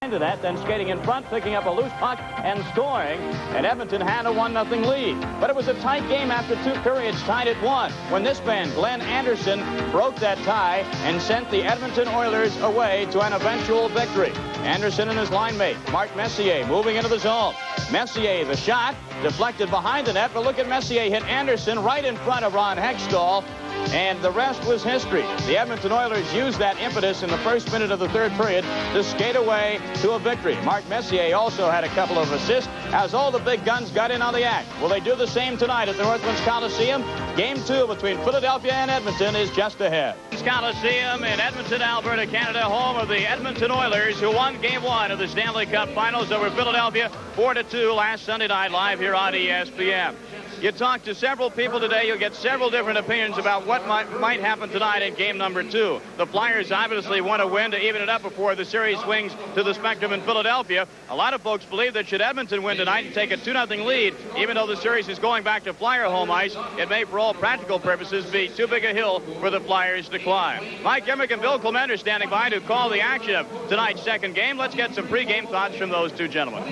To that, then skating in front, picking up a loose puck and scoring, and Edmonton had a 1-0 lead. But it was a tight game after 2 periods, tied at 1, when this man, Glenn Anderson, broke that tie and sent the Edmonton Oilers away to an eventual victory. Anderson and his line mate, Mark Messier, moving into the zone. Messier, the shot, deflected behind the net, but look at Messier hit Anderson right in front of Ron Hextall. And the rest was history. The Edmonton Oilers used that impetus in the first minute of the 3rd period to skate away to a victory. Mark Messier also had a couple of assists as all the big guns got in on the act. Will they do the same tonight at the Northlands Coliseum? Game 2 between Philadelphia and Edmonton is just ahead. Coliseum in Edmonton, Alberta, Canada, home of the Edmonton Oilers, who won Game 1 of the Stanley Cup Finals over Philadelphia 4-2 last Sunday night live here on ESPN. You talk to several people today, you'll get several different opinions about what might happen tonight in game number 2. The Flyers obviously want to win to even it up before the series swings to the Spectrum in Philadelphia. A lot of folks believe that should Edmonton win tonight and take a 2-0 lead, even though the series is going back to Flyer home ice, it may, for all practical purposes, be too big a hill for the Flyers to climb. Mike Emmerich and Bill Clement are standing by to call the action of tonight's second game. Let's get some pregame thoughts from those two gentlemen.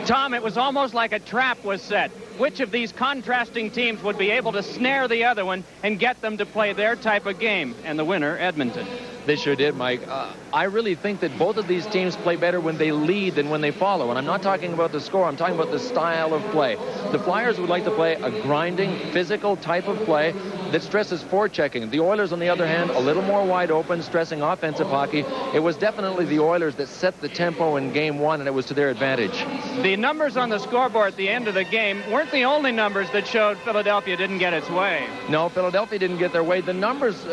Tom, it was almost like a trap was set. Which of these contrasting teams would be able to snare the other one and get them to play their type of game? And the winner, Edmonton. They sure did, Mike. I really think that both of these teams play better when they lead than when they follow. And I'm not talking about the score. I'm talking about the style of play. The Flyers would like to play a grinding, physical type of play that stresses forechecking. The Oilers, on the other hand, a little more wide open, stressing offensive hockey. It was definitely the Oilers that set the tempo in Game 1, and it was to their advantage. The numbers on the scoreboard at the end of the game weren't the only numbers that showed Philadelphia didn't get its way. No, Philadelphia didn't get their way. The numbers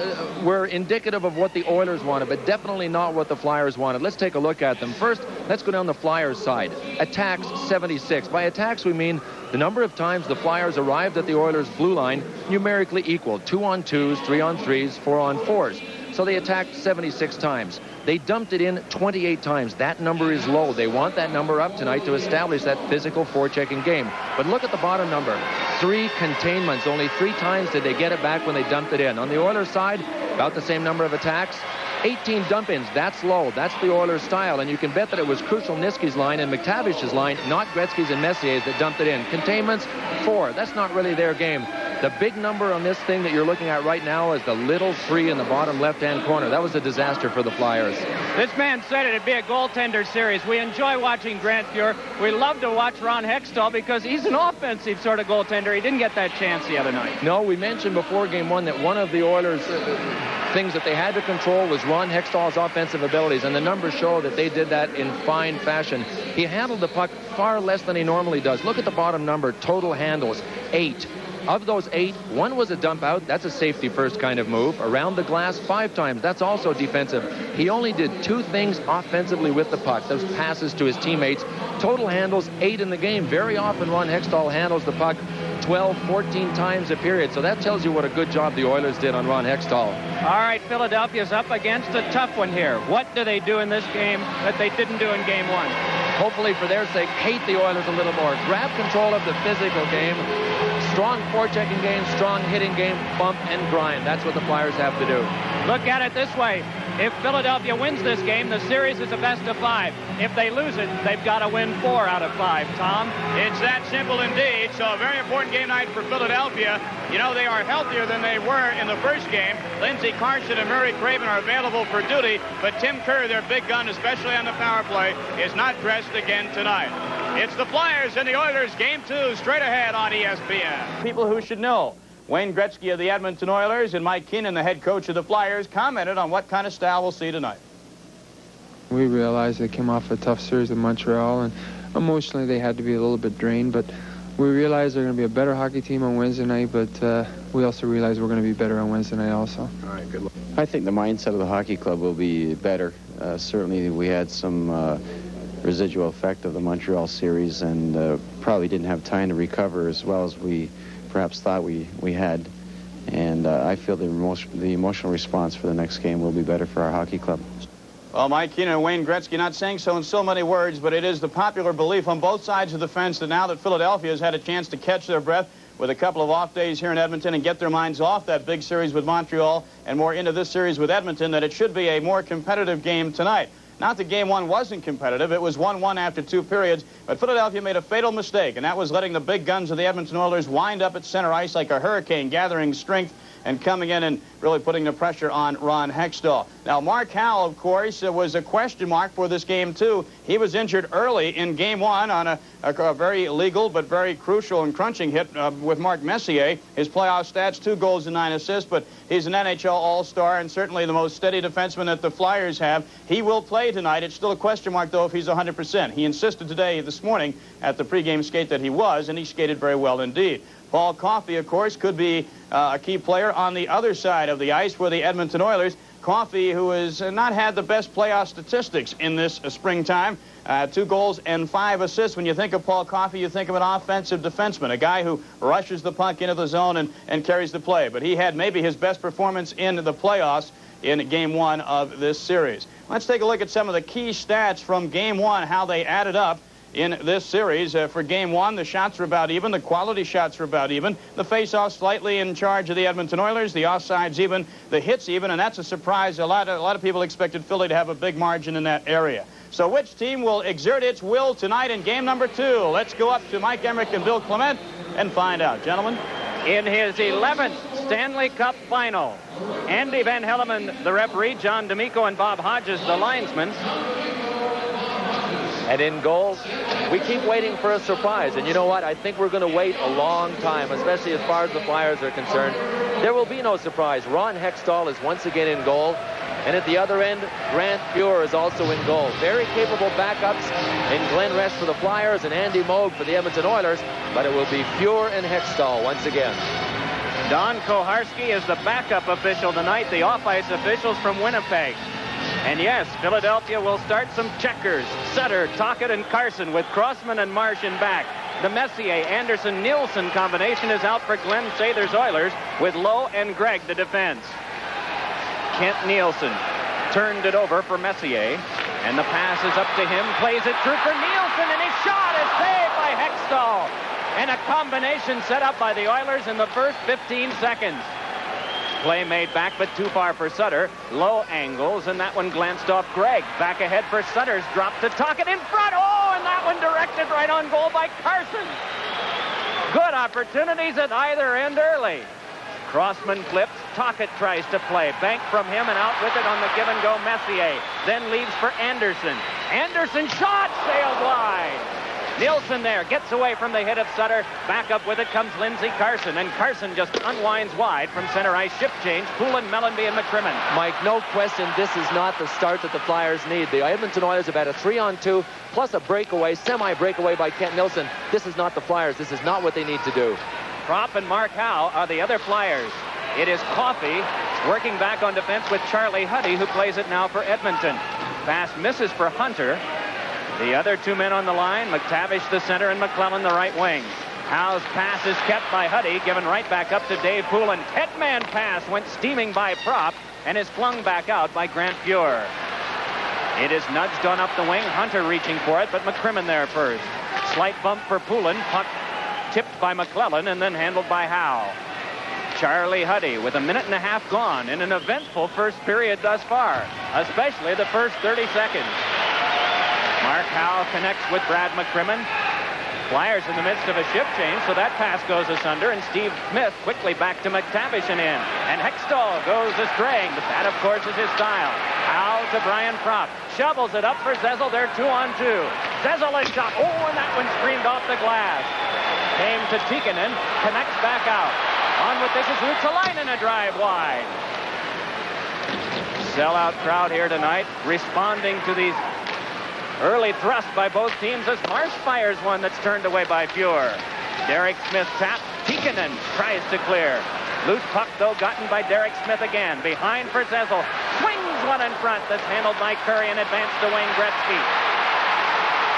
were indicative of what the Oilers wanted, but definitely not what the Flyers wanted. Let's take a look at them. First, let's go down the Flyers side. Attacks, 76. By attacks, we mean the number of times the Flyers arrived at the Oilers' blue line numerically equal. 2-on-2s, 3-on-3s, 4-on-4s. So they attacked 76 times. They dumped it in 28 times. That number is low. They want that number up tonight to establish that physical forechecking game. But look at the bottom number. 3 containments. Only 3 times did they get it back when they dumped it in. On the Oilers side, about the same number of attacks. 18 dump-ins. That's low. That's the Oilers' style. And you can bet that it was Krushelnyski's line and McTavish's line, not Gretzky's and Messier's, that dumped it in. Containments, 4. That's not really their game. The big number on this thing that you're looking at right now is the little 3 in the bottom left-hand corner. That was a disaster for the Flyers. This man said it'd be a goaltender series. We enjoy watching Grant Fuhr. We love to watch Ron Hextall because he's an offensive sort of goaltender. He didn't get that chance the other night. No, we mentioned before Game 1 that one of the Oilers' things that they had to control was Ron Hextall's offensive abilities, and the numbers show that they did that in fine fashion. He handled the puck far less than he normally does. Look at the bottom number, total handles, 8. Of those 8, 1 was a dump out. That's a safety first kind of move. Around the glass 5 times. That's also defensive. He only did 2 things offensively with the puck. Those passes to his teammates. Total handles 8 in the game. Very often Ron Hextall handles the puck 12, 14 times a period. So that tells you what a good job the Oilers did on Ron Hextall. All right, Philadelphia's up against a tough one here. What do they do in this game that they didn't do in Game 1? Hopefully, for their sake, hate the Oilers a little more. Grab control of the physical game. Strong forechecking game, strong hitting game, bump and grind. That's what the Flyers have to do. Look at it this way. If Philadelphia wins this game, the series is a best of 5. If they lose it, they've got to win 4 out of 5, Tom. It's that simple indeed. So a very important game night for Philadelphia. You know, they are healthier than they were in the first game. Lindsey Carson and Murray Craven are available for duty, but Tim Kerr, their big gun, especially on the power play, is not dressed again tonight. It's the Flyers and the Oilers, Game 2, straight ahead on ESPN. People who should know. Wayne Gretzky of the Edmonton Oilers and Mike Keenan, the head coach of the Flyers, commented on what kind of style we'll see tonight. We realized they came off a tough series with Montreal, and emotionally they had to be a little bit drained, but we realized they're going to be a better hockey team on Wednesday night, but we also realized we're going to be better on Wednesday night also. All right, good luck. I think the mindset of the hockey club will be better. Certainly we had some residual effect of the Montreal series and probably didn't have time to recover as well as we perhaps thought we had. And I feel the emotional response for the next game will be better for our hockey club. Well, Mike Keenan and Wayne Gretzky not saying so in so many words, but it is the popular belief on both sides of the fence that now that Philadelphia has had a chance to catch their breath with a couple of off days here in Edmonton and get their minds off that big series with Montreal and more into this series with Edmonton, that it should be a more competitive game tonight. Not that Game 1 wasn't competitive. It was 1-1 after 2 periods, but Philadelphia made a fatal mistake, and that was letting the big guns of the Edmonton Oilers wind up at center ice like a hurricane, gathering strength and coming in and really putting the pressure on Ron Hextall. Now, Mark Howell, of course, was a question mark for this game, too. He was injured early in Game 1 on a very legal but very crucial and crunching hit with Mark Messier. His playoff stats, 2 goals and 9 assists, but he's an NHL All-Star and certainly the most steady defenseman that the Flyers have. He will play tonight. It's still a question mark, though, if he's 100%. He insisted this morning at the pregame skate that he was, and he skated very well indeed. Paul Coffey, of course, could be a key player on the other side of the ice for the Edmonton Oilers. Coffey, who has not had the best playoff statistics in this springtime, 2 goals and 5 assists. When you think of Paul Coffey, you think of an offensive defenseman, a guy who rushes the puck into the zone and carries the play. But he had maybe his best performance in the playoffs in Game 1 of this series. Let's take a look at some of the key stats from Game 1, how they added up in this series. For Game 1, the shots were about even. The quality shots were about even. The face-off slightly in charge of the Edmonton Oilers. The offsides even. The hits even. And that's a surprise. A lot of people expected Philly to have a big margin in that area. So which team will exert its will tonight in game number 2? Let's go up to Mike Emmerich and Bill Clement and find out. Gentlemen. In his 11th Stanley Cup final, Andy Van Helleman, the referee, John D'Amico and Bob Hodges, the linesmen. And in goal, we keep waiting for a surprise. And you know what? I think we're going to wait a long time, especially as far as the Flyers are concerned. There will be no surprise. Ron Hextall is once again in goal. And at the other end, Grant Fuhr is also in goal. Very capable backups in Glenn Resch for the Flyers and Andy Moog for the Edmonton Oilers. But it will be Fuhr and Hextall once again. Don Koharski is the backup official tonight. The off-ice officials from Winnipeg. And yes, Philadelphia will start some checkers. Sutter, Tocchet, and Carson with Crossman and Marsh in back. The Messier, Anderson, Nielsen combination is out for Glenn Sather's Oilers with Lowe and Gregg the defense. Kent Nielsen turned it over for Messier. And the pass is up to him. Plays it through for Nielsen, and his shot is saved by Hextall. And a combination set up by the Oilers in the first 15 seconds. Play made back, but too far for Sutter. Low angles, and that one glanced off Gregg. Back ahead for Sutter's drop to Tocchet in front. Oh, and that one directed right on goal by Carson. Good opportunities at either end early. Crossman flips. Tocchet tries to play. Bank from him and out with it on the give-and-go Messier. Then leaves for Anderson. Anderson shot sailed wide. Nielsen there gets away from the hit of Sutter. Back up with it comes Lindsey Carson, and Carson just unwinds wide from center ice. Shift change. Poulin, Mellanby, and McCrimmon. Mike, no question, this is not the start that the Flyers need. The Edmonton Oilers have had a 3-on-2 plus a breakaway, semi-breakaway by Kent Nielsen. This is not the Flyers. This is not what they need to do. Propp and Mark Howe are the other Flyers. It is Coffey working back on defense with Charlie Huddy, who plays it now for Edmonton. Pass misses for Hunter. The other 2 men on the line, McTavish the center and McClellan the right wing. Howe's pass is kept by Huddy, given right back up to Dave Poulin. Headman pass went steaming by Propp and is flung back out by Grant Fuhr. It is nudged on up the wing. Hunter reaching for it, but McCrimmon there first. Slight bump for Poulin. Puck tipped by McClellan and then handled by Howe. Charlie Huddy with a minute and a half gone in an eventful first period thus far, especially the first 30 seconds. Mark Howe connects with Brad McCrimmon. Flyers in the midst of a shift change, so that pass goes asunder, and Steve Smith quickly back to McTavish and in. And Hextall goes astray, but that, of course, is his style. Howe to Brian Propp. Shovels it up for Zezel. They're 2-on-2. Zezel is shot. Oh, and that one screamed off the glass. Came to Tikkanen. Connects back out. On with this is Ruotsalainen, a drive wide. Sellout crowd here tonight, responding to these early thrust by both teams as Marsh fires one that's turned away by Fuhr. Derek Smith taps. Tikkanen tries to clear. Loose puck, though, gotten by Derek Smith again. Behind for Zezel. Swings one in front that's handled by Curry and advanced to Wayne Gretzky.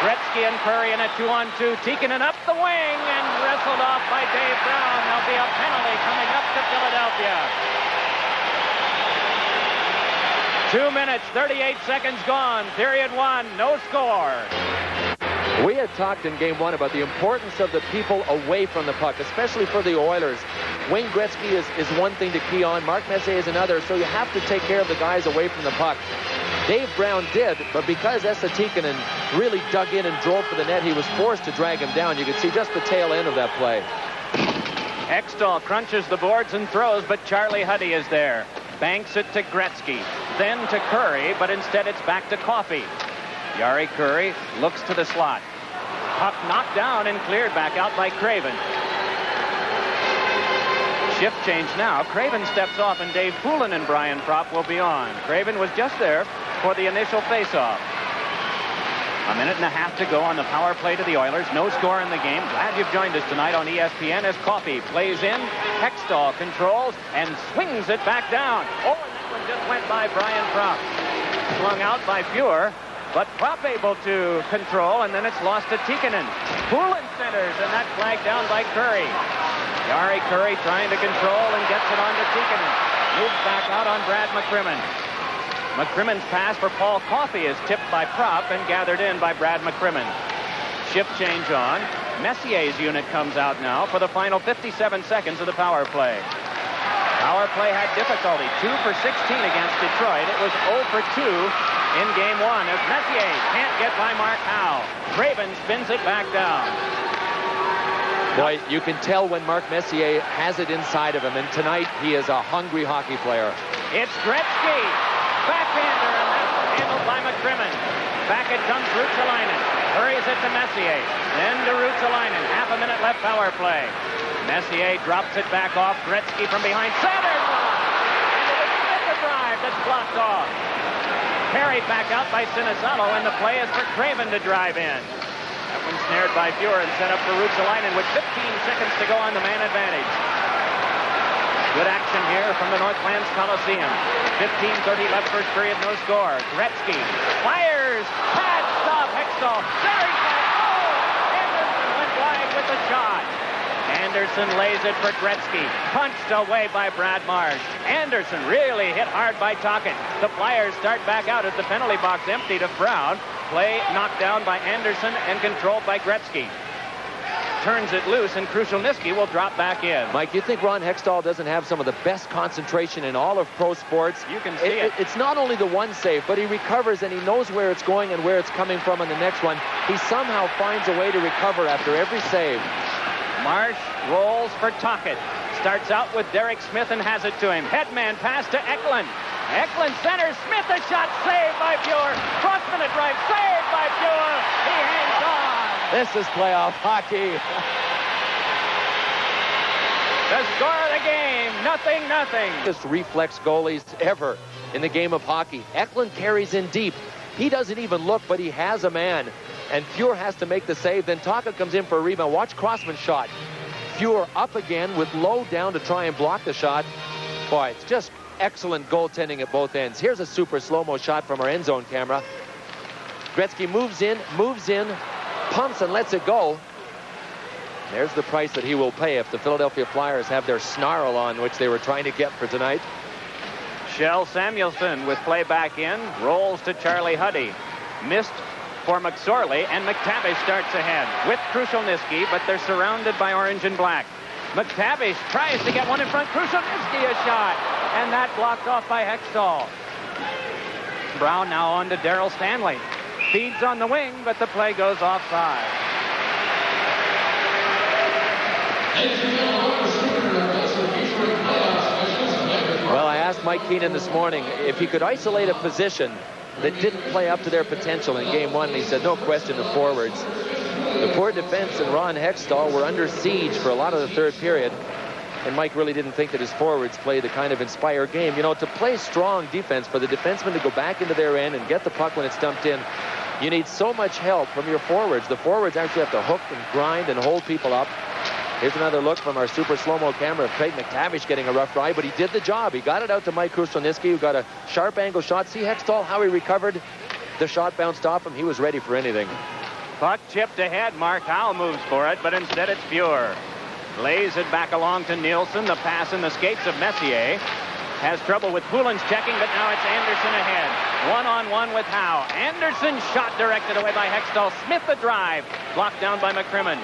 Gretzky and Curry in a 2-on-2. Tikkanen up the wing and wrestled off by Dave Brown. There'll be a penalty coming up to Philadelphia. 2 minutes, 38 seconds gone. Period 1, no score. We had talked in game 1 about the importance of the people away from the puck, especially for the Oilers. Wayne Gretzky is one thing to key on. Mark Messier is another, so you have to take care of the guys away from the puck. Dave Brown did, but because Esa Tikkanen really dug in and drove for the net, he was forced to drag him down. You could see just the tail end of that play. Hextall crunches the boards and throws, but Charlie Huddy is there. Banks it to Gretzky, then to Curry, but instead it's back to Coffey. Jari Kurri looks to the slot. Puck knocked down and cleared back out by Craven. Shift change now. Craven steps off, and Dave Poulin and Brian Propp will be on. Craven was just there for the initial faceoff. A minute and a half to go on the power play to the Oilers. No score in the game. Glad you've joined us tonight on ESPN as Coffey plays in. Hextall controls and swings it back down. Oh, and that one just went by Brian Propp. Flung out by Fuhr, but Propp able to control, and then it's lost to Tikkanen. Poulin centers, and that flagged down by Kurri. Jari Kurri trying to control and gets it on to Tikkanen. Moves back out on Brad McCrimmon. McCrimmon's pass for Paul Coffey is tipped by Propp and gathered in by Brad McCrimmon. Shift change on. Messier's unit comes out now for the final 57 seconds of the power play. Power play had difficulty. 2 for 16 against Detroit. It was 0 for 2 in game 1 as Messier can't get by Mark Howe. Craven spins it back down. Boy, you can tell when Mark Messier has it inside of him, and tonight he is a hungry hockey player. It's Gretzky. Backhander, and that's handled by McCrimmon. Back it comes Ruotsalainen. Hurries it to Messier. Then to Ruotsalainen. Half a minute left power play. Messier drops it back off. Gretzky from behind. Centers on. And it is the drive that's blocked off. Carried back out by Sinisato, and the play is for Craven to drive in. That one snared by Fuhr and set up for Ruotsalainen with 15 seconds to go on the man advantage. Good action here from the Northlands Coliseum. 15:30 left first period, no score. Gretzky fires. Pad stop. Hextall. Centering back. Oh! Anderson went wide with the shot. Anderson lays it for Gretzky. Punched away by Brad Marsh. Anderson really hit hard by Tocchet. The Flyers start back out as the penalty box emptied of Brown. Play knocked down by Anderson and controlled by Gretzky. Turns it loose, and Krushelnyski will drop back in. Mike, you think Ron Hextall doesn't have some of the best concentration in all of pro sports? You can see it. It's not only the one save, but he recovers and he knows where it's going and where it's coming from on the next one. He somehow finds a way to recover after every save. Marsh rolls for Tocchet. Starts out with Derek Smith and has it to him. Headman pass to Eklund. Eklund centers. Smith a shot saved by Fuhr. Crossman a drive saved by Fuhr. He hangs on. This is playoff hockey. The score of the game, 0-0. Biggest reflex goalies ever in the game of hockey. Eklund carries in deep. He doesn't even look, but he has a man. And Fuhr has to make the save. Then Tocchet comes in for a rebound. Watch Crossman's shot. Fuhr up again with Lowe down to try and block the shot. Boy, it's just excellent goaltending at both ends. Here's a super slow-mo shot from our end zone camera. Gretzky moves in, pumps and lets it go. There's the price that he will pay if the Philadelphia Flyers have their snarl on, which they were trying to get for tonight. Kjell Samuelsson with play back in, rolls to Charlie Huddy. Missed for McSorley, and McTavish starts ahead with Krushelnyski, but they're surrounded by orange and black. McTavish tries to get one in front. Krushelnyski a shot, and that blocked off by Hextall. Brown now on to Daryl Stanley. Feeds on the wing, but the play goes offside. Well, I asked Mike Keenan this morning if he could isolate a position that didn't play up to their potential in game 1, and he said no question the forwards. The poor defense and Ron Hextall were under siege for a lot of the third period, and Mike really didn't think that his forwards played the kind of inspired game. You know, to play strong defense, for the defensemen to go back into their end and get the puck when it's dumped in, you need so much help from your forwards. The forwards actually have to hook and grind and hold people up. Here's another look from our super slow-mo camera of Craig McTavish getting a rough ride, but he did the job. He got it out to Mike Krushelnyski, who got a sharp angle shot. See Hextall, how he recovered. The shot bounced off him. He was ready for anything. Puck chipped ahead. Mark Howe moves for it, but instead it's Fuhr. Lays it back along to Nielsen. The pass in the skates of Messier. Has trouble with Poulin's checking, but now it's Anderson ahead. One-on-one with Howe. Anderson shot directed away by Hextall. Smith the drive. Blocked down by McCrimmon.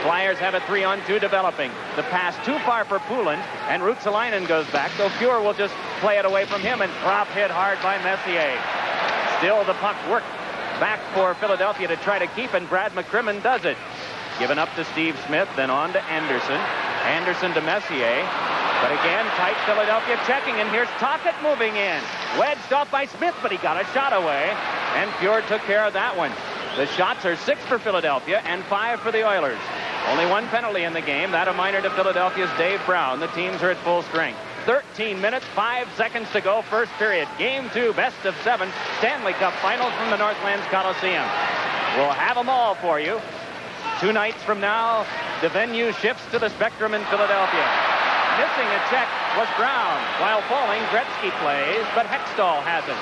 Flyers have a 3-on-2 developing. The pass too far for Poulin, and Ruotsalainen goes back, so Fuhr will just play it away from him, and drop hit hard by Messier. Still the puck worked back for Philadelphia to try to keep, and Brad McCrimmon does it. Given up to Steve Smith, then on to Anderson. Anderson to Messier. But again, tight Philadelphia checking, and here's Tocchet moving in. Wedged off by Smith, but he got a shot away, and Pure took care of that one. The shots are 6 for Philadelphia and 5 for the Oilers. Only 1 penalty in the game, that a minor to Philadelphia's Dave Brown. The teams are at full strength. 13 minutes, 5 seconds to go, first period. Game 2, best of 7, Stanley Cup Finals from the Northlands Coliseum. We'll have them all for you. 2 nights from now, the venue shifts to the Spectrum in Philadelphia. Missing a check was Brown. While falling, Gretzky plays, but Hextall hasn't.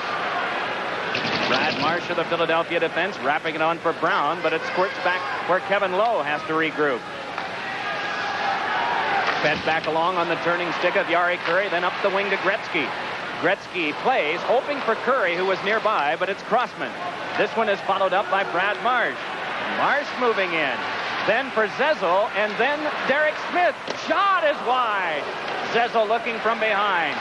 Brad Marsh of the Philadelphia defense wrapping it on for Brown, but it squirts back where Kevin Lowe has to regroup. Fed back along on the turning stick of Jari Kurri, then up the wing to Gretzky. Gretzky plays, hoping for Kurri, who was nearby, but it's Crossman. This one is followed up by Brad Marsh. Marsh moving in. Then for Zezel, and then Derek Smith. Shot is wide. Zezel looking from behind.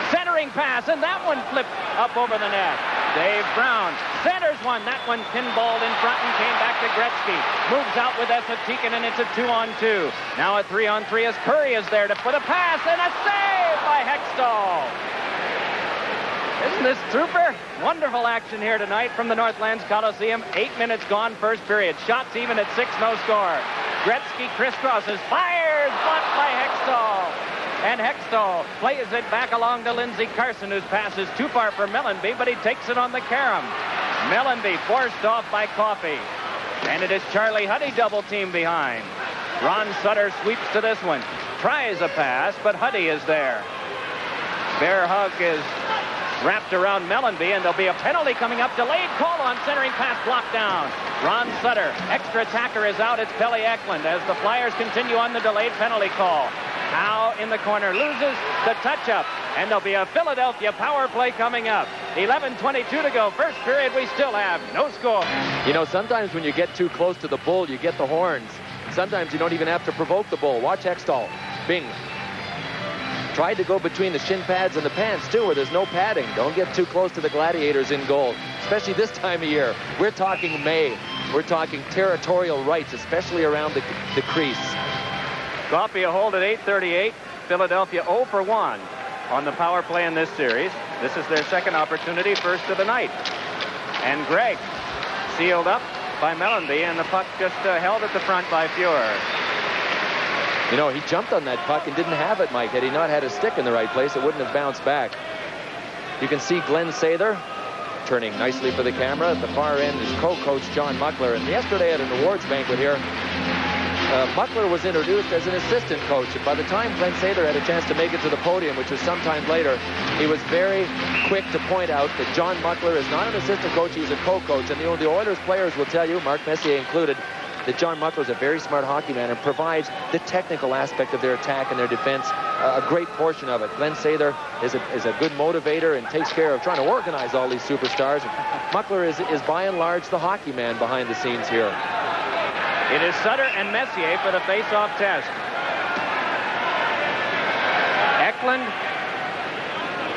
Centering pass, and that one flipped up over the net. Dave Brown centers one. That one pinballed in front and came back to Gretzky. Moves out with Esatikin, and it's a 2-on-2. Now a 3-on-3 as Kurri is there to put a pass, and a save by Hextall. Isn't this trooper? Wonderful action here tonight from the Northlands Coliseum. 8 minutes gone, first period. Shots even at 6, no score. Gretzky crisscrosses, fires, blocked by Hextall. And Hextall plays it back along to Lindsey Carson, whose pass is too far for Mellanby, but he takes it on the carom. Mellanby forced off by Coffey. And it is Charlie Huddy double team behind. Ron Sutter sweeps to this one. Tries a pass, but Huddy is there. Bear hug is wrapped around Mellanby, and there'll be a penalty coming up. Delayed call on centering pass, blocked down. Ron Sutter, extra attacker is out. It's Pelle Eklund as the Flyers continue on the delayed penalty call. Howe in the corner loses the touch-up, and there'll be a Philadelphia power play coming up. 11:22 to go. First period, we still have no score. You know, sometimes when you get too close to the bull, you get the horns. Sometimes you don't even have to provoke the bull. Watch Hextall. Bing. Tried to go between the shin pads and the pants, too, where there's no padding. Don't get too close to the Gladiators in goal, especially this time of year. We're talking May. We're talking territorial rights, especially around the crease. Coffey a hold at 8:38. Philadelphia 0 for 1 on the power play in this series. This is their second opportunity, first of the night. And Gregg sealed up by Mellanby, and the puck just held at the front by Fuhrer. You know, he jumped on that puck and didn't have it, Mike. Had he not had his stick in the right place, it wouldn't have bounced back. You can see Glenn Sather turning nicely for the camera. At the far end is co-coach John Muckler. And yesterday at an awards banquet here, Muckler was introduced as an assistant coach. And by the time Glenn Sather had a chance to make it to the podium, which was sometime later, he was very quick to point out that John Muckler is not an assistant coach, he's a co-coach. And the Oilers players will tell you, Mark Messier included, that John Muckler is a very smart hockey man and provides the technical aspect of their attack and their defense, a great portion of it. Glenn Sather is a good motivator and takes care of trying to organize all these superstars. Muckler is by and large the hockey man behind the scenes here. It is Sutter and Messier for the face-off test. Eklund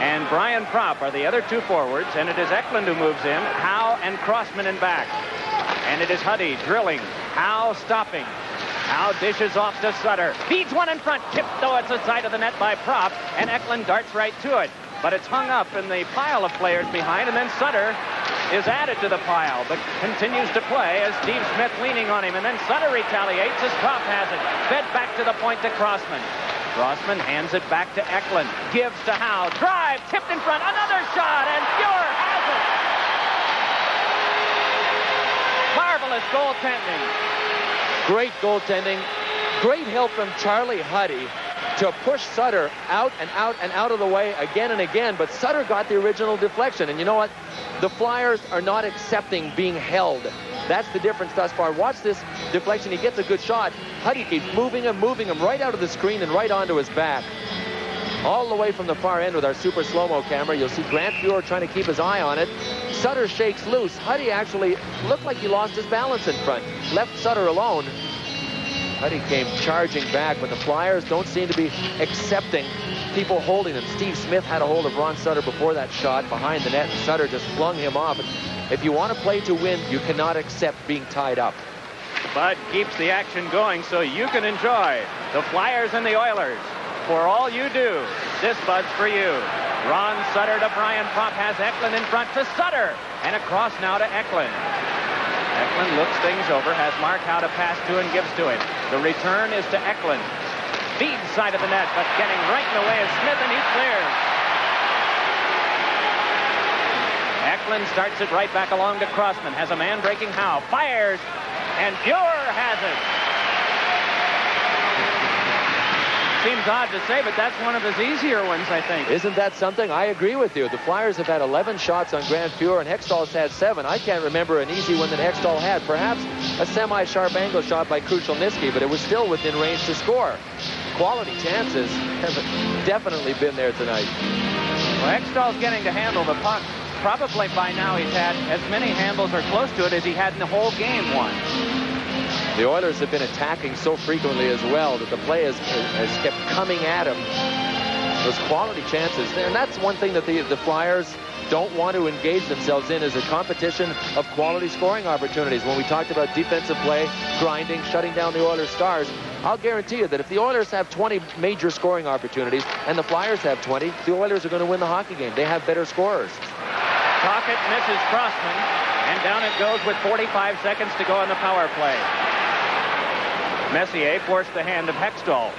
and Brian Propp are the other two forwards, and it is Eklund who moves in. Howe and Crossman in back. And it is Huddy drilling. Howe stopping. Howe dishes off to Sutter. Feeds one in front. Tipped, though, at the side of the net by Propp. And Eklund darts right to it. But it's hung up in the pile of players behind. And then Sutter is added to the pile, but continues to play as Steve Smith leaning on him. And then Sutter retaliates as Propp has it. Fed back to the point to Crossman. Crossman hands it back to Eklund. Gives to Howe. Drive. Tipped in front. Another shot. And Fuhrer has it. Marvelous goaltending. Great goaltending. Great help from Charlie Huddy to push Sutter out and out and out of the way again and again. But Sutter got the original deflection. And you know what? The Flyers are not accepting being held. That's the difference thus far. Watch this deflection. He gets a good shot. Huddy keeps moving him right out of the screen and right onto his back. All the way from the far end with our super slow-mo camera. You'll see Grant Fuhrer trying to keep his eye on it. Sutter shakes loose. Huddy actually looked like he lost his balance in front. Left Sutter alone. Huddy came charging back, but the Flyers don't seem to be accepting people holding them. Steve Smith had a hold of Ron Sutter before that shot behind the net, and Sutter just flung him off. If you want to play to win, you cannot accept being tied up. Bud keeps the action going so you can enjoy the Flyers and the Oilers. For all you do, this Bud's for you. Ron Sutter to Brian Popp, has Eklund in front to Sutter, and across now to Eklund. Eklund looks things over, has Mark Howe to pass to and gives to him. The return is to Eklund. Feeds side of the net, but getting right in the way of Smith, and he clears. Eklund starts it right back along to Crossman. Has a man breaking Howe. Fires, and Fuhrer has it. Seems odd to say, but that's one of his easier ones, I think. Isn't that something? I agree with you. The Flyers have had 11 shots on Grant Fuhrer, and Hextall's had 7. I can't remember an easy one that Hextall had. Perhaps a semi-sharp angle shot by Krushelnyski, but it was still within range to score. Quality chances have definitely been there tonight. Well, Hextall's getting to handle the puck. Probably by now he's had as many handles or close to it as he had in the whole game won. The Oilers have been attacking so frequently as well that the play has kept coming at him. Those quality chances there. And that's one thing that the Flyers don't want to engage themselves in, is a competition of quality scoring opportunities. When we talked about defensive play, grinding, shutting down the Oilers' stars, I'll guarantee you that if the Oilers have 20 major scoring opportunities and the Flyers have 20, the Oilers are going to win the hockey game. They have better scorers. Tocchet misses Crossman, and down it goes with 45 seconds to go on the power play. Messier forced the hand of Hextall.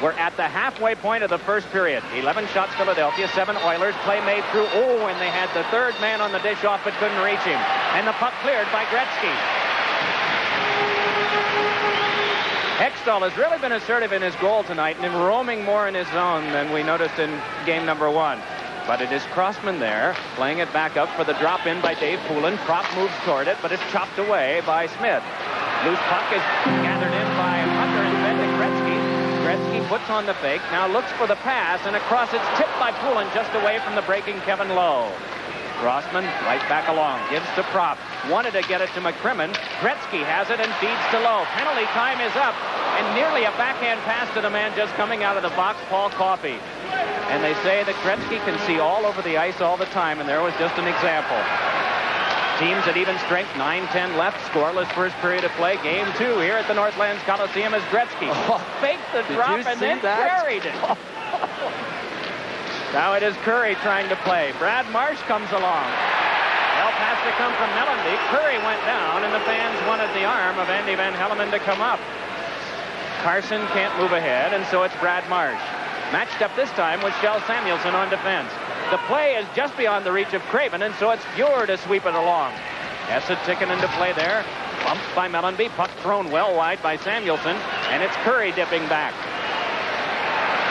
We're at the halfway point of the first period. 11 shots Philadelphia, 7 Oilers. Play made through. Oh, and they had the third man on the dish off but couldn't reach him. And the puck cleared by Gretzky. Hextall has really been assertive in his goal tonight and in roaming more in his zone than we noticed in game number 1. But it is Crossman there, playing it back up for the drop-in by Dave Poulin. Prop moves toward it, but it's chopped away by Smith. Loose puck is gathered in by Hunter and fed to Gretzky. Gretzky puts on the fake, now looks for the pass, and across it's tipped by Poulin just away from the breaking Kevin Lowe. Crossman right back along, gives to Prop. Wanted to get it to McCrimmon. Gretzky has it and feeds to Lowe. Penalty time is up, and nearly a backhand pass to the man just coming out of the box, Paul Coffey. And they say that Gretzky can see all over the ice all the time, and there was just an example. Teams at even strength, 9-10 left, scoreless first period of play. Game 2 here at the Northlands Coliseum as Gretzky faked the drop and then carried it. Now it is Curry trying to play. Brad Marsh comes along. Help has to come from Mellanby. Curry went down, and the fans wanted the arm of Andy Van Hellemond to come up. Carson can't move ahead, and so it's Brad Marsh. Matched up this time with Shel Samuelson on defense. The play is just beyond the reach of Craven, and so it's Fuhrer to sweep it along. Esset ticking into play there. Bumped by Mellanby. Puck thrown well wide by Samuelson, and it's Curry dipping back.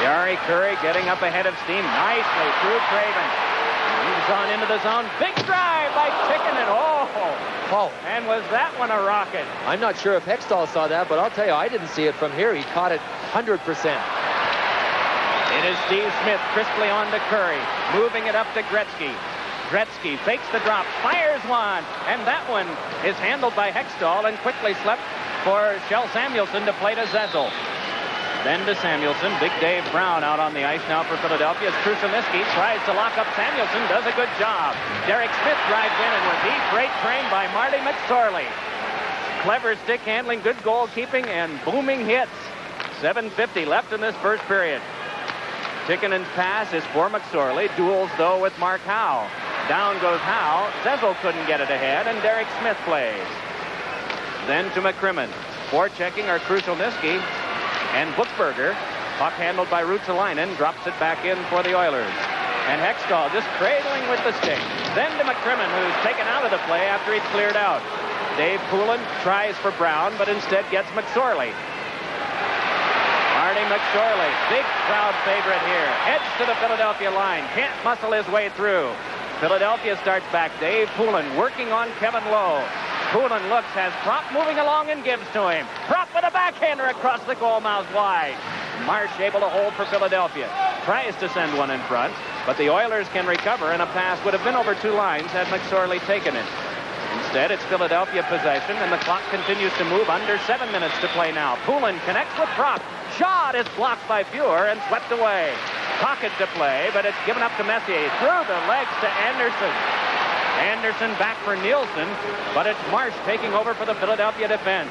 Jari Kurri getting up ahead of steam nicely through Craven. Moves on into the zone. Big drive by Tikkanen. Oh! And was that one a rocket? I'm not sure if Hextall saw that, but I'll tell you, I didn't see it from here. He caught it 100%. It is Steve Smith crisply on to Curry, moving it up to Gretzky. Gretzky fakes the drop, fires one, and that one is handled by Hextall and quickly swept for Shel Samuelson to play to Zezel. Then to Samuelson. Big Dave Brown out on the ice now for Philadelphia. Krushelnyski tries to lock up Samuelson, does a good job. Derek Smith drives in and was deep, freight trained by Marty McSorley. Clever stick handling, good goalkeeping, and booming hits. 7:50 left in this first period. Tikkanen's pass is for McSorley. Duels, though, with Mark Howe. Down goes Howe. Zezel couldn't get it ahead, and Derek Smith plays. Then to McCrimmon. Forechecking are Krushelnyski and Buchberger. Puck handled by Ruotsalainen. Drops it back in for the Oilers. And Hextall just cradling with the stick. Then to McCrimmon, who's taken out of the play after he's cleared out. Dave Poulin tries for Brown, but instead gets McSorley. Marty McSorley, big crowd favorite here. Heads to the Philadelphia line. Can't muscle his way through. Philadelphia starts back. Dave Poulin working on Kevin Lowe. Poulin looks, has Prop moving along and gives to him. Prop with a backhander across the goal mouth wide. Marsh able to hold for Philadelphia. Tries to send one in front, but the Oilers can recover, and a pass would have been over 2 lines had McSorley taken it. Instead, it's Philadelphia possession, and the clock continues to move. Under 7 minutes to play now. Poulin connects with Prop. Shot is blocked by Fuhrer and swept away. Pocket to play, but it's given up to Messier. Through the legs to Anderson. Anderson back for Nielsen, but it's Marsh taking over for the Philadelphia defense.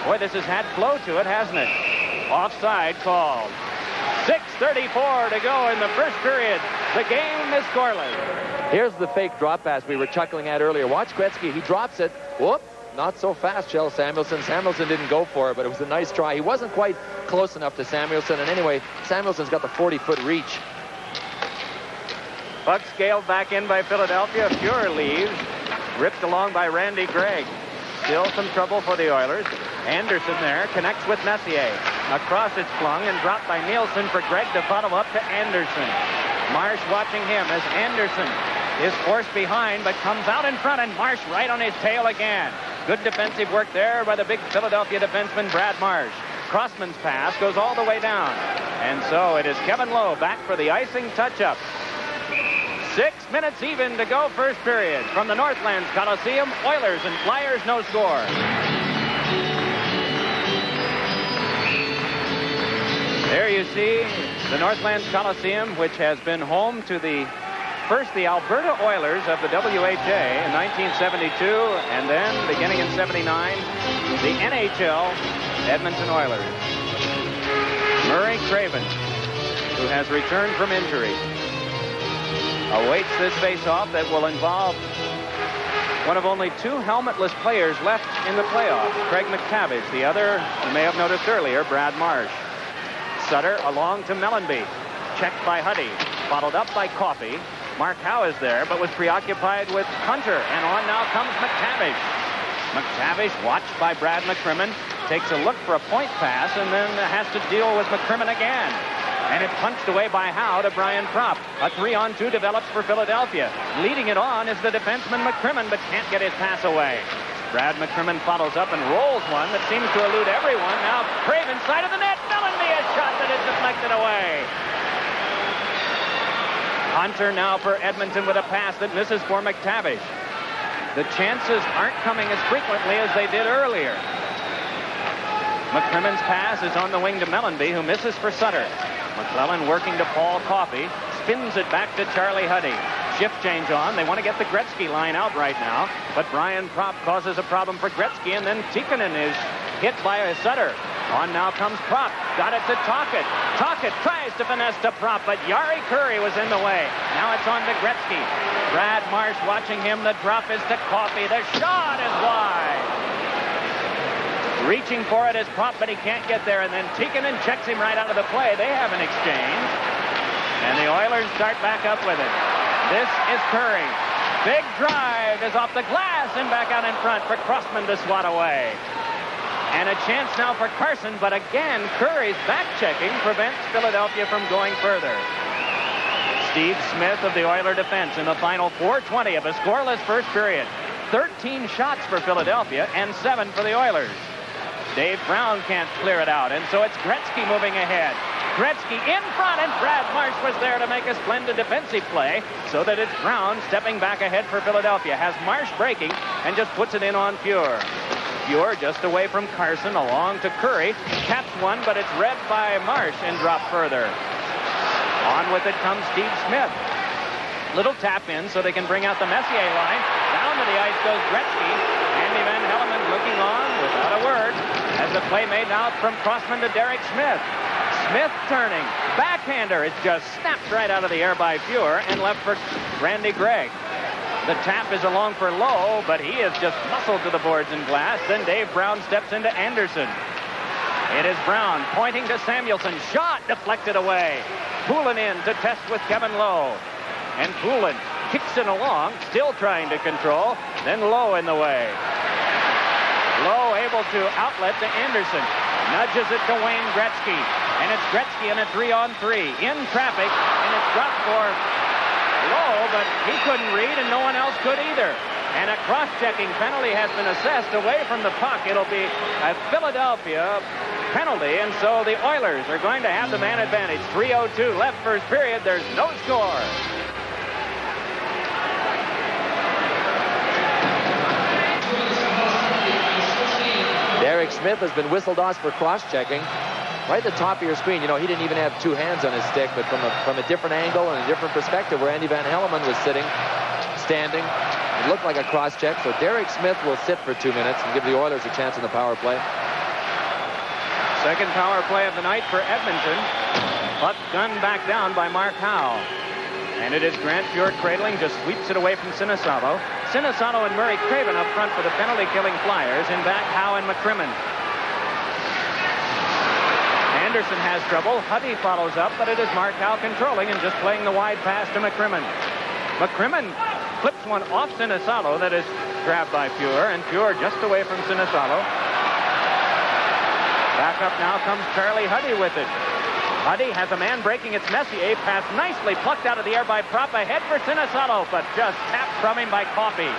Boy, this has had flow to it, hasn't it? Offside called. 6:34 to go in the first period. The game is scoreless. Here's the fake drop pass we were chuckling at earlier. Watch Gretzky. He drops it. Whoop. Not so fast, Kjell Samuelsson. Samuelsson didn't go for it, but it was a nice try. He wasn't quite close enough to Samuelsson. And anyway, Samuelsson's got the 40-foot reach. Puck scaled back in by Philadelphia. Fuhr leaves. Ripped along by Randy Gregg. Still some trouble for the Oilers. Anderson there connects with Messier. Across it's flung and dropped by Nielsen for Gregg to follow up to Anderson. Marsh watching him as Anderson is forced behind but comes out in front, and Marsh right on his tail again. Good defensive work there by the big Philadelphia defenseman Brad Marsh. Crossman's pass goes all the way down. And so it is Kevin Lowe back for the icing touch-up. 6 minutes even to go first period. From the Northlands Coliseum, Oilers and Flyers no score. There you see the Northlands Coliseum, which has been home to the Alberta Oilers of the WHA in 1972, and then beginning in 79, the NHL Edmonton Oilers. Murray Craven, who has returned from injury, awaits this face-off that will involve one of only two helmetless players left in the playoffs, Craig McTavish. The other, you may have noticed earlier, Brad Marsh. Sutter along to Mellenby. Checked by Huddy. Followed up by Coffey. Mark Howe is there, but was preoccupied with Hunter. And on now comes McTavish. McTavish, watched by Brad McCrimmon, takes a look for a point pass and then has to deal with McCrimmon again. And it's punched away by Howe to Brian Propp. A 3-on-2 develops for Philadelphia. Leading it on is the defenseman McCrimmon, but can't get his pass away. Brad McCrimmon follows up and rolls one that seems to elude everyone. Now Craven side of the net. Mellenby, a shot that is deflected away. Hunter now for Edmonton with a pass that misses for McTavish. The chances aren't coming as frequently as they did earlier. McCrimmon's pass is on the wing to Mellenby, who misses for Sutter. McClellan working to Paul Coffey. Spins it back to Charlie Huddy. Shift change on. They want to get the Gretzky line out right now. But Brian Propp causes a problem for Gretzky, and then Tikkanen is hit by a Sutter. On now comes Propp. Got it to Tocchet. Tocchet tries to finesse to Propp, but Jari Kurri was in the way. Now it's on to Gretzky. Brad Marsh watching him. The drop is to Coffey. The shot is wide. Reaching for it is Propp, but he can't get there. And then Tikkanen checks him right out of the play. They have an exchange. And the Oilers start back up with it. This is Kurri. Big drive is off the glass and back out in front for Crossman to swat away. And a chance now for Carson, but again, Kurri's back-checking prevents Philadelphia from going further. Steve Smith of the Oiler defense in the final 4:20 of a scoreless first period. 13 shots for Philadelphia and 7 for the Oilers. Dave Brown can't clear it out, and so it's Gretzky moving ahead. Gretzky in front, and Brad Marsh was there to make a splendid defensive play, so that it's Brown stepping back ahead for Philadelphia. Has Marsh breaking and just puts it in on Fuhr. Fuhr just away from Carson, along to Kurri. Taps one, but it's read by Marsh and dropped further. On with it comes Steve Smith. Little tap in so they can bring out the Messier line. Down to the ice goes Gretzky. Andy Van Hellemond looking on without a word as the play made out from Crossman to Derek Smith. Smith turning. Backhander. It just snapped right out of the air by Fuhr and left for Randy Gregg. The tap is along for Lowe, but he is just muscled to the boards and glass. Then Dave Brown steps into Anderson. It is Brown pointing to Samuelsson. Shot deflected away. Poulin in to test with Kevin Lowe. And Poulin kicks it along, still trying to control. Then Lowe in the way. Lowe able to outlet to Anderson. Nudges it to Wayne Gretzky. And it's Gretzky in a 3-on-3. In traffic, and it's dropped for Lowe, but he couldn't read, and no one else could either. And a cross-checking penalty has been assessed away from the puck. It'll be a Philadelphia penalty, and so the Oilers are going to have the man advantage. 3:02 left first period. There's no score. Derek Smith has been whistled off for cross-checking. right at the top of your screen. You know, he didn't even have two hands on his stick, but from a different angle and a different perspective where Andy Van Hellemond was standing, it looked like a cross-check. So Derek Smith will sit for 2 minutes and give the Oilers a chance in the power play. Second power play of the night for Edmonton. Puck gunned back down by Mark Howe. And it is Grant Fuhr cradling, just sweeps it away from Sinisalo. Sinisalo and Murray Craven up front for the penalty-killing Flyers. In back, Howe and McCrimmon. Anderson has trouble. Huddy follows up, but it is Mark Howe controlling and just playing the wide pass to McCrimmon. McCrimmon clips one off Sinisalo that is grabbed by Fuhr, and Fuhr just away from Sinisalo. Back up now comes Charlie Huddy with it. Huddy has a man breaking. It's Messier. Pass nicely plucked out of the air by Propp. Ahead for Sinisalo, but just tapped from him by Coffey.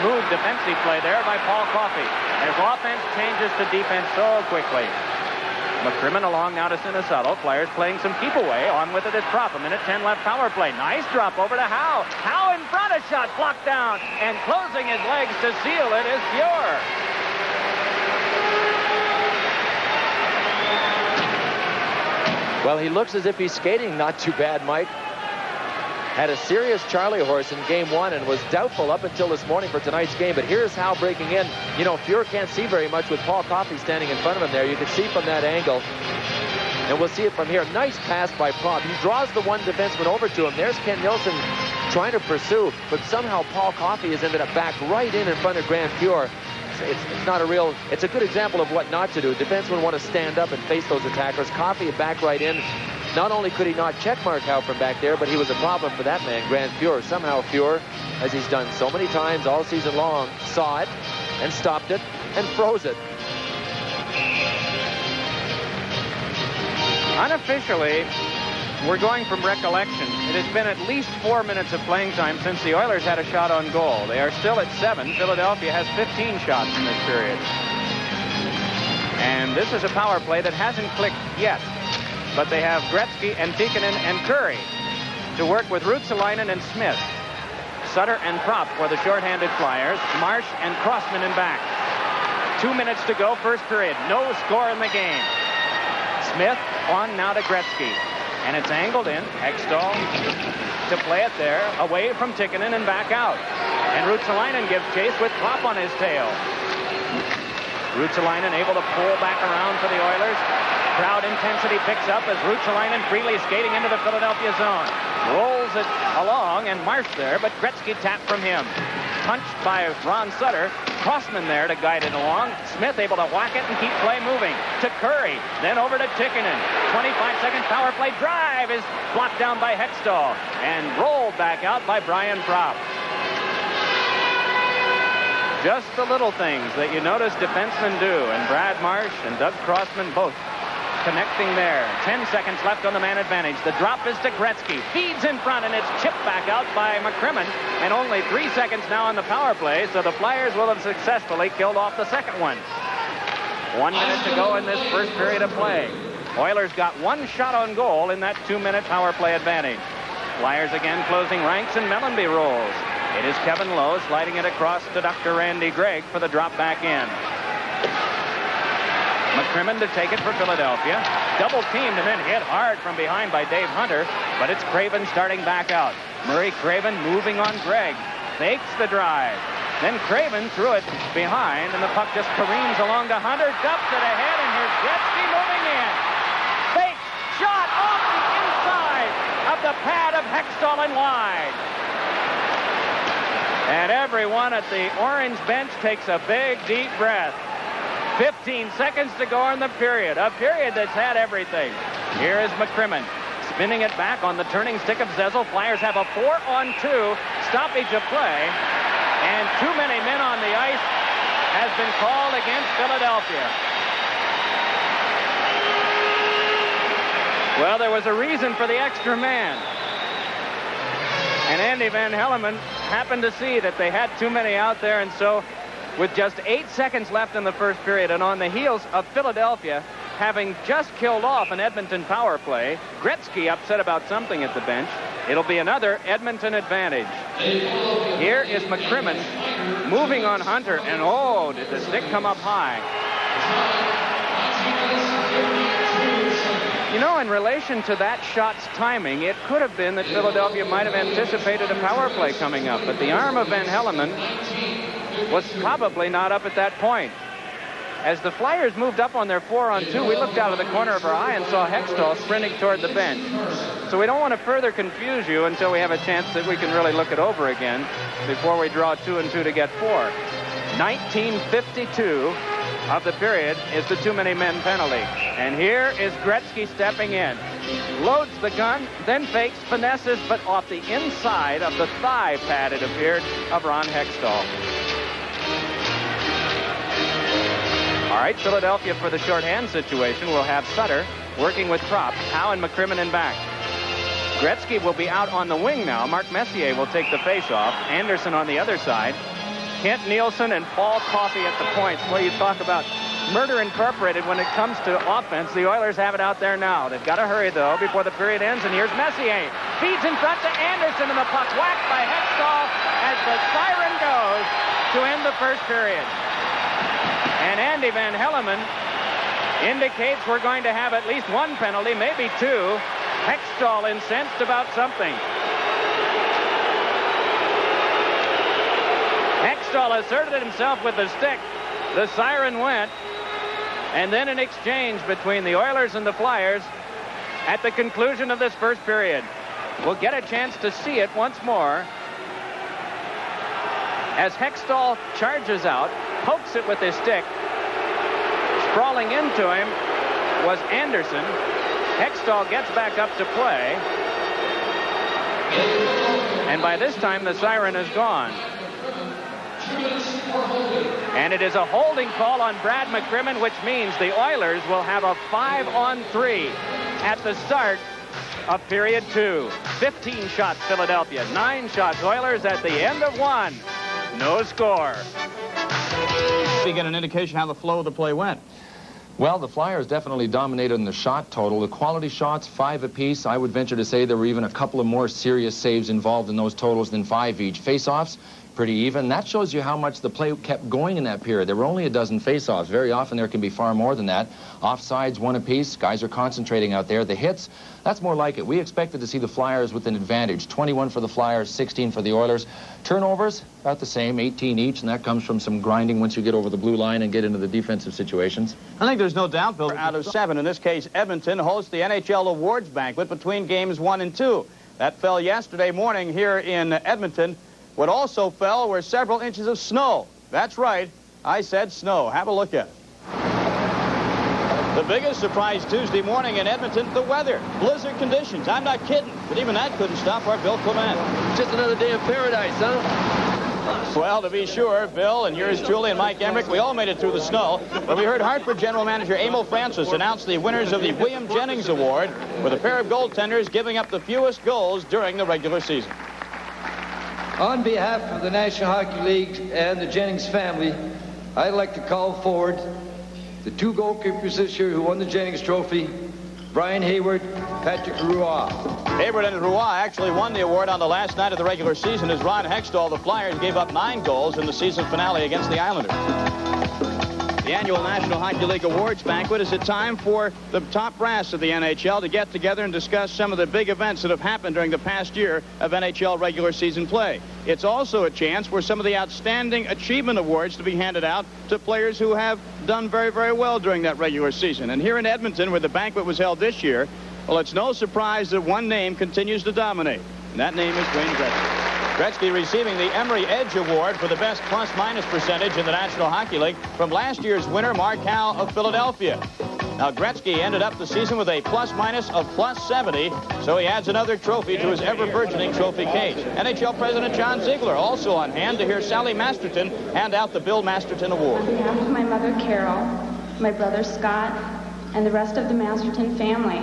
Smooth defensive play there by Paul Coffey. As offense changes to defense so quickly. McCrimmon along now to Sinisalo. Flyers playing some keep away. On with it is Propp. A minute 10 left power play. Nice drop over to Howe. Howe in front. A shot blocked down. And closing his legs to seal it is Fuhr. Well, he looks as if he's skating not too bad, Mike. Had a serious Charlie horse in game one and was doubtful up until this morning for tonight's game. But here's Howe breaking in. You know, Fuhr can't see very much with Paul Coffey standing in front of him there. You can see from that angle. And we'll see it from here. Nice pass by Propp. He draws the one defenseman over to him. There's Ken Nielsen trying to pursue. But somehow Paul Coffey has ended up back right in front of Grant Fuhr. It's not a real, it's a good example of what not to do. Defensemen want to stand up and face those attackers. Coffey back right in. Not only could he not check Mark Howe from back there, but he was a problem for that man, Grant Fuhr. Somehow Fuhr, as he's done so many times all season long, saw it and stopped it and froze it. Unofficially, we're going from recollection. It has been at least 4 minutes of playing time since the Oilers had a shot on goal. They are still at 7. Philadelphia has 15 shots in this period. And this is a power play that hasn't clicked yet. But they have Gretzky and Tikkanen and Curry to work with Ruotsalainen and Smith. Sutter and Propp for the shorthanded Flyers. Marsh and Crossman in back. 2 minutes to go, first period. No score in the game. Smith on now to Gretzky. And it's angled in. Hextall to play it there. Away from Tikkanen and back out. And Ruotsalainen gives chase with Propp on his tail. Ruotsalainen able to pull back around for the Oilers. Crowd intensity picks up as Ruotsalainen freely skating into the Philadelphia zone. Rolls it along and Marsh there, but Gretzky tapped from him. Punched by Ron Sutter. Crossman there to guide it along. Smith able to whack it and keep play moving. To Curry, then over to Tikkanen. 25-second power play drive is blocked down by Hextall and rolled back out by Brian Propp. Just the little things that you notice defensemen do, and Brad Marsh and Doug Crossman both connecting there. 10 seconds left on the man advantage. The drop is to Gretzky. Feeds in front, and it's chipped back out by McCrimmon. And only 3 seconds now on the power play, so the Flyers will have successfully killed off the second one. 1 minute to go in this first period of play. Oilers got one shot on goal in that 2-minute power play advantage. Flyers again closing ranks, and Mellanby rolls. It is Kevin Lowe sliding it across to Dr. Randy Gregg for the drop back in. McCrimmon to take it for Philadelphia. Double teamed and then hit hard from behind by Dave Hunter, but it's Craven starting back out. Murray Craven moving on Gregg. Fakes the drive. Then Craven threw it behind, and the puck just careens along to Hunter. Dumps it ahead, and here's Gretzky moving in. Fake shot off the inside of the pad of Hextall and wide. And everyone at the Orange bench takes a big, deep breath. 15 seconds to go in the period. A period that's had everything. Here is McCrimmon spinning it back on the turning stick of Zezel. Flyers have a 4-on-2 stoppage of play. And too many men on the ice has been called against Philadelphia. Well, there was a reason for the extra man. And Andy Van Hellemond happened to see that they had too many out there, and so with just 8 seconds left in the first period, and on the heels of Philadelphia having just killed off an Edmonton power play, Gretzky upset about something at the bench. It'll be another Edmonton advantage. Here is McCrimmon moving on Hunter, and oh, did the stick come up high. You know, in relation to that shot's timing, it could have been that Philadelphia might have anticipated a power play coming up, but the arm of Van Hellemond was probably not up at that point. As the Flyers moved up on their 4-on-2, we looked out of the corner of our eye and saw Hextall sprinting toward the bench. So we don't want to further confuse you until we have a chance that we can really look it over again before we draw 2 and 2 to get 4. 1952 of the period is the too many men penalty. And here is Gretzky stepping in. Loads the gun, then fakes, finesses, but off the inside of the thigh pad, it appeared, of Ron Hextall. All right, Philadelphia for the shorthand situation will have Sutter working with Kropp, Howe and McCrimmon back. Gretzky will be out on the wing now. Mark Messier will take the face-off. Anderson on the other side. Kent Nielsen and Paul Coffey at the points. Well, you talk about murder incorporated when it comes to offense. The Oilers have it out there now. They've got to hurry, though, before the period ends. And here's Messier. Feeds in front to Anderson, and the puck whacked by Hextall as the siren goes to end the first period. And Andy Van Hellemond indicates we're going to have at least one penalty, maybe 2. Hextall incensed about something. Hextall asserted himself with the stick. The siren went. And then an exchange between the Oilers and the Flyers at the conclusion of this first period. We'll get a chance to see it once more as Hextall charges out, pokes it with his stick. Sprawling into him was Anderson. Hextall gets back up to play. And by this time, the siren is gone. And it is a holding call on Brad McCrimmon, which means the Oilers will have a 5-on-3 at the start of period 2. 15 shots Philadelphia, 9 shots Oilers at the end of 1. No score. We get an indication how the flow of the play went. Well, the Flyers definitely dominated in the shot total. The quality shots, 5 apiece. I would venture to say there were even a couple of more serious saves involved in those totals than 5 each. Face-offs, pretty even. That shows you how much the play kept going in that period. There were only a dozen face-offs. Very often there can be far more than that. Offsides, 1 apiece. Guys are concentrating out there. The hits, that's more like it. We expected to see the Flyers with an advantage. 21 for the Flyers, 16 for the Oilers. Turnovers, about the same, 18 each, and that comes from some grinding once you get over the blue line and get into the defensive situations. I think there's no doubt, Bill, out of 7. In this case, Edmonton hosts the NHL Awards Banquet between games 1 and 2. That fell yesterday morning here in Edmonton. What also fell were several inches of snow. That's right, I said snow. Have a look at it. The biggest surprise Tuesday morning in Edmonton, the weather. Blizzard conditions. I'm not kidding. But even that couldn't stop our Bill Clement. Just another day of paradise, huh? Well, to be sure, Bill and yours truly and Mike Emmerich, we all made it through the snow. But we heard Hartford General Manager Emil Francis announce the winners of the William Jennings Award, with a pair of goaltenders giving up the fewest goals during the regular season. On behalf of the National Hockey League and the Jennings family, I'd like to call forward the 2 goalkeepers this year who won the Jennings Trophy, Brian Hayward, Patrick Roy. Hayward and Roy actually won the award on the last night of the regular season as Ron Hextall, the Flyers, gave up 9 goals in the season finale against the Islanders. The annual National Hockey League Awards Banquet is a time for the top brass of the NHL to get together and discuss some of the big events that have happened during the past year of NHL regular season play. It's also a chance for some of the outstanding achievement awards to be handed out to players who have done very, very well during that regular season. And here in Edmonton, where the banquet was held this year, well, it's no surprise that one name continues to dominate, and that name is Wayne Gretzky. Gretzky receiving the Emery Edge Award for the best plus-minus percentage in the National Hockey League from last year's winner, Mark Howe of Philadelphia. Now, Gretzky ended up the season with a plus-minus of +70, so he adds another trophy to his ever-burgeoning trophy case. NHL President John Ziegler also on hand to hear Sally Masterton hand out the Bill Masterton Award. On behalf of my mother, Carol, my brother, Scott, and the rest of the Masterton family,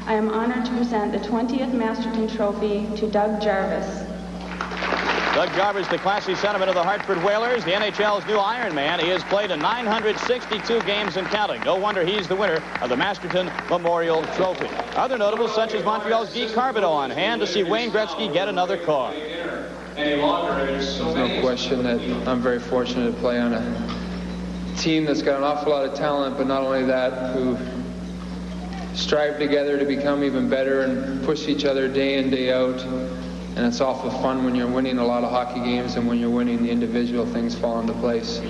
I am honored to present the 20th Masterton Trophy to Doug Jarvis. Doug Jarvis, the classy sentiment of the Hartford Whalers, the NHL's new Iron Man. He has played in 962 games and counting. No wonder he's the winner of the Masterton Memorial Trophy. Other notables, such as Montreal's Guy Carboneau, on hand to see Wayne Gretzky get another car. There's no question that I'm very fortunate to play on a team that's got an awful lot of talent, but not only that, who strive together to become even better and push each other day in, day out. And it's awful fun when you're winning a lot of hockey games, and when you're winning, the individual things fall into place.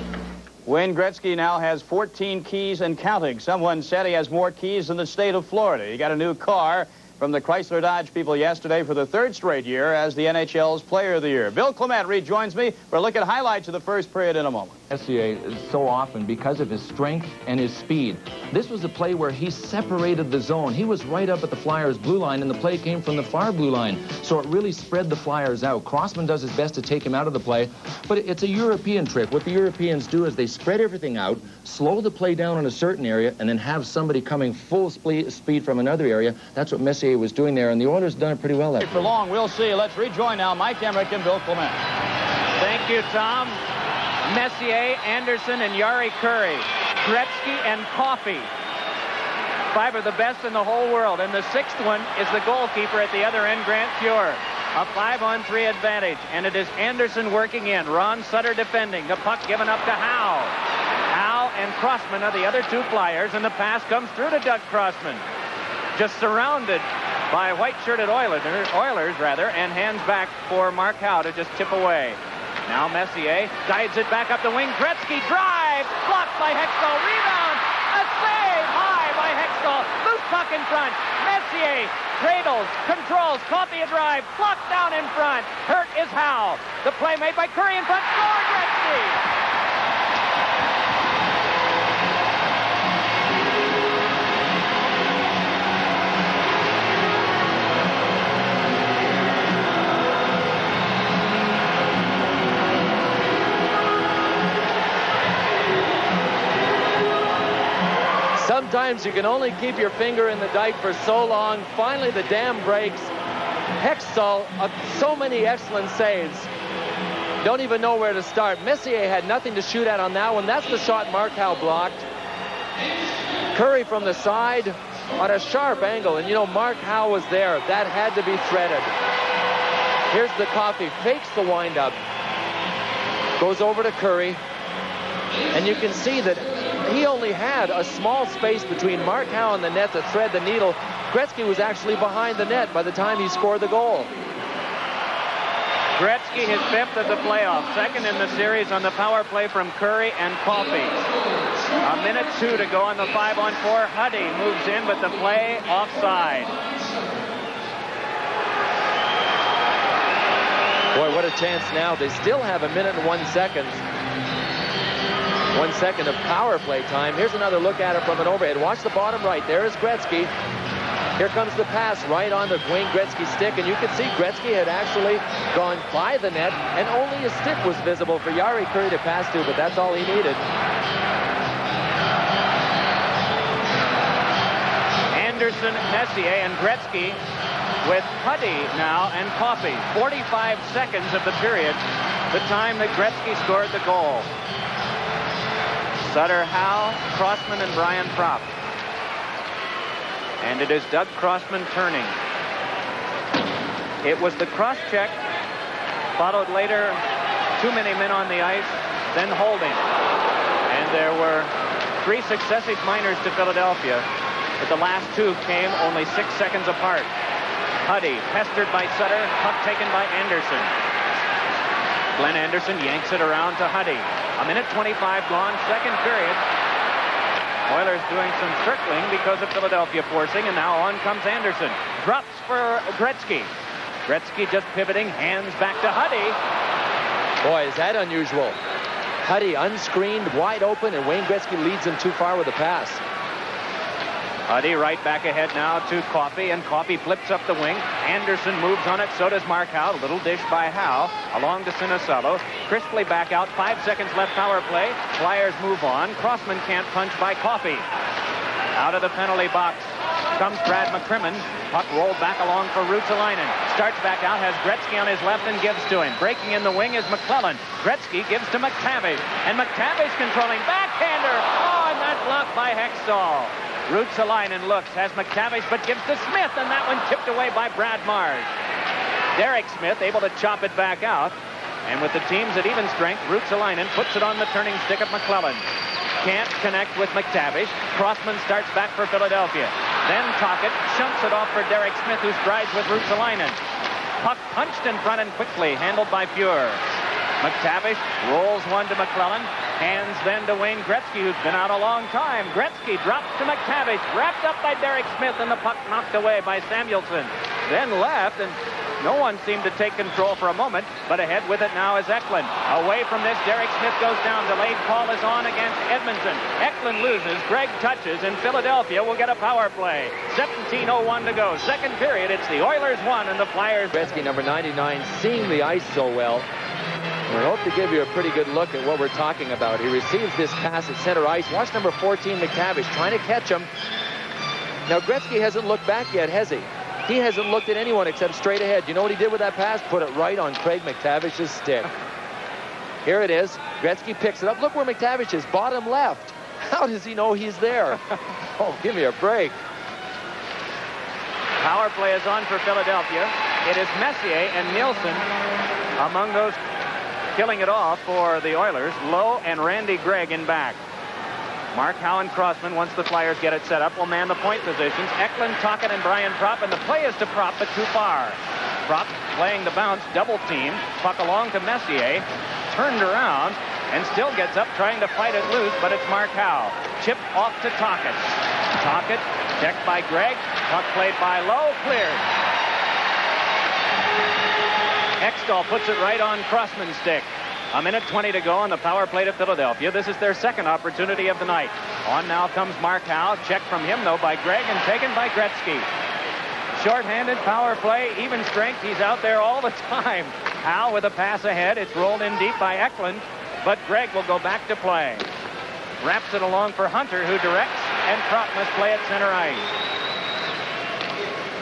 Wayne Gretzky now has 14 keys and counting. Someone said he has more keys than the state of Florida. He got a new car from the Chrysler Dodge people yesterday for the 3rd straight year as the NHL's Player of the Year. Bill Clement rejoins me for a look at highlights of the first period in a moment. Messier so often because of his strength and his speed. This was a play where he separated the zone. He was right up at the Flyers' blue line, and the play came from the far blue line. So it really spread the Flyers out. Crossman does his best to take him out of the play, but it's a European trick. What the Europeans do is they spread everything out, slow the play down in a certain area, and then have somebody coming full speed from another area. That's what Messier was doing there, and the Oilers done it pretty well. For long, we'll see. Let's rejoin now Mike Emmerich and Bill Clement. Thank you, Tom. Messier, Anderson, and Yari Curry. Gretzky and Coffey. 5 of the best in the whole world. And the 6th one is the goalkeeper at the other end, Grant Fuhr. A 5-on-3 advantage. And it is Anderson working in. Ron Sutter defending. The puck given up to Howe. Howe and Crossman are the other 2 Flyers. And the pass comes through to Doug Crossman. Just surrounded by white-shirted Oilers, and hands back for Mark Howe to just tip away. Now Messier guides it back up the wing. Gretzky drives, blocked by Hextall. Rebound, a save high by Hextall. Loose puck in front. Messier cradles, controls, Coffey a drive, blocked down in front. Hurt is Howe. The play made by Curry in front. Score Gretzky. Sometimes you can only keep your finger in the dike for so long. Finally, the dam breaks. Hextall, so many excellent saves. Don't even know where to start. Messier had nothing to shoot at on that one. That's the shot Mark Howe blocked. Curry from the side on a sharp angle. And, you know, Mark Howe was there. That had to be threaded. Here's the Coffey. Fakes the windup. Goes over to Curry. And you can see that he only had a small space between Mark Howe and the net to thread the needle. Gretzky was actually behind the net by the time he scored the goal. Gretzky, his 5th of the playoffs, 2nd in the series on the power play from Curry and Coffey. 1:02 to go on the 5-on-4. Huddy moves in, but the play offside. Boy, what a chance now. They still have 1 minute and 1 second. 1 second of power play time. Here's another look at it from an overhead. Watch the bottom right. There is Gretzky. Here comes the pass right on the Wayne Gretzky stick, and you can see Gretzky had actually gone by the net, and only his stick was visible for Yari Curry to pass to, but that's all he needed. Anderson, Messier, and Gretzky with Huddy now and Coffey. 45 seconds of the period, the time that Gretzky scored the goal. Sutter, Howe, Crossman, and Brian Propp. And it is Doug Crossman turning. It was the cross-check, followed later, too many men on the ice, then holding. And there were 3 successive minors to Philadelphia, but the last 2 came only 6 seconds apart. Huddy pestered by Sutter, puck taken by Anderson. Glenn Anderson yanks it around to Huddy. 1:25 gone, 2nd period. Oilers doing some circling because of Philadelphia forcing, and now on comes Anderson. Drops for Gretzky. Gretzky just pivoting, hands back to Huddy. Boy, is that unusual. Huddy unscreened, wide open, and Wayne Gretzky leads him too far with a pass. Huddy right back ahead now to Coffey, and Coffey flips up the wing. Anderson moves on it, so does Mark Howe. A little dish by Howe, along to Sinisalo. Crisply back out, 5 seconds left power play. Flyers move on. Crossman can't punch by Coffey. Out of the penalty box comes Brad McCrimmon. Puck rolled back along for Ruotsalainen. Starts back out, has Gretzky on his left and gives to him. Breaking in the wing is McClellan. Gretzky gives to McTavish, and McTavish controlling backhander. Oh, and that's blocked by Hextall. Ruotsalainen looks, has McTavish, but gives to Smith, and that one tipped away by Brad Marsh. Derek Smith able to chop it back out, and with the teams at even strength, Ruotsalainen puts it on the turning stick of McClellan. Can't connect with McTavish. Crossman starts back for Philadelphia. Then Tocchet shunts it off for Derek Smith, who strides with Ruotsalainen. Puck punched in front and quickly handled by Fuhr. McTavish rolls one to McClellan. Hands then to Wayne Gretzky, who's been out a long time. Gretzky drops to McTavish, wrapped up by Derek Smith, and the puck knocked away by Samuelsson. Then left, and no one seemed to take control for a moment, but ahead with it now is Eklund. Away from this, Derek Smith goes down. Delayed call is on against Edmonton. Eklund loses. Greg touches, and Philadelphia will get a power play. 17:01 to go. Second period, it's the Oilers 1 and the Flyers. Gretzky, number 99, seeing the ice so well. We hope to give you a pretty good look at what we're talking about. He receives this pass at center ice. Watch number 14, McTavish, trying to catch him. Now, Gretzky hasn't looked back yet, has he? He hasn't looked at anyone except straight ahead. You know what he did with that pass? Put it right on Craig McTavish's stick. Here it is. Gretzky picks it up. Look where McTavish is, bottom left. How does he know he's there? Oh, give me a break. Power play is on for Philadelphia. It is Messier and Nielsen among those killing it off for the Oilers. Lowe and Randy Gregg in back. Mark Howe and Crossman, once the Flyers get it set up, will man the point positions. Eklund, Tocchet, and Brian Propp, and the play is to Propp, but too far. Propp playing the bounce, double team. Puck along to Messier, turned around, and still gets up, trying to fight it loose, but it's Mark Howe. Chip off to Tocchet. Tocchet, checked by Gregg. Puck played by Lowe, cleared. Hextall puts it right on Crossman's stick. 1:20 to go on the power play to Philadelphia. This is their second opportunity of the night. On now comes Mark Howe. Checked from him, though, by Gregg and taken by Gretzky. Short-handed power play, even strength. He's out there all the time. Howe with a pass ahead. It's rolled in deep by Eklund, but Gregg will go back to play. Wraps it along for Hunter, who directs, and Propp must play at center ice.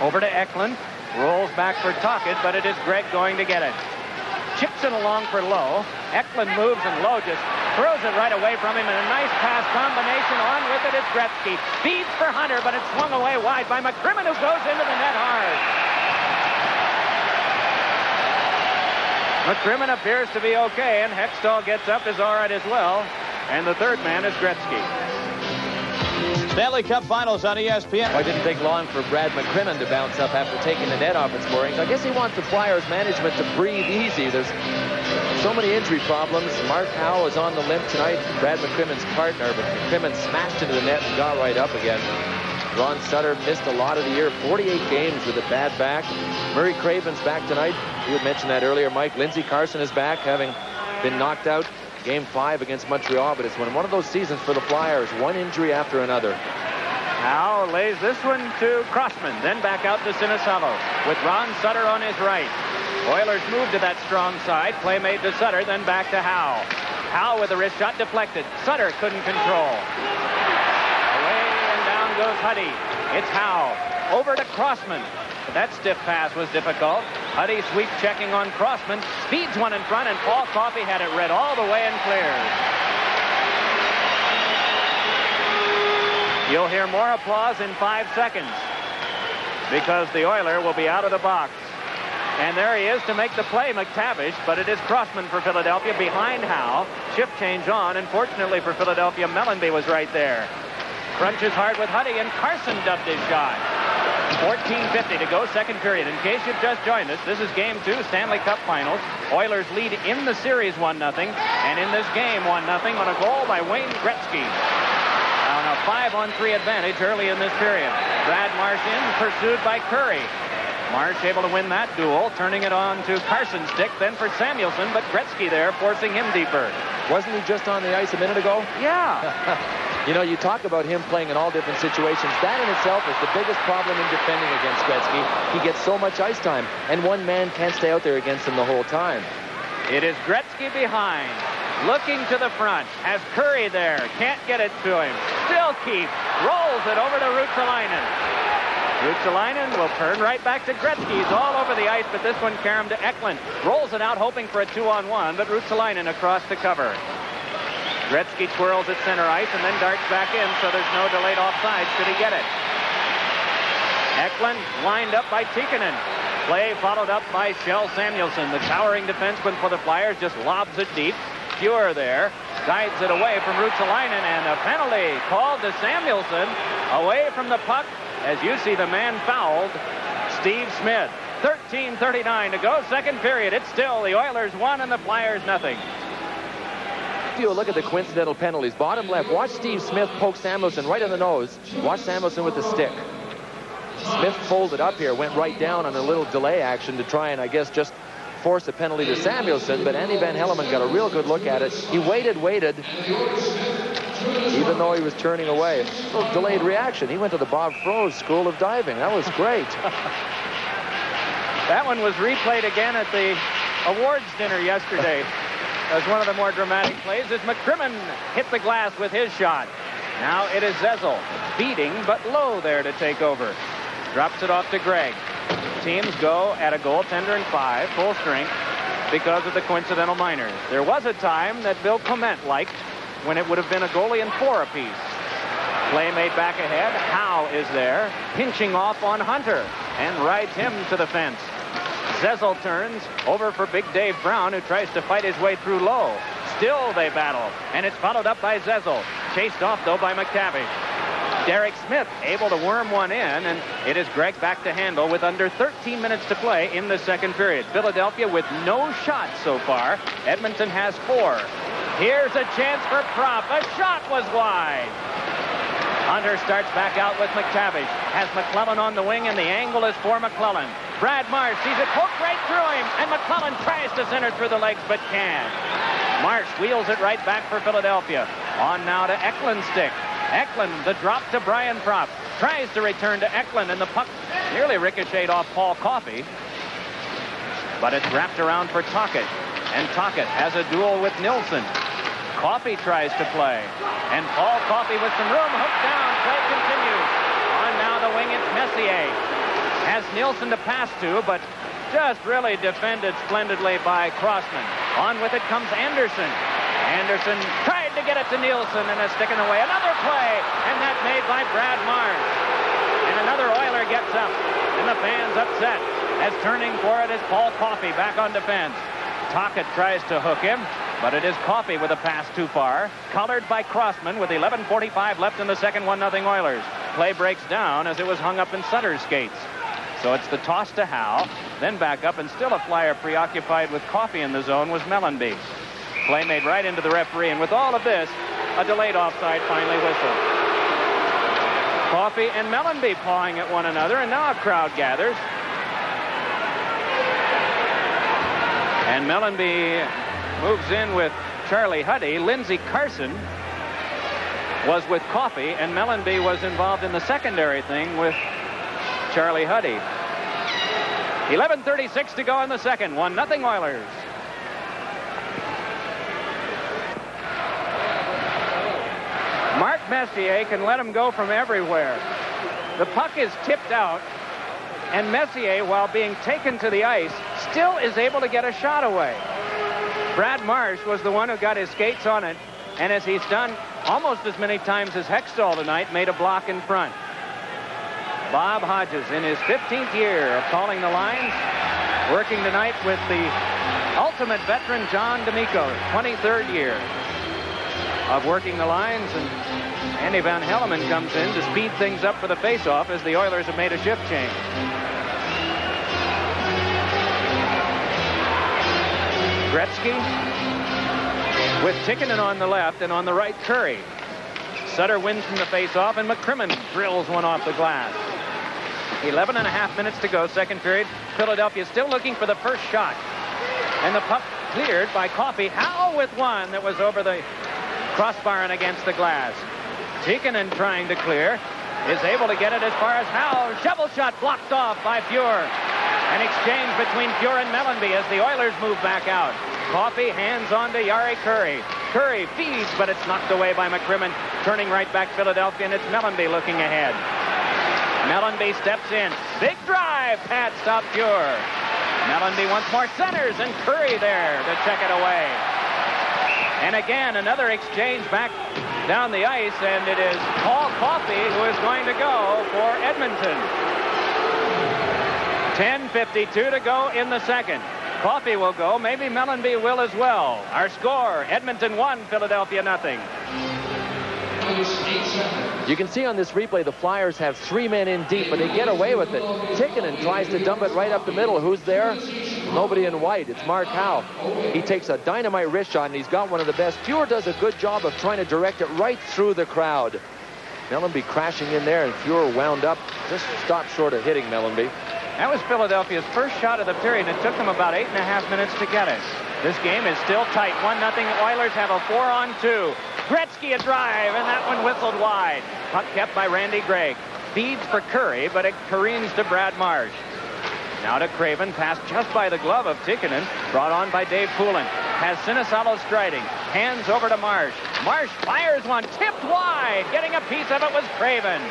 Over to Eklund. Rolls back for Tocchet, but it is Gregg going to get it. Chips it along for Lowe. Eklund moves, and Lowe just throws it right away from him, and a nice pass combination. On with it is Gretzky. Feeds for Hunter, but it's swung away wide by McCrimmon, who goes into the net hard. McCrimmon appears to be okay, and Hextall gets up, is all right as well. And the third man is Gretzky. Stanley Cup Finals on ESPN. Well, it didn't take long for Brad McCrimmon to bounce up after taking the net off its moorings. I guess he wants the Flyers management to breathe easy. There's so many injury problems. Mark Howe is on the limp tonight, Brad McCrimmon's partner, but McCrimmon smashed into the net and got right up again. Ron Sutter missed a lot of the year, 48 games with a bad back. Murray Craven's back tonight. You had mentioned that earlier, Mike. Lindsey Carson is back, having been knocked out Game 5 against Montreal, but it's been one of those seasons for the Flyers, one injury after another. Howe lays this one to Crossman, then back out to Sinisalo with Ron Sutter on his right. Oilers move to that strong side. Play made to Sutter, then back to Howe. Howe with a wrist shot deflected. Sutter couldn't control. Away and down goes Huddy. It's Howe. Over to Crossman. That stiff pass was difficult. Huddy sweep checking on Crossman. Speeds one in front, and Paul Coffey had it read all the way and cleared. You'll hear more applause in 5 seconds because the Oiler will be out of the box. And there he is to make the play, McTavish, but it is Crossman for Philadelphia behind Howe. Shift change on, and fortunately for Philadelphia, Mellenby was right there. Crunches hard with Huddy, and Carson dubbed his shot. 14:50 to go, second period. In case you've just joined us, this is Game 2, Stanley Cup Finals. Oilers lead in the series 1-0, and in this game 1-0 on a goal by Wayne Gretzky. On a 5-on-3 advantage early in this period. Brad Marsh in, pursued by Curry. Marsh able to win that duel, turning it on to Carson's stick, then for Samuelsson, but Gretzky there forcing him deeper. Wasn't he just on the ice a minute ago? Yeah. You know, you talk about him playing in all different situations. That in itself is the biggest problem in defending against Gretzky. He gets so much ice time, and one man can't stay out there against him the whole time. It is Gretzky behind, looking to the front, has Curry there, can't get it to him, still keeps, rolls it over to Ruotsalainen. Ruotsalainen will turn right back to Gretzky. He's all over the ice, but this one caromed to Eklund. Rolls it out, hoping for a 2-on-1, but Ruotsalainen across to cover. Gretzky twirls at center ice and then darts back in, so there's no delayed offside should he get it. Eklund lined up by Tikkanen. Play followed up by Kjell Samuelsson. The towering defenseman for the Flyers just lobs it deep. Fuhr there guides it away from Ruotsalainen, and a penalty called to Samuelsson away from the puck as you see the man fouled, Steve Smith. 13:39 to go, second period. It's still the Oilers 1 and the Flyers nothing. If you look at the coincidental penalties, bottom left, watch Steve Smith poke Samuelson right in the nose. Watch Samuelson with the stick. Smith folded up here, went right down on a little delay action to try and, I guess, just force a penalty to Samuelson, but Andy Van Hellemond got a real good look at it. He waited, even though he was turning away. A little delayed reaction. He went to the Bob Froese School of Diving. That was great. That one was replayed again at the awards dinner yesterday as one of the more dramatic plays as McCrimmon hit the glass with his shot. Now it is Zezel, beating but low there to take over. Drops it off to Gregg. Teams go at a goaltender and 5, full strength, because of the coincidental minors. There was a time that Bill Clement liked when it would have been a goalie and 4 apiece. Play made back ahead. Howe is there, pinching off on Hunter, and rides him to the fence. Zezel turns over for Big Dave Brown, who tries to fight his way through low. Still they battle, and it's followed up by Zezel. Chased off, though, by McTavish. Derek Smith able to worm one in, and it is Gregg back to handle with under 13 minutes to play in the second period. Philadelphia with no shots so far. Edmonton has 4. Here's a chance for Propp. A shot was wide. Hunter starts back out with McTavish. Has McClellan on the wing, and the angle is for McClellan. Brad Marsh sees it poked right through him, and McClellan tries to center through the legs, but can't. Marsh wheels it right back for Philadelphia. On now to Eklund's stick. Eklund, the drop to Brian Propp. Tries to return to Eklund, and the puck nearly ricocheted off Paul Coffey. But it's wrapped around for Tocchet. And Tocchet has a duel with Nilsson. Coffey tries to play. And Paul Coffey with some room, hooked down. Play continues. On now the wing, it's Messier. Has Nilsson to pass to, but just really defended splendidly by Crossman. On with it comes Anderson. Anderson tried to get it to Nielsen, and a stick in the way. Another play, and that made by Brad Marsh. And another Oiler gets up, and the fans upset as turning for it is Paul Coffey back on defense. Tocchet tries to hook him, but it is Coffey with a pass too far. Collared by Crossman with 11:45 left in the second. 1-0 Oilers. Play breaks down as it was hung up in Sutter's skates. So it's the toss to Howe, then back up, and still a Flyer preoccupied with Coffey in the zone was Mellanby. Play made right into the referee, and with all of this, a delayed offside finally whistled. Coffey and Mellanby pawing at one another, and now a crowd gathers. And Mellanby moves in with Charlie Huddy. Lindsey Carson was with Coffey, and Mellanby was involved in the secondary thing with Charlie Huddy. 11:36 to go in the second. 1-0 Oilers. Mark Messier can let him go from everywhere. The puck is tipped out, and Messier, while being taken to the ice, still is able to get a shot away. Brad Marsh was the one who got his skates on it, and as he's done almost as many times as Hextall tonight, made a block in front. Bob Hodges, in his 15th year of calling the lines, working tonight with the ultimate veteran John D'Amico, 23rd year of working the lines, and Andy Van Hellemond comes in to speed things up for the faceoff as the Oilers have made a shift change. Gretzky with Tikkanen on the left, and on the right Curry. Sutter wins from the faceoff, and McCrimmon drills one off the glass. 11.5 minutes to go, second period. Philadelphia still looking for the first shot, and the puck cleared by Coffey. Howe with one that was over the crossbar and against the glass. Tikkanen trying to clear, is able to get it as far as Howe. Shovel shot blocked off by Fuhr. An exchange between Fuhr and Mellanby as the Oilers move back out. Coffey hands on to Jari Kurri. Kurri feeds, but it's knocked away by McCrimmon. Turning right back Philadelphia, and it's Mellanby looking ahead. Mellanby steps in. Big drive. Pat stopped Fuhr. Mellanby once more centers, and Kurri there to check it away. And again, another exchange back down the ice, and it is Paul Coffey who is going to go for Edmonton. 10:52 to go in the second. Coffey will go. Maybe Mellanby will as well. Our score, Edmonton 1, Philadelphia 0. You can see on this replay the Flyers have 3 men in deep, but they get away with it. Tikkanen tries to dump it right up the middle. Who's there? Nobody in white. It's Mark Howe. He takes a dynamite wrist shot, and he's got one of the best. Fuhr does a good job of trying to direct it right through the crowd. Mellenby crashing in there, and Fuhr wound up. Just stopped short of hitting Mellenby. That was Philadelphia's first shot of the period. It took them about 8.5 minutes to get it. This game is still tight. 1-0. Oilers have a 4-on-2. Gretzky a drive, and that one whistled wide. Puck kept by Randy Gregg. Feeds for Curry, but it careens to Brad Marsh. Now to Craven, passed just by the glove of Tikkanen, brought on by Dave Poulin. Has Sinisalo striding. Hands over to Marsh. Marsh fires one, tipped wide. Getting a piece of it was Craven.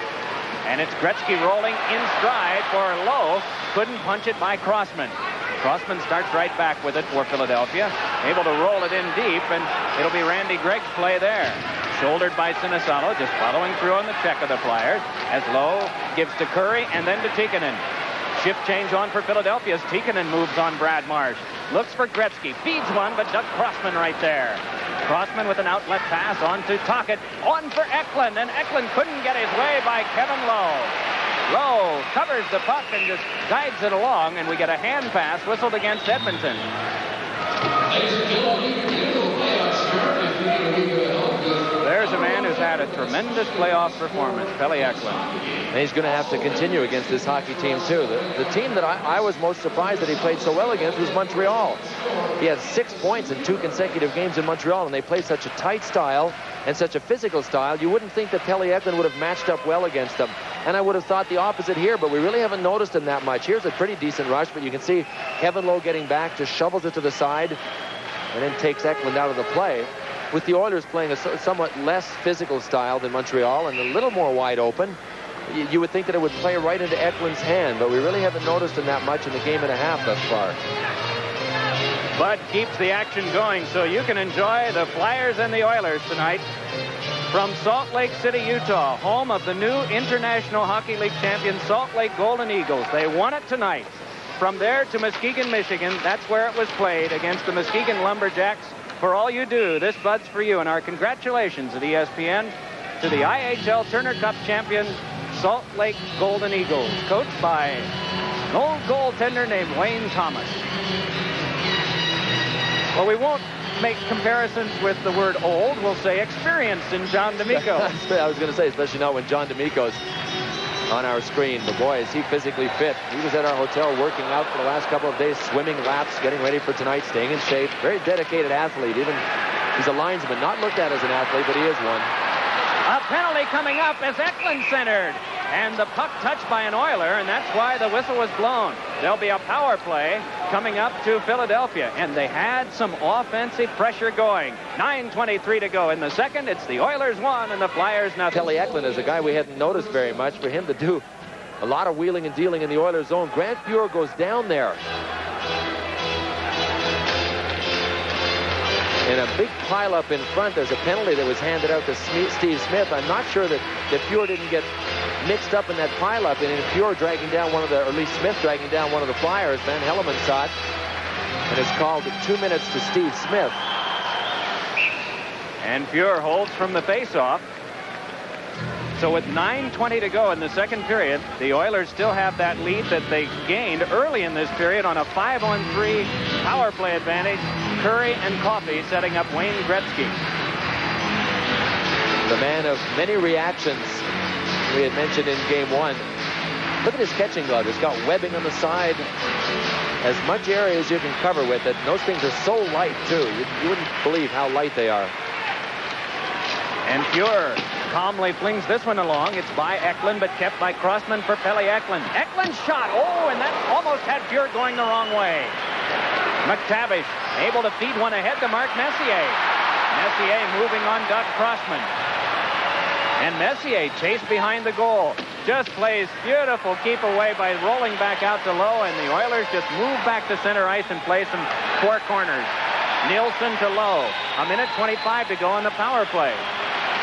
And it's Gretzky rolling in stride for Lowe. Couldn't punch it by Crossman. Crossman starts right back with it for Philadelphia. Able to roll it in deep, and it'll be Randy Gregg's play there. Shouldered by Sinisalo, just following through on the check of the Flyers. As Lowe gives to Curry and then to Tikkanen. Shift change on for Philadelphia as Tikkanen moves on Brad Marsh. Looks for Gretzky. Feeds one, but Doug Crossman right there. Crossman with an outlet pass on to Tocchet. On for Eklund, and Eklund couldn't get his way by Kevin Lowe. Lowe covers the puck and just guides it along, and we get a hand pass whistled against Edmonton. There's a man who's had a tremendous playoff performance, Pelle Eklund. And he's going to have to continue against this hockey team, too. The team that I was most surprised that he played so well against was Montreal. He had 6 points in 2 consecutive games in Montreal, and they play such a tight style and such a physical style. You wouldn't think that Pelle Eklund would have matched up well against them. And I would have thought the opposite here, but we really haven't noticed him that much. Here's a pretty decent rush, but you can see Kevin Lowe getting back, just shovels it to the side, and then takes Eklund out of the play. With the Oilers playing a somewhat less physical style than Montreal and a little more wide open, you would think that it would play right into Eklund's hand, but we really haven't noticed him that much in the game and a half thus far. Bud keeps the action going, so you can enjoy the Flyers and the Oilers tonight from Salt Lake City, Utah, home of the new International Hockey League champion Salt Lake Golden Eagles. They won it tonight. From there to Muskegon, Michigan, that's where it was played against the Muskegon Lumberjacks. For all you do, this Bud's for you, and our congratulations at ESPN to the IHL Turner Cup champion Salt Lake Golden Eagles, coached by an old goaltender named Wayne Thomas. Well, we won't make comparisons with the word old. We'll say experienced in John D'Amico. I was going to say, especially not when John D'Amico's on our screen. But boy, is he physically fit. He was at our hotel working out for the last couple of days, swimming laps, getting ready for tonight, staying in shape. Very dedicated athlete. Even he's a linesman, not looked at as an athlete, but he is one. A penalty coming up as Eklund centered. And the puck touched by an Oiler, and that's why the whistle was blown. There'll be a power play coming up to Philadelphia, and they had some offensive pressure going. 9:23 to go in the second. It's the Oilers 1 and the Flyers nothing. Pelle Eklund is a guy we hadn't noticed very much. For him to do a lot of wheeling and dealing in the Oilers zone. Grant Fuhr goes down there. In a big pileup in front, there's a penalty that was handed out to Steve Smith. I'm not sure that Fuhr didn't get mixed up in that pileup, and Fuhr dragging down one of the, or at least Smith dragging down one of the Flyers. Van Helleman saw it, and it's called 2 minutes to Steve Smith. And Fuhr holds from the faceoff. So with 9:20 to go in the second period, the Oilers still have that lead that they gained early in this period on a 5-on-3 power play advantage. Curry and Coffey setting up Wayne Gretzky. The man of many reactions we had mentioned in game one. Look at his catching glove. It's got webbing on the side. As much area as you can cover with it. And those things are so light, too. You wouldn't believe how light they are. And Fuhr calmly flings this one along. It's by Eklund, but kept by Crossman for Pelle Eklund. Eklund's shot. Oh, and that almost had Fuhr going the wrong way. McTavish able to feed one ahead to Mark Messier. Messier moving on Doug Crossman. And Messier chased behind the goal. Just plays beautiful keep away by rolling back out to Lowe, and the Oilers just move back to center ice and play some four corners. Nielsen to Lowe. 1:25 to go on the power play.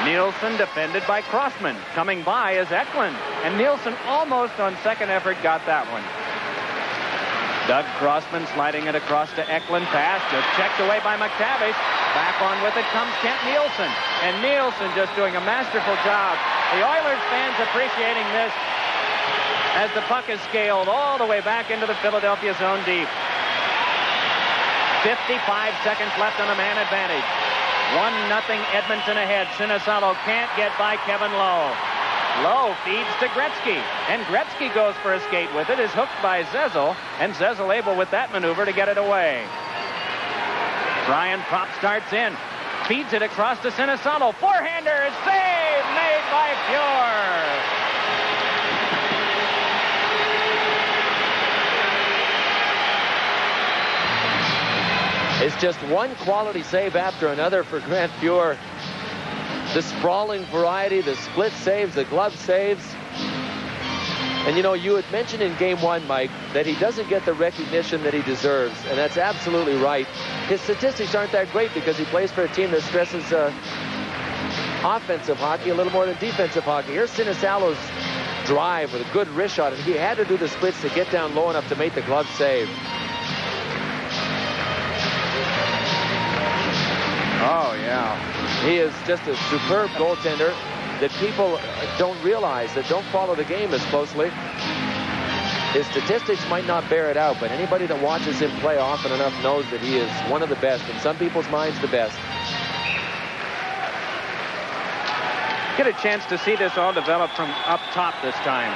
Nielsen defended by Crossman. Coming by is Eklund. And Nielsen almost on second effort got that one. Doug Crossman sliding it across to Eklund. Pass just checked away by McTavish. Back on with it comes Kent Nielsen. And Nielsen just doing a masterful job The Oilers fans appreciating this as the puck is scaled all the way back into the Philadelphia zone deep. 55 seconds left on a man advantage. 1-0 Edmonton ahead. Sinisalo can't get by Kevin Lowe. Lowe feeds to Gretzky, and Gretzky goes for a skate with it. Is hooked by Zezel, and Zezel able with that maneuver to get it away. Brian Propp starts in, feeds it across to Sinisalo. Forehander is saved, made by Fuhr. It's just one quality save after another for Grant Fuhr. The sprawling variety, the split saves, the glove saves. And you know, you had mentioned in game one, Mike, that he doesn't get the recognition that he deserves, and that's absolutely right. His statistics aren't that great because he plays for a team that stresses offensive hockey a little more than defensive hockey. Here's Sinisalo's drive with a good wrist shot, and he had to do the splits to get down low enough to make the glove save. Oh, yeah. He is just a superb goaltender that people don't realize, that don't follow the game as closely. His statistics might not bear it out, but anybody that watches him play often enough knows that he is one of the best. In some people's minds, the best. Get a chance to see this all develop from up top this time.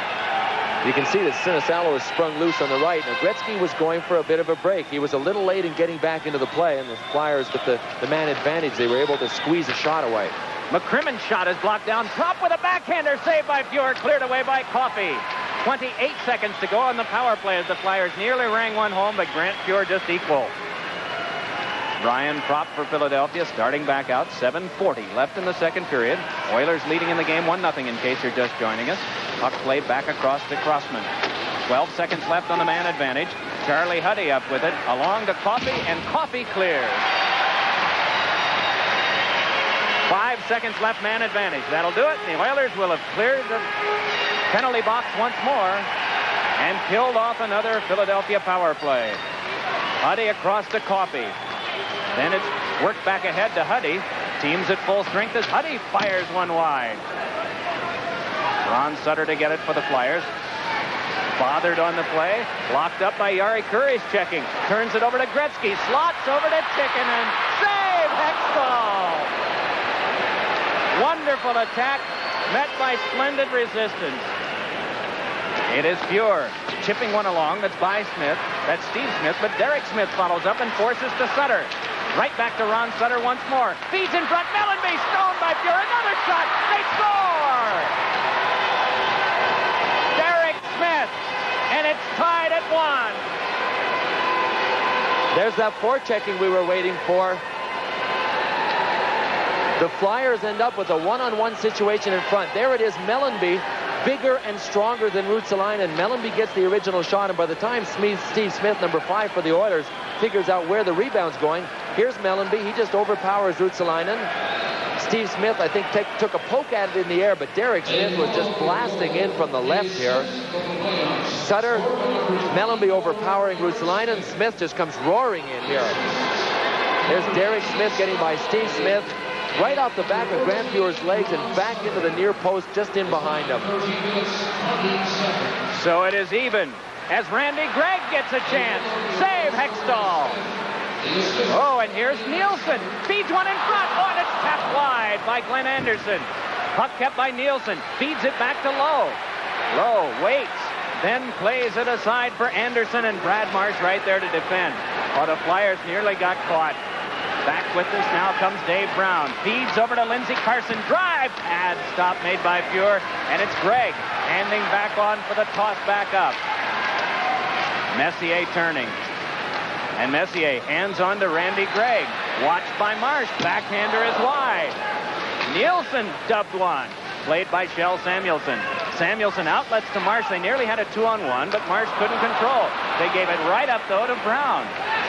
You can see that Sinisalo is sprung loose on the right. Now, Gretzky was going for a bit of a break. He was a little late in getting back into the play, and the Flyers, with the man advantage, they were able to squeeze a shot away. McCrimmon's shot is blocked down. Propp with a backhander saved by Fuhr, cleared away by Coffey. 28 seconds to go on the power play as the Flyers nearly rang one home, but Grant Fuhr just equal. Brian Propp for Philadelphia starting back out. 7:40 left in the second period. Oilers leading in the game 1-0 in case you're just joining us. Puck played back across to Crossman. 12 seconds left on the man advantage. Charlie Huddy up with it along to Coffey, and Coffey clears. 5 seconds left, man advantage. That'll do it. The Oilers will have cleared the penalty box once more and killed off another Philadelphia power play. Huddy across to Coffey. Then it's worked back ahead to Huddy. Teams at full strength as Huddy fires one wide. Ron Sutter to get it for the Flyers. Bothered on the play. Blocked up by Jari Kurri's checking. Turns it over to Gretzky. Slots over to Tikkanen. Save Hextall. Wonderful attack met by splendid resistance. It is Fuhr chipping one along. That's by Smith. That's Steve Smith, but Derek Smith follows up and forces to Sutter. Right back to Ron Sutter once more. Feeds in front. Mellanby stoned by Fuhr. Another shot. They score! Derek Smith. And it's tied at 1. There's that forechecking we were waiting for. The Flyers end up with a one-on-one situation in front. There it is, Mellanby, bigger and stronger than Ruotsalainen. Mellanby gets the original shot, and by the time Steve Smith, number 5 for the Oilers, figures out where the rebound's going, here's Mellanby. He just overpowers Ruotsalainen. Steve Smith, I think, took a poke at it in the air, but Derek Smith was just blasting in from the left here. Sutter, Mellanby overpowering Ruotsalainen. Smith just comes roaring in here. There's Derek Smith getting by Steve Smith. Right off the back of Grant Fuhr's legs and back into the near post just in behind him. So it is even as Randy Gregg gets a chance. Save Hextall. Oh, and here's Nielsen. Feeds one in front. Oh, and it's tapped wide by Glenn Anderson. Puck kept by Nielsen. Feeds it back to Lowe. Lowe waits. Then plays it aside for Anderson, and Brad Marsh right there to defend. Oh, the Flyers nearly got caught. Back with this now comes Dave Brown. Feeds over to Lindsey Carson. Drive. Pad stop made by Fuhr. And it's Gregg handing back on for the toss back up. Messier turning. And Messier hands on to Randy Gregg. Watched by Marsh. Backhander is wide. Nielsen dubbed one. Played by Shell Samuelson. Samuelson outlets to Marsh. They nearly had a 2-on-1, but Marsh couldn't control. They gave it right up, though, to Brown.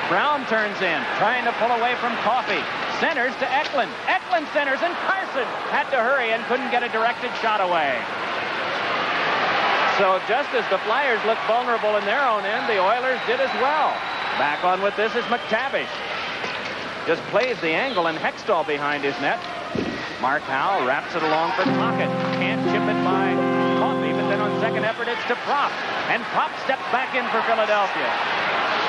Brown turns in, trying to pull away from Coffey. Centers to Eklund. Eklund centers, and Carson had to hurry and couldn't get a directed shot away. So just as the Flyers looked vulnerable in their own end, the Oilers did as well. Back on with this is McTavish. Just plays the angle, and Hextall behind his net. Mark Howe wraps it along for Tocchet. Can't chip it by Coffey, but then on second effort it's to Propp. And Propp steps back in for Philadelphia.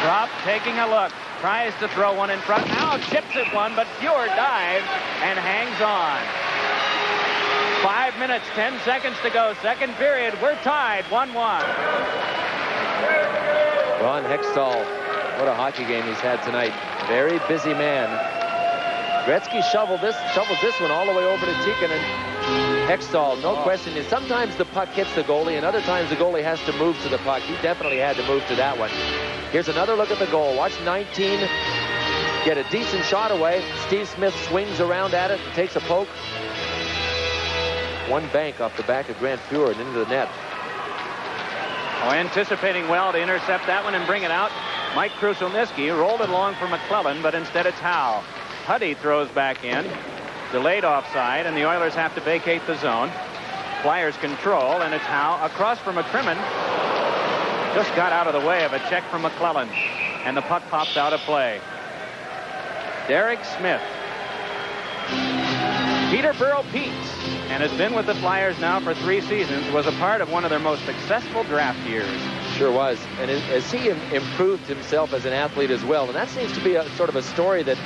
Propp taking a look. Tries to throw one in front. Now chips it one, but Fuhr dives and hangs on. 5 minutes, 10 seconds to go. Second period. We're tied 1-1. Ron Hextall, what a hockey game he's had tonight. Very busy man. Gretzky shovels this one all the way over to Tikkanen. Hextall, no question. Sometimes the puck hits the goalie, and other times the goalie has to move to the puck. He definitely had to move to that one. Here's another look at the goal. Watch 19 get a decent shot away. Steve Smith swings around at it and takes a poke. One bank off the back of Grant Fuhr and into the net. Oh, anticipating well to intercept that one and bring it out. Mike Krushelnyski rolled it along for McClellan, but instead it's Howe. Huddy throws back in. Delayed offside, and the Oilers have to vacate the zone. Flyers control, and it's Howe across from McCrimmon. Just got out of the way of a check from McClellan, and the puck pops out of play. Derek Smith. Peterborough Pete's, and has been with the Flyers now for 3 seasons, was a part of one of their most successful draft years. Sure was. And as he improved himself as an athlete as well, and that seems to be a sort of a story that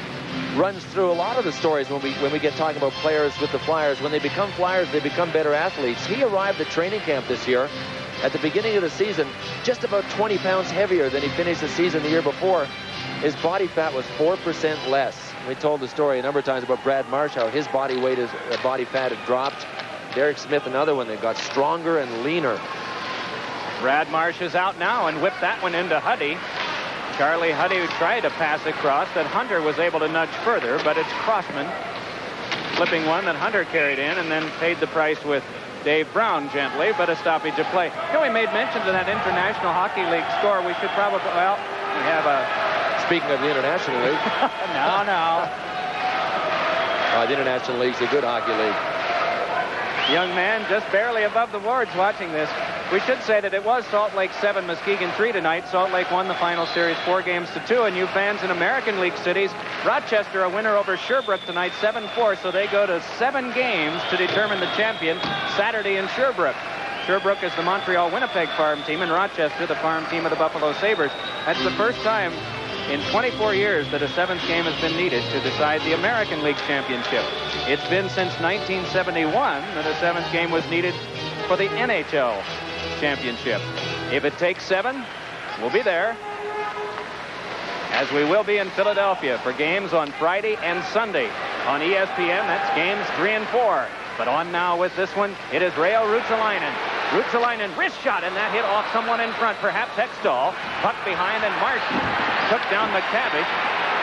runs through a lot of the stories when we get talking about players with the Flyers. When they become Flyers, they become better athletes. He arrived at training camp this year at the beginning of the season just about 20 pounds heavier than he finished the season the year before. His body fat was 4% less. We told the story a number of times about Brad Marsh, how his body weight, body fat had dropped. Derek Smith, another one that got stronger and leaner. Brad Marsh is out now and whipped that one into Huddy. Charlie Huddy tried to pass across that Hunter was able to nudge further, but it's Crossman flipping one that Hunter carried in and then paid the price with Dave Brown gently, but a stoppage of play. You know, we made mention to that International Hockey League score. We should probably, well, we have a... Speaking of the International League. No. The International League's a good hockey league. Young man just barely above the boards watching this. We should say that it was Salt Lake 7, Muskegon 3 tonight. Salt Lake won the final series 4-2. And you fans in American League cities, Rochester a winner over Sherbrooke tonight 7-4. So they go to 7 games to determine the champion Saturday in Sherbrooke. Sherbrooke is the Montreal-Winnipeg farm team, and Rochester the farm team of the Buffalo Sabres. That's the first time in 24 years that a 7th game has been needed to decide the American League Championship. It's been since 1971 that a 7th game was needed for the NHL Championship. If it takes 7, we'll be there, as we will be in Philadelphia for games on Friday and Sunday. On ESPN, that's games 3 and 4. But on now with this one, it is Reijo Ruotsalainen. Ruotsalainen wrist shot, and that hit off someone in front, perhaps Hextall. Puck behind, and Marsh took down McTavish.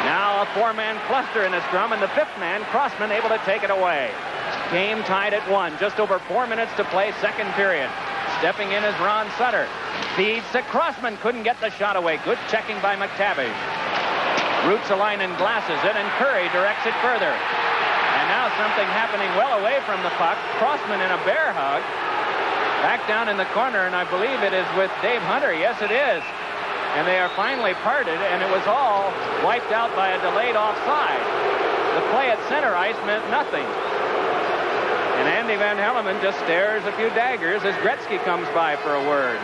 Now a 4-man cluster in the scrum, and the 5th man, Crossman, able to take it away. Game tied at 1. Just over 4 minutes to play, second period. Stepping in is Ron Sutter. Feeds to Crossman, couldn't get the shot away. Good checking by McTavish. Ruotsalainen glasses it, and Curry directs it further. And now something happening well away from the puck. Crossman in a bear hug. Back down in the corner, and I believe it is with Dave Hunter. Yes, it is. And they are finally parted, and it was all wiped out by a delayed offside. The play at center ice meant nothing. And Andy Van Hellemond just stares a few daggers as Gretzky comes by for a word.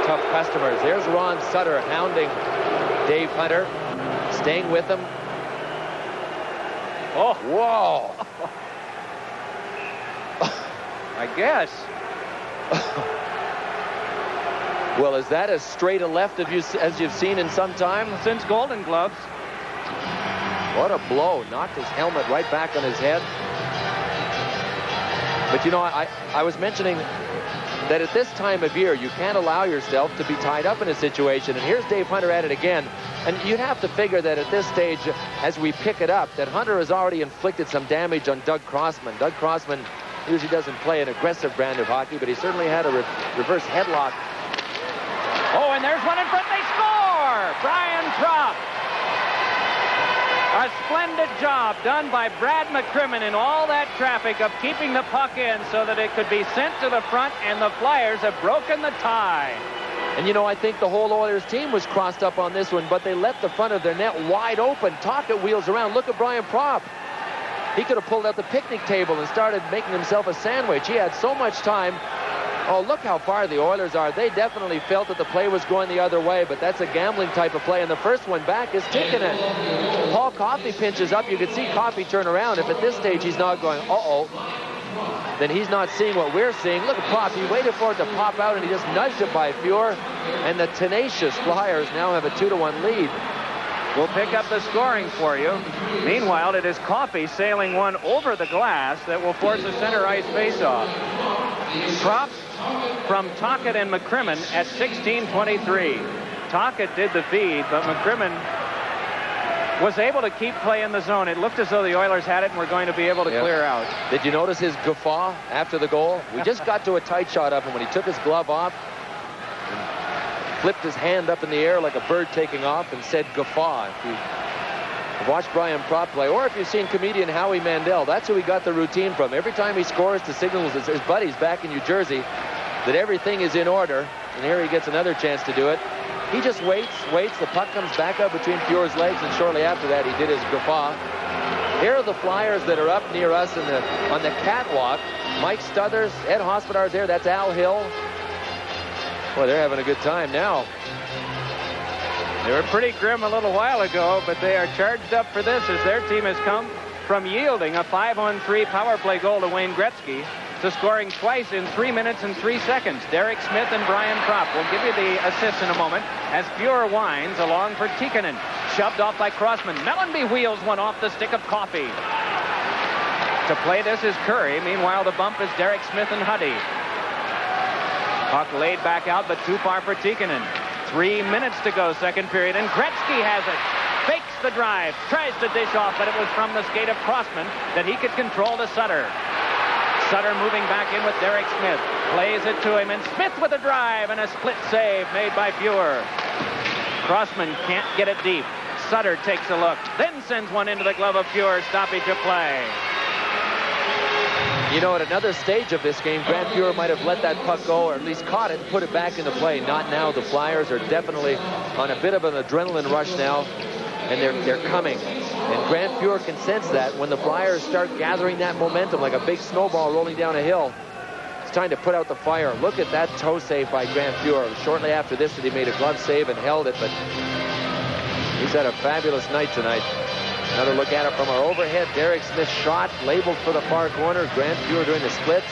Tough customers. There's Ron Sutter hounding Dave Hunter, staying with him. Oh, whoa! I guess. Well, is that as straight a left as you've seen in some time? Since Golden Gloves. What a blow! Knocked his helmet right back on his head. But you know, I was mentioning that at this time of year, you can't allow yourself to be tied up in a situation. And here's Dave Hunter at it again. And you'd have to figure that at this stage, as we pick it up, that Hunter has already inflicted some damage on Doug Crossman. Doug Crossman usually doesn't play an aggressive brand of hockey, but he certainly had a reverse headlock. Oh, and there's one in front. They score! Brian Propp. A splendid job done by Brad McCrimmon in all that traffic of keeping the puck in so that it could be sent to the front, and the Flyers have broken the tie. And, I think the whole Oilers team was crossed up on this one, but they left the front of their net wide open. Tocchet wheels around. Look at Brian Propp. He could have pulled out the picnic table and started making himself a sandwich. He had so much time. Oh, look how far the Oilers are. They definitely felt that the play was going the other way, but that's a gambling type of play, and the first one back is Tikkanen. Paul Coffey pinches up. You can see Coffey turn around. If at this stage he's not going, uh-oh, then he's not seeing what we're seeing. Look at Propp. He waited for it to pop out, and he just nudged it by Fuhr. And the tenacious Flyers now have a 2-1 lead. We'll pick up the scoring for you. Meanwhile, it is Coffey sailing one over the glass that will force a center ice faceoff. Propp from Tocchet and McCrimmon at 16:23. Tocchet did the feed, but McCrimmon was able to keep play in the zone. It looked as though the Oilers had it and were going to be able to clear out. Did you notice his guffaw after the goal? We just got to a tight shot up, and when he took his glove off and flipped his hand up in the air like a bird taking off and said guffaw. If you've watched Brian Propp play, or if you've seen comedian Howie Mandel, that's who he got the routine from. Every time he scores to signal his buddies back in New Jersey that everything is in order, and here he gets another chance to do it. He just waits. The puck comes back up between Fuhr's legs, and shortly after that, he did his guffaw. Here are the Flyers that are up near us on the catwalk. Mike Stothers, Ed Hospodar's there. That's Al Hill. Boy, they're having a good time now. They were pretty grim a little while ago, but they are charged up for this as their team has come from yielding a 5-on-3 power play goal to Wayne Gretzky to scoring twice in 3 minutes and 3 seconds. Derek Smith and Brian Propp. We'll give you the assists in a moment as Fuhr winds along for Tikkanen. Shoved off by Crossman. Mellanby wheels one off the stick of Coffey. To play this is Curry. Meanwhile, the bump is Derek Smith and Huddy. Puck laid back out, but too far for Tikkanen. 3 minutes to go, second period, and Gretzky has it. Fakes the drive, tries to dish off, but it was from the skate of Crossman that he could control to Sutter. Sutter moving back in with Derek Smith. Plays it to him, and Smith with a drive and a split save made by Fuhr. Crossman can't get it deep. Sutter takes a look, then sends one into the glove of Fuhr. Stoppage of play. At another stage of this game, Grant Fuhr might have let that puck go, or at least caught it and put it back into play. Not now. The Flyers are definitely on a bit of an adrenaline rush now, and they're coming. And Grant Fuhr can sense that when the Flyers start gathering that momentum like a big snowball rolling down a hill. It's time to put out the fire. Look at that toe save by Grant Fuhr. Shortly after this, he made a glove save and held it, but he's had a fabulous night tonight. Another look at it from our overhead. Derek Smith shot, labeled for the far corner. Grant Fuhr doing the splits.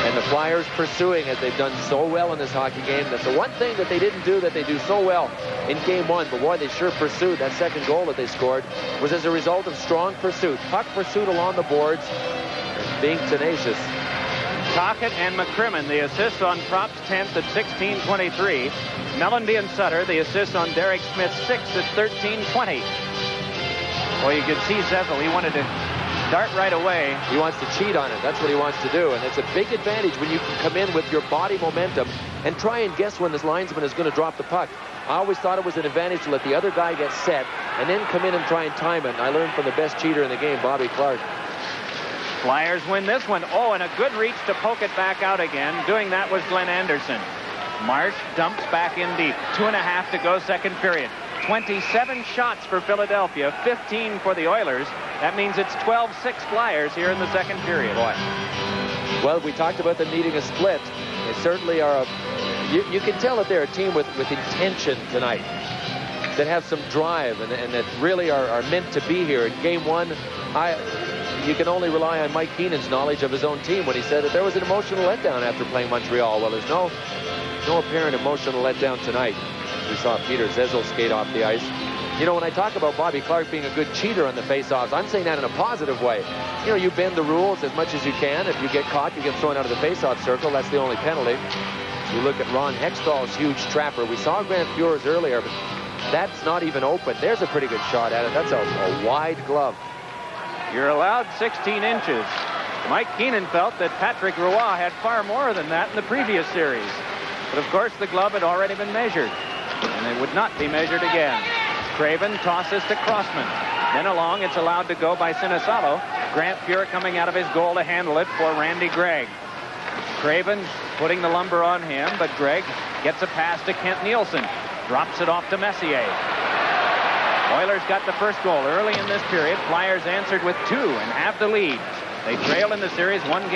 And the Flyers pursuing as they've done so well in this hockey game. That's the one thing that they didn't do that they do so well in game one. But boy, they sure pursued. That second goal that they scored was as a result of strong pursuit. Puck pursuit along the boards and being tenacious. Tocchet and McCrimmon, the assists on Propp's 10th at 16:23. Mellanby and Sutter, the assists on Derek Smith's 6th at 13:20. Well, you could see Zezel. He wanted to start right away. He wants to cheat on it. That's what he wants to do. And it's a big advantage when you can come in with your body momentum and try and guess when this linesman is going to drop the puck. I always thought it was an advantage to let the other guy get set and then come in and try and time it. And I learned from the best cheater in the game, Bobby Clark. Flyers win this one. Oh, and a good reach to poke it back out again. Doing that was Glenn Anderson. Marsh dumps back in deep. 2.5 to go, second period. 27 shots for Philadelphia, 15 for the Oilers. That means it's 12-6 Flyers here in the second period. Boy. Well, we talked about them needing a split. They certainly are you can tell that they're a team with intention tonight, that have some drive and that really are meant to be here. In game one, you can only rely on Mike Keenan's knowledge of his own team when he said that there was an emotional letdown after playing Montreal. Well, there's no apparent emotional letdown tonight. We saw Peter Zezel skate off the ice. When I talk about Bobby Clark being a good cheater on the faceoffs, I'm saying that in a positive way. You bend the rules as much as you can. If you get caught, you get thrown out of the faceoff circle. That's the only penalty. You look at Ron Hextall's huge trapper. We saw Grant Fuhr's earlier, but that's not even open. There's a pretty good shot at it. That's a wide glove. You're allowed 16 inches. Mike Keenan felt that Patrick Roy had far more than that in the previous series. But, of course, the glove had already been measured, and it would not be measured again. Craven tosses to Crossman. Then along, it's allowed to go by Sinisalo. Grant Fuhr coming out of his goal to handle it for Randy Gregg. Craven putting the lumber on him, but Gregg gets a pass to Kent Nielsen. Drops it off to Messier. Oilers got the first goal early in this period. Flyers answered with 2 and have the lead. They trail in the series 1-0.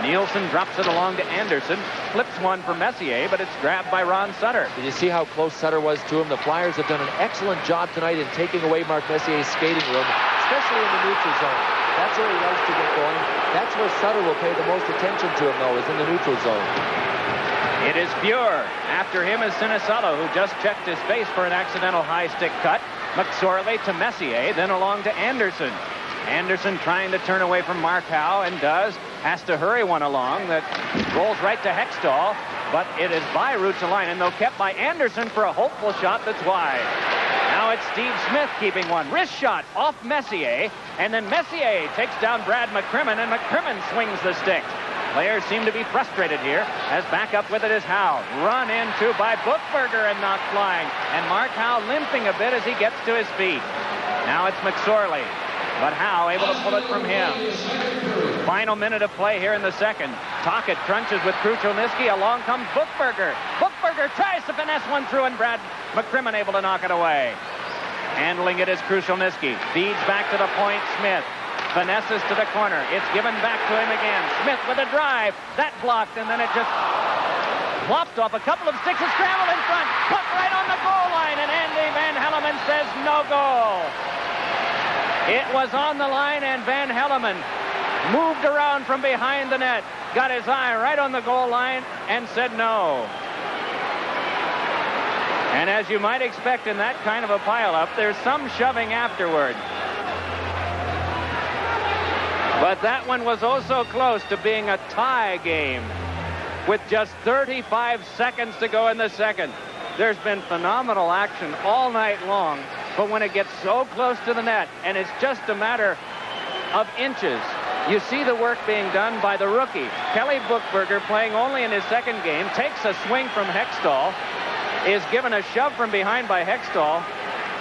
Nielsen drops it along to Anderson. Flips one for Messier, but it's grabbed by Ron Sutter. Did you see how close Sutter was to him? The Flyers have done an excellent job tonight in taking away Mark Messier's skating room, especially in the neutral zone. That's where he loves to get going. That's where Sutter will pay the most attention to him, though, is in the neutral zone. It is Fuhr. After him is Sinisalo, who just checked his face for an accidental high stick cut. McSorley to Messier, then along to Anderson. Anderson trying to turn away from Mark Howe, and does. Has to hurry one along that rolls right to Hextall, but it is by Ruotsalainen, though kept by Anderson for a hopeful shot that's wide. Now it's Steve Smith keeping one. Wrist shot off Messier, and then Messier takes down Brad McCrimmon, and McCrimmon swings the stick. Players seem to be frustrated here, as back up with it is Howe. Run into by Buchberger and knocked flying, and Mark Howe limping a bit as he gets to his feet. Now it's McSorley. But Howe able to pull it from him. Final minute of play here in the second. Tocchet crunches with Krushelnyski. Along comes Buchberger. Buchberger tries to finesse one through, and Brad McCrimmon able to knock it away. Handling it is Krushelnyski. Feeds back to the point. Smith finesses to the corner. It's given back to him again. Smith with a drive. That blocked, and then it just flopped off a couple of sticks. A scramble in front. Put right on the goal line, and Andy Van Hellemond says no goal. It was on the line, and Van Hellemond moved around from behind the net, got his eye right on the goal line, and said no. And as you might expect in that kind of a pileup, there's some shoving afterward. But that one was oh so close to being a tie game with just 35 seconds to go in the second. There's been phenomenal action all night long. But when it gets so close to the net, and it's just a matter of inches, you see the work being done by the rookie. Kelly Buchberger, playing only in his second game, takes a swing from Hextall, is given a shove from behind by Hextall.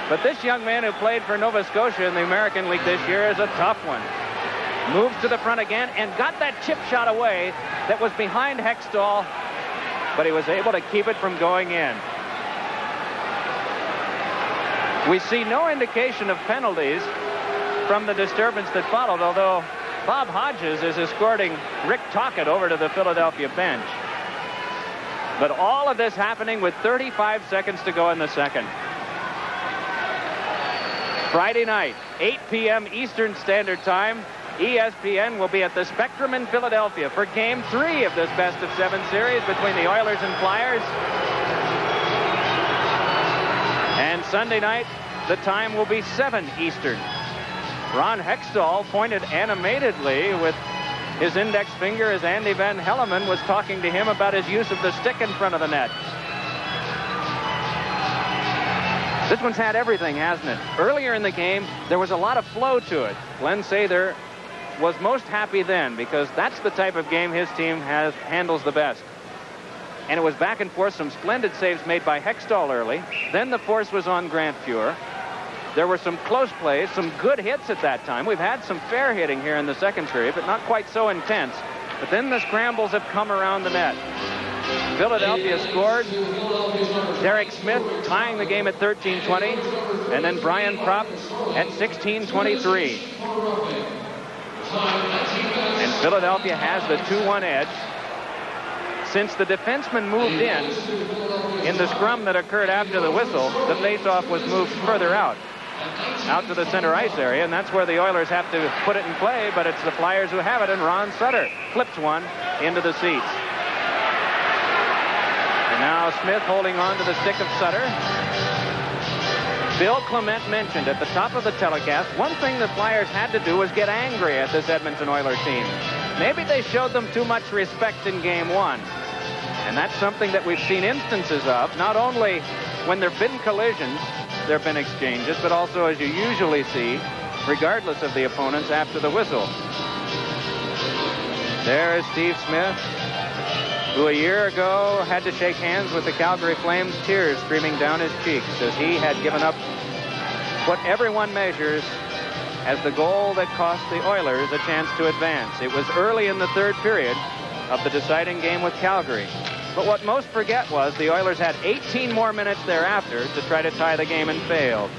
But this young man who played for Nova Scotia in the American League this year is a tough one. Moves to the front again and got that chip shot away that was behind Hextall, but he was able to keep it from going in. We see no indication of penalties from the disturbance that followed, although Bob Hodges is escorting Rick Tocchet over to the Philadelphia bench. But all of this happening with 35 seconds to go in the second. Friday night, 8 p.m. Eastern Standard Time. ESPN will be at the Spectrum in Philadelphia for Game 3 of this best-of-7 series between the Oilers and Flyers. And Sunday night, the time will be 7 Eastern. Ron Hextall pointed animatedly with his index finger as Andy Van Hellemond was talking to him about his use of the stick in front of the net. This one's had everything, hasn't it? Earlier in the game, there was a lot of flow to it. Glenn Sather was most happy then because that's the type of game his team handles the best. And it was back and forth, some splendid saves made by Hextall early. Then the force was on Grant Fuhr. There were some close plays, some good hits at that time. We've had some fair hitting here in the second period, but not quite so intense. But then the scrambles have come around the net. Philadelphia scored. Derek Smith tying the game at 13:20, and then Brian Propp at 16:23. And Philadelphia has the 2-1 edge. Since the defenseman moved in the scrum that occurred after the whistle, the faceoff was moved further out to the center ice area, and that's where the Oilers have to put it in play, but it's the Flyers who have it, and Ron Sutter flips one into the seats. And now Smith holding on to the stick of Sutter. Bill Clement mentioned at the top of the telecast, one thing the Flyers had to do was get angry at this Edmonton Oilers team. Maybe they showed them too much respect in Game 1. And that's something that we've seen instances of, not only when there have been collisions, there have been exchanges, but also, as you usually see, regardless of the opponents after the whistle. There is Steve Smith, who a year ago had to shake hands with the Calgary Flames, tears streaming down his cheeks as he had given up what everyone measures as the goal that cost the Oilers a chance to advance. It was early in the third period, of the deciding game with Calgary. But what most forget was the Oilers had 18 more minutes thereafter to try to tie the game and failed.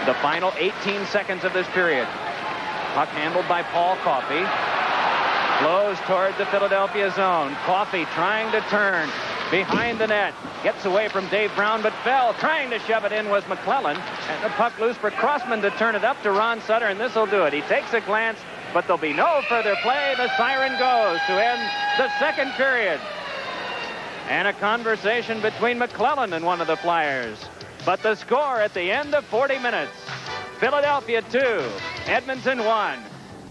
The final 18 seconds of this period. Puck handled by Paul Coffey. Flows toward the Philadelphia zone. Coffey trying to turn behind the net. Gets away from Dave Brown, but fell. Trying to shove it in was McClellan. And the puck loose for Crossman to turn it up to Ron Sutter, and this will do it. He takes a glance, but there'll be no further play. The siren goes to end the second period. And a conversation between McClellan and one of the Flyers. But the score at the end of 40 minutes. Philadelphia 2, Edmonton 1.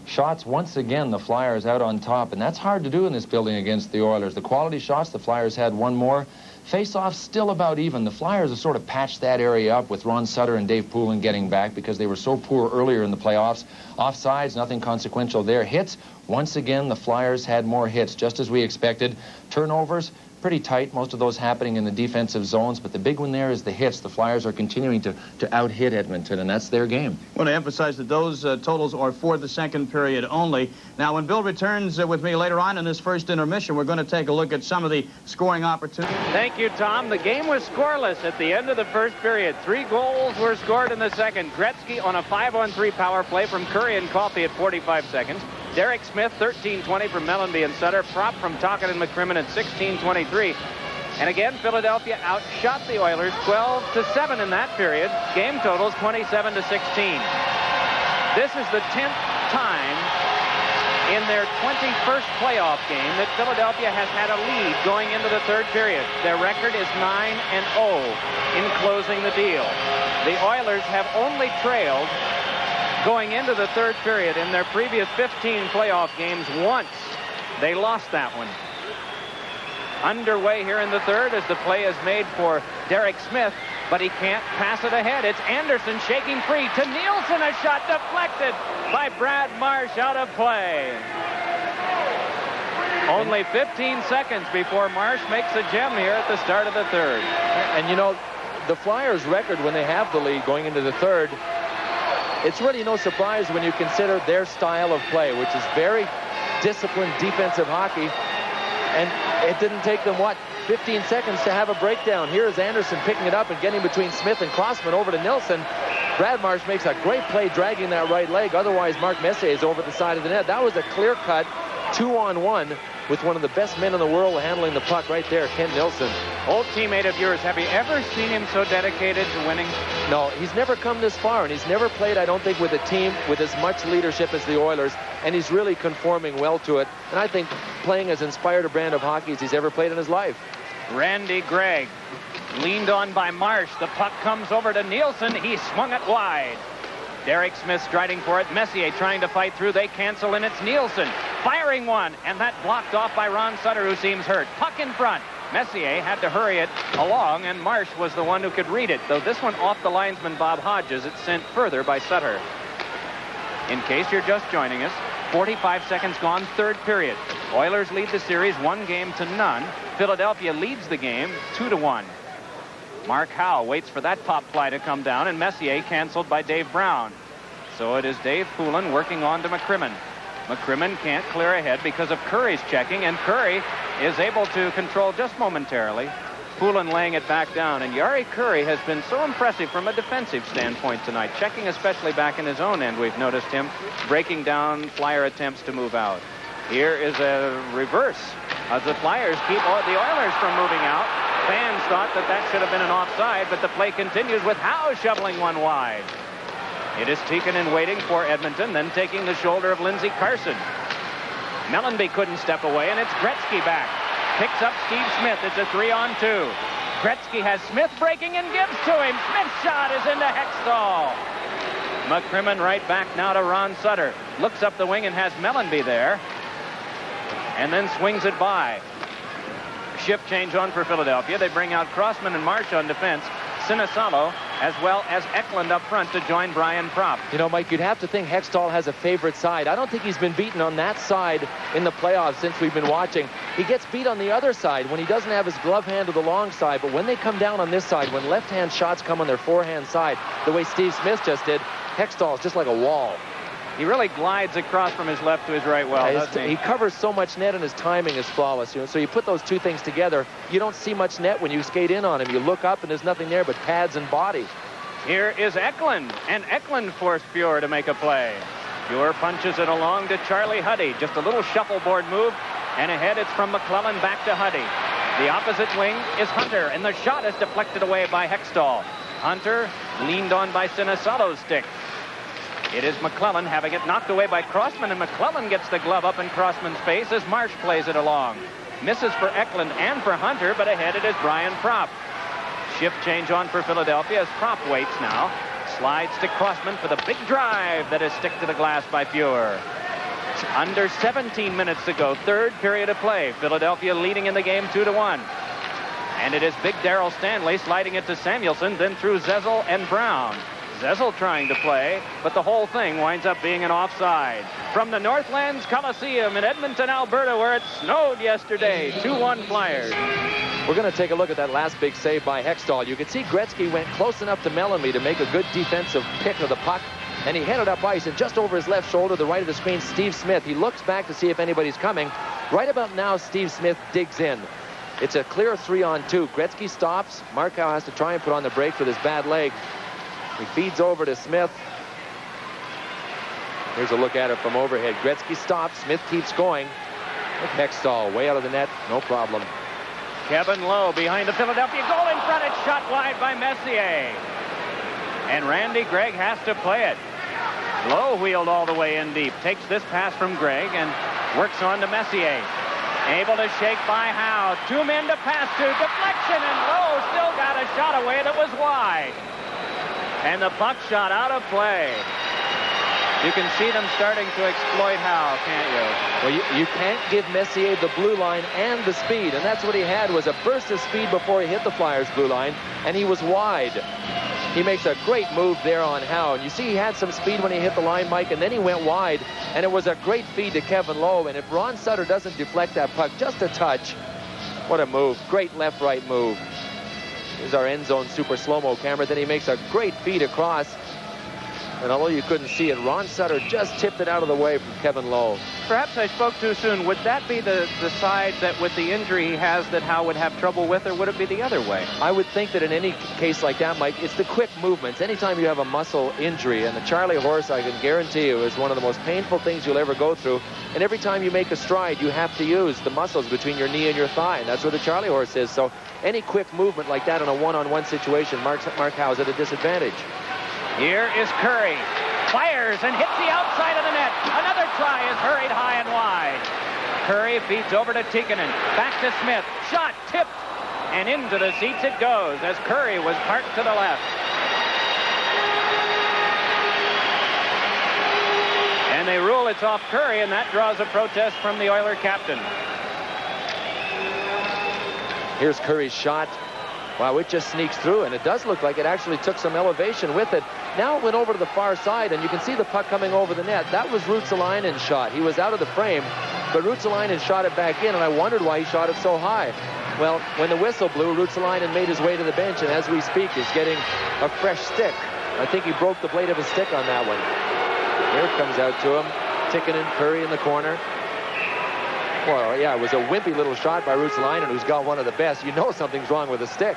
Shots, once again, the Flyers out on top, and that's hard to do in this building against the Oilers. The quality shots, the Flyers had one more. Face-offs still about even. The Flyers have sort of patched that area up with Ron Sutter and Dave Poulin getting back because they were so poor earlier in the playoffs. Offsides, nothing consequential there. Hits, once again, the Flyers had more hits, just as we expected. Turnovers, pretty tight, most of those happening in the defensive zones, but the big one there is the hits. The Flyers are continuing to out-hit Edmonton, and that's their game. I want to emphasize that those totals are for the second period only. Now, when Bill returns with me later on in this first intermission, we're going to take a look at some of the scoring opportunities. Thank you, Tom. The game was scoreless at the end of the first period. 3 goals were scored in the second. Gretzky on a 5-on-3 power play from Curry and Coffey at 45 seconds. Derek Smith, 13-20 from Mellanby and Sutter. Prop from Tocchet and McCrimmon at 16-23. And again, Philadelphia outshot the Oilers 12-7 in that period. Game totals 27-16. This is the 10th time in their 21st playoff game that Philadelphia has had a lead going into the third period. Their record is 9-0 in closing the deal. The Oilers have only trailed going into the third period in their previous 15 playoff games once. They lost that one. Underway here in the third as the play is made for Derek Smith, but he can't pass it ahead. It's Anderson shaking free to Nielsen. A shot deflected by Brad Marsh, out of play. Only 15 seconds before Marsh makes a gem here at the start of the third. And you know, the Flyers' record when they have the lead going into the third, it's really no surprise when you consider their style of play, which is very disciplined defensive hockey. And it didn't take them, 15 seconds to have a breakdown. Here's Anderson picking it up and getting between Smith and Crossman over to Nilsson. Brad Marsh makes a great play dragging that right leg. Otherwise, Mark Messier is over the side of the net. That was a clear-cut 2-on-1 with one of the best men in the world handling the puck right there, Ken Nilsson. Old teammate of yours, have you ever seen him so dedicated to winning? No, he's never come this far, and he's never played, I don't think, with a team with as much leadership as the Oilers, and he's really conforming well to it. And I think playing as inspired a brand of hockey as he's ever played in his life. Randy Gregg leaned on by Marsh. The puck comes over to Nielsen. He swung it wide. Derek Smith striding for it. Messier trying to fight through. They cancel, and it's Nielsen firing one, and that blocked off by Ron Sutter, who seems hurt. Puck in front. Messier had to hurry it along, and Marsh was the one who could read it, though this one off the linesman Bob Hodges. It's sent further by Sutter. In case you're just joining us, 45 seconds gone, third period. Oilers lead the series 1-0. Philadelphia leads the game 2-1. Mark Howe waits for that pop fly to come down, and Messier canceled by Dave Brown. So it is Dave Poulin working on to McCrimmon. McCrimmon can't clear ahead because of Curry's checking, and Curry is able to control just momentarily. Poulin laying it back down, and Jari Kurri has been so impressive from a defensive standpoint tonight, checking especially back in his own end. We've noticed him breaking down Flyer attempts to move out. Here is a reverse as the Flyers keep the Oilers from moving out. Fans thought that should have been an offside, but the play continues with Howe shoveling one wide. It is Tikkanen waiting for Edmonton, then taking the shoulder of Lindsey Carson. Mellanby couldn't step away, and it's Gretzky back. Picks up Steve Smith. It's a 3-on-2. Gretzky has Smith breaking and gives to him. Smith's shot is into Hextall. McCrimmon right back now to Ron Sutter. Looks up the wing and has Mellanby there. And then swings it by. Shift change on for Philadelphia. They bring out Crossman and Marsh on defense. Sinisalo, as well as Eklund up front to join Brian Propp. You know, Mike, you'd have to think Hextall has a favorite side. I don't think he's been beaten on that side in the playoffs since we've been watching. He gets beat on the other side when he doesn't have his glove hand to the long side, but when they come down on this side, when left-hand shots come on their forehand side, the way Steve Smith just did, Hextall is just like a wall. He really glides across from his left to his right well, doesn't he? He covers so much net and his timing is flawless. So you put those two things together, you don't see much net when you skate in on him. You look up and there's nothing there but pads and body. Here is Eklund, and Eklund forced Fuhr to make a play. Fuhr punches it along to Charlie Huddy. Just a little shuffleboard move, and ahead it's from McClellan back to Huddy. The opposite wing is Hunter, and the shot is deflected away by Hextall. Hunter leaned on by Sinisalo's stick. It is McClellan having it knocked away by Crossman, and McClellan gets the glove up in Crossman's face as Marsh plays it along. Misses for Eklund and for Hunter, but ahead it is Brian Propp. Shift change on for Philadelphia as Propp waits now. Slides to Crossman for the big drive that is stick to the glass by Fuhr. Under 17 minutes to go, third period of play. Philadelphia leading in the game 2-1. And it is big Darrell Stanley sliding it to Samuelson, then through Zezel and Brown. Zezel trying to play, but the whole thing winds up being an offside. From the Northlands Coliseum in Edmonton, Alberta, where it snowed yesterday, 2-1 Flyers. We're going to take a look at that last big save by Hextall. You can see Gretzky went close enough to Mellanby to make a good defensive pick of the puck, and he headed up ice, and just over his left shoulder, the right of the screen, Steve Smith. He looks back to see if anybody's coming. Right about now, Steve Smith digs in. It's a clear 3-on-2. Gretzky stops. Markow has to try and put on the brake with his bad leg. He feeds over to Smith. Here's a look at it from overhead. Gretzky stops. Smith keeps going. Look, Hextall way out of the net. No problem. Kevin Lowe behind the Philadelphia goal in front. It's shot wide by Messier. And Randy Gregg has to play it. Lowe wheeled all the way in deep. Takes this pass from Gregg and works on to Messier. Able to shake by Howe. Two men to pass to. Deflection, and Lowe still got a shot away that was wide. And the puck shot out of play. You can see them starting to exploit Howe, can't you? Well, you can't give Messier the blue line and the speed, and that's what he had, was a burst of speed before he hit the Flyers' blue line, and he was wide. He makes a great move there on Howe, and you see he had some speed when he hit the line, Mike, and then he went wide, and it was a great feed to Kevin Lowe, and if Ron Sutter doesn't deflect that puck just a touch, what a move. Great left-right move. Here's our end zone super slow-mo camera. Then he makes a great feed across. And although you couldn't see it, Ron Sutter just tipped it out of the way from Kevin Lowe. Perhaps I spoke too soon. Would that be the side that with the injury he has that Howe would have trouble with, or would it be the other way? I would think that in any case like that, Mike, it's the quick movements. Anytime you have a muscle injury, and the Charlie horse, I can guarantee you, is one of the most painful things you'll ever go through. And every time you make a stride, you have to use the muscles between your knee and your thigh, and that's where the Charlie horse is. So any quick movement like that in a one-on-one situation, Mark Howe's at a disadvantage. Here is Curry. Fires and hits the outside of the net. Another try is hurried high and wide. Curry feeds over to Tikkanen. Back to Smith. Shot tipped. And into the seats it goes as Curry was parked to the left. And they rule it's off Curry, and that draws a protest from the Oiler captain. Here's Curry's shot. Wow, it just sneaks through, and it does look like it actually took some elevation with it. Now it went over to the far side, and you can see the puck coming over the net. That was Ruotsalainen's shot. He was out of the frame, but Ruotsalainen shot it back in, and I wondered why he shot it so high. Well, when the whistle blew, Ruotsalainen made his way to the bench, and as we speak, is getting a fresh stick. I think he broke the blade of his stick on that one. Here it comes out to him. Tikkanen, Curry in the corner. Well, yeah, it was a wimpy little shot by Ruotsalainen, who's got one of the best. You know something's wrong with the stick.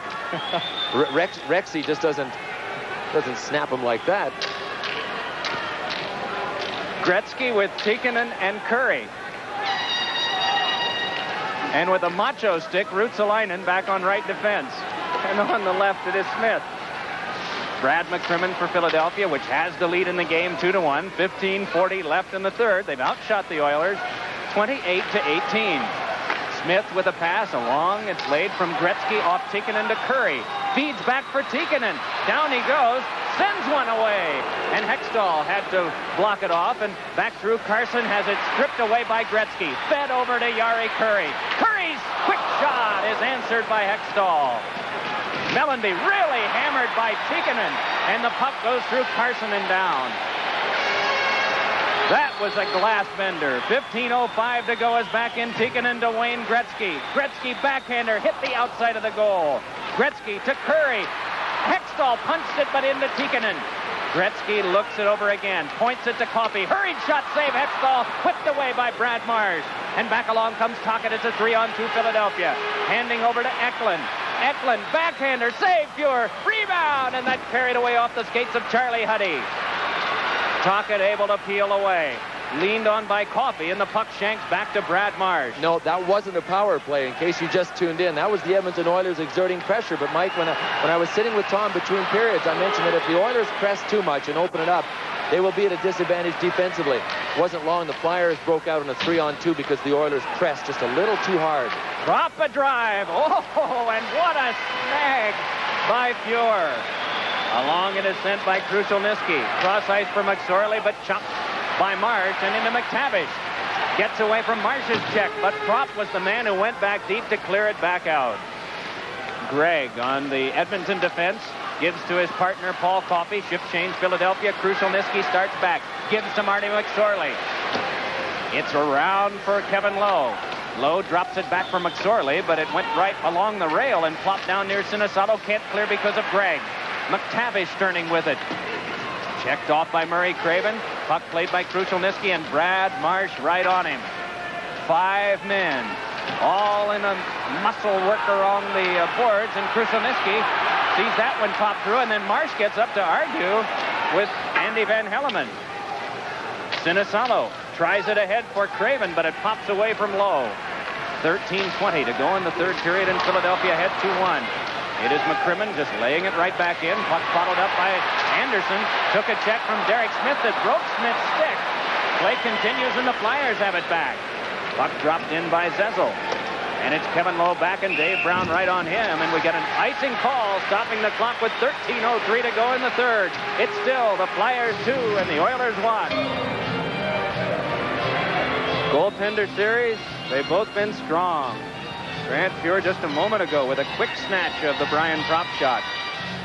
Rexy just doesn't snap him like that. Gretzky with Tikkanen and Curry. And with a macho stick, Ruotsalainen back on right defense. And on the left, it is Smith. Brad McCrimmon for Philadelphia, which has the lead in the game 2-1. 15:40 left in the third. They've outshot the Oilers 28-18. Smith with a pass along. It's laid from Gretzky off Tikkanen to Curry. Feeds back for Tikkanen. Down he goes. Sends one away. And Hextall had to block it off. And back through, Carson has it stripped away by Gretzky. Fed over to Jari Kurri. Curry's quick shot is answered by Hextall. Mellanby really hammered by Tikkanen. And the puck goes through Carson and down. That was a glass bender. 15:05 to go as back in Tikkanen to Wayne Gretzky. Gretzky backhander hit the outside of the goal. Gretzky to Curry. Hextall punched it, but into Tikkanen. Gretzky looks it over again, points it to Coffey. Hurried shot save, Hextall whipped away by Brad Marsh. And back along comes Tocchet. It's a 3-on-2 Philadelphia. Handing over to Eklund. Eklund, backhander, save, Fuhr, rebound, and that carried away off the skates of Charlie Huddy. Tocchet able to peel away. Leaned on by Coffey, and the puck shanks back to Brad Marsh. No, that wasn't a power play, in case you just tuned in. That was the Edmonton Oilers exerting pressure. But, Mike, when I was sitting with Tom between periods, I mentioned that if the Oilers press too much and open it up, they will be at a disadvantage defensively. Wasn't long. The Flyers broke out in a 3-on-2 because the Oilers pressed just a little too hard. Drop a drive. Oh, and what a snag by Fuhr. Along it is sent by Krushelnyski. Cross ice for McSorley, but chopped by Marsh and into McTavish. Gets away from Marsh's check, but Propp was the man who went back deep to clear it back out. Gregg on the Edmonton defense. Gives to his partner, Paul Coffey. Shift change, Philadelphia. Krushelnyski starts back. Gives to Marty McSorley. It's around for Kevin Lowe. Lowe drops it back for McSorley, but it went right along the rail and plopped down near Sinisato. Can't clear because of Gregg. McTavish turning with it. Checked off by Murray Craven. Puck played by Krushelnyski, and Brad Marsh right on him. 5 men, all in a muscle work along the boards, and Krushelnyski sees that one pop through, and then Marsh gets up to argue with Andy Van Helleman. Sinisato tries it ahead for Craven, but it pops away from Lowe. 13:20 to go in the third period, and Philadelphia ahead 2-1. It is McCrimmon just laying it right back in. Puck followed up by Anderson. Took a check from Derek Smith that broke Smith's stick. Play continues, and the Flyers have it back. Puck dropped in by Zezel. And it's Kevin Lowe back and Dave Brown right on him. And we get an icing call stopping the clock with 13:03 to go in the third. It's still the Flyers 2 and the Oilers 1. Goaltender series, they've both been strong. Grant Fuhr just a moment ago with a quick snatch of the Brian Propp shot.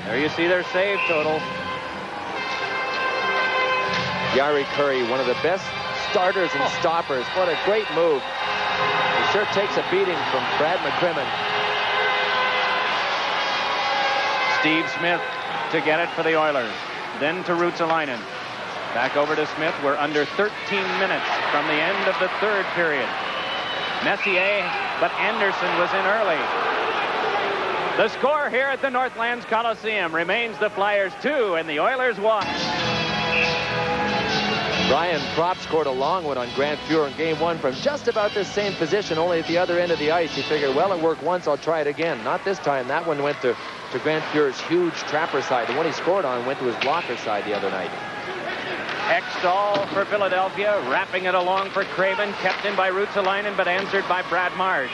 There you see their save totals. Jari Kurri, one of the best starters and stoppers. What a great move. He sure takes a beating from Brad McCrimmon. Steve Smith to get it for the Oilers. Then to Ruotsalainen. Back over to Smith. We're under 13 minutes from the end of the third period. Messier, but Anderson was in early. The score here at the Northlands Coliseum remains the Flyers 2 and the Oilers 1. Brian Propp scored a long one on Grant Fuhr in game 1 from just about this same position, only at the other end of the ice. He figured, well, it worked once, I'll try it again. Not this time. That one went to Grant Fuhr's huge trapper side. The one he scored on went to his blocker side the other night. Hextall for Philadelphia, wrapping it along for Craven, kept in by Ruotsalainen, but answered by Brad Marsh.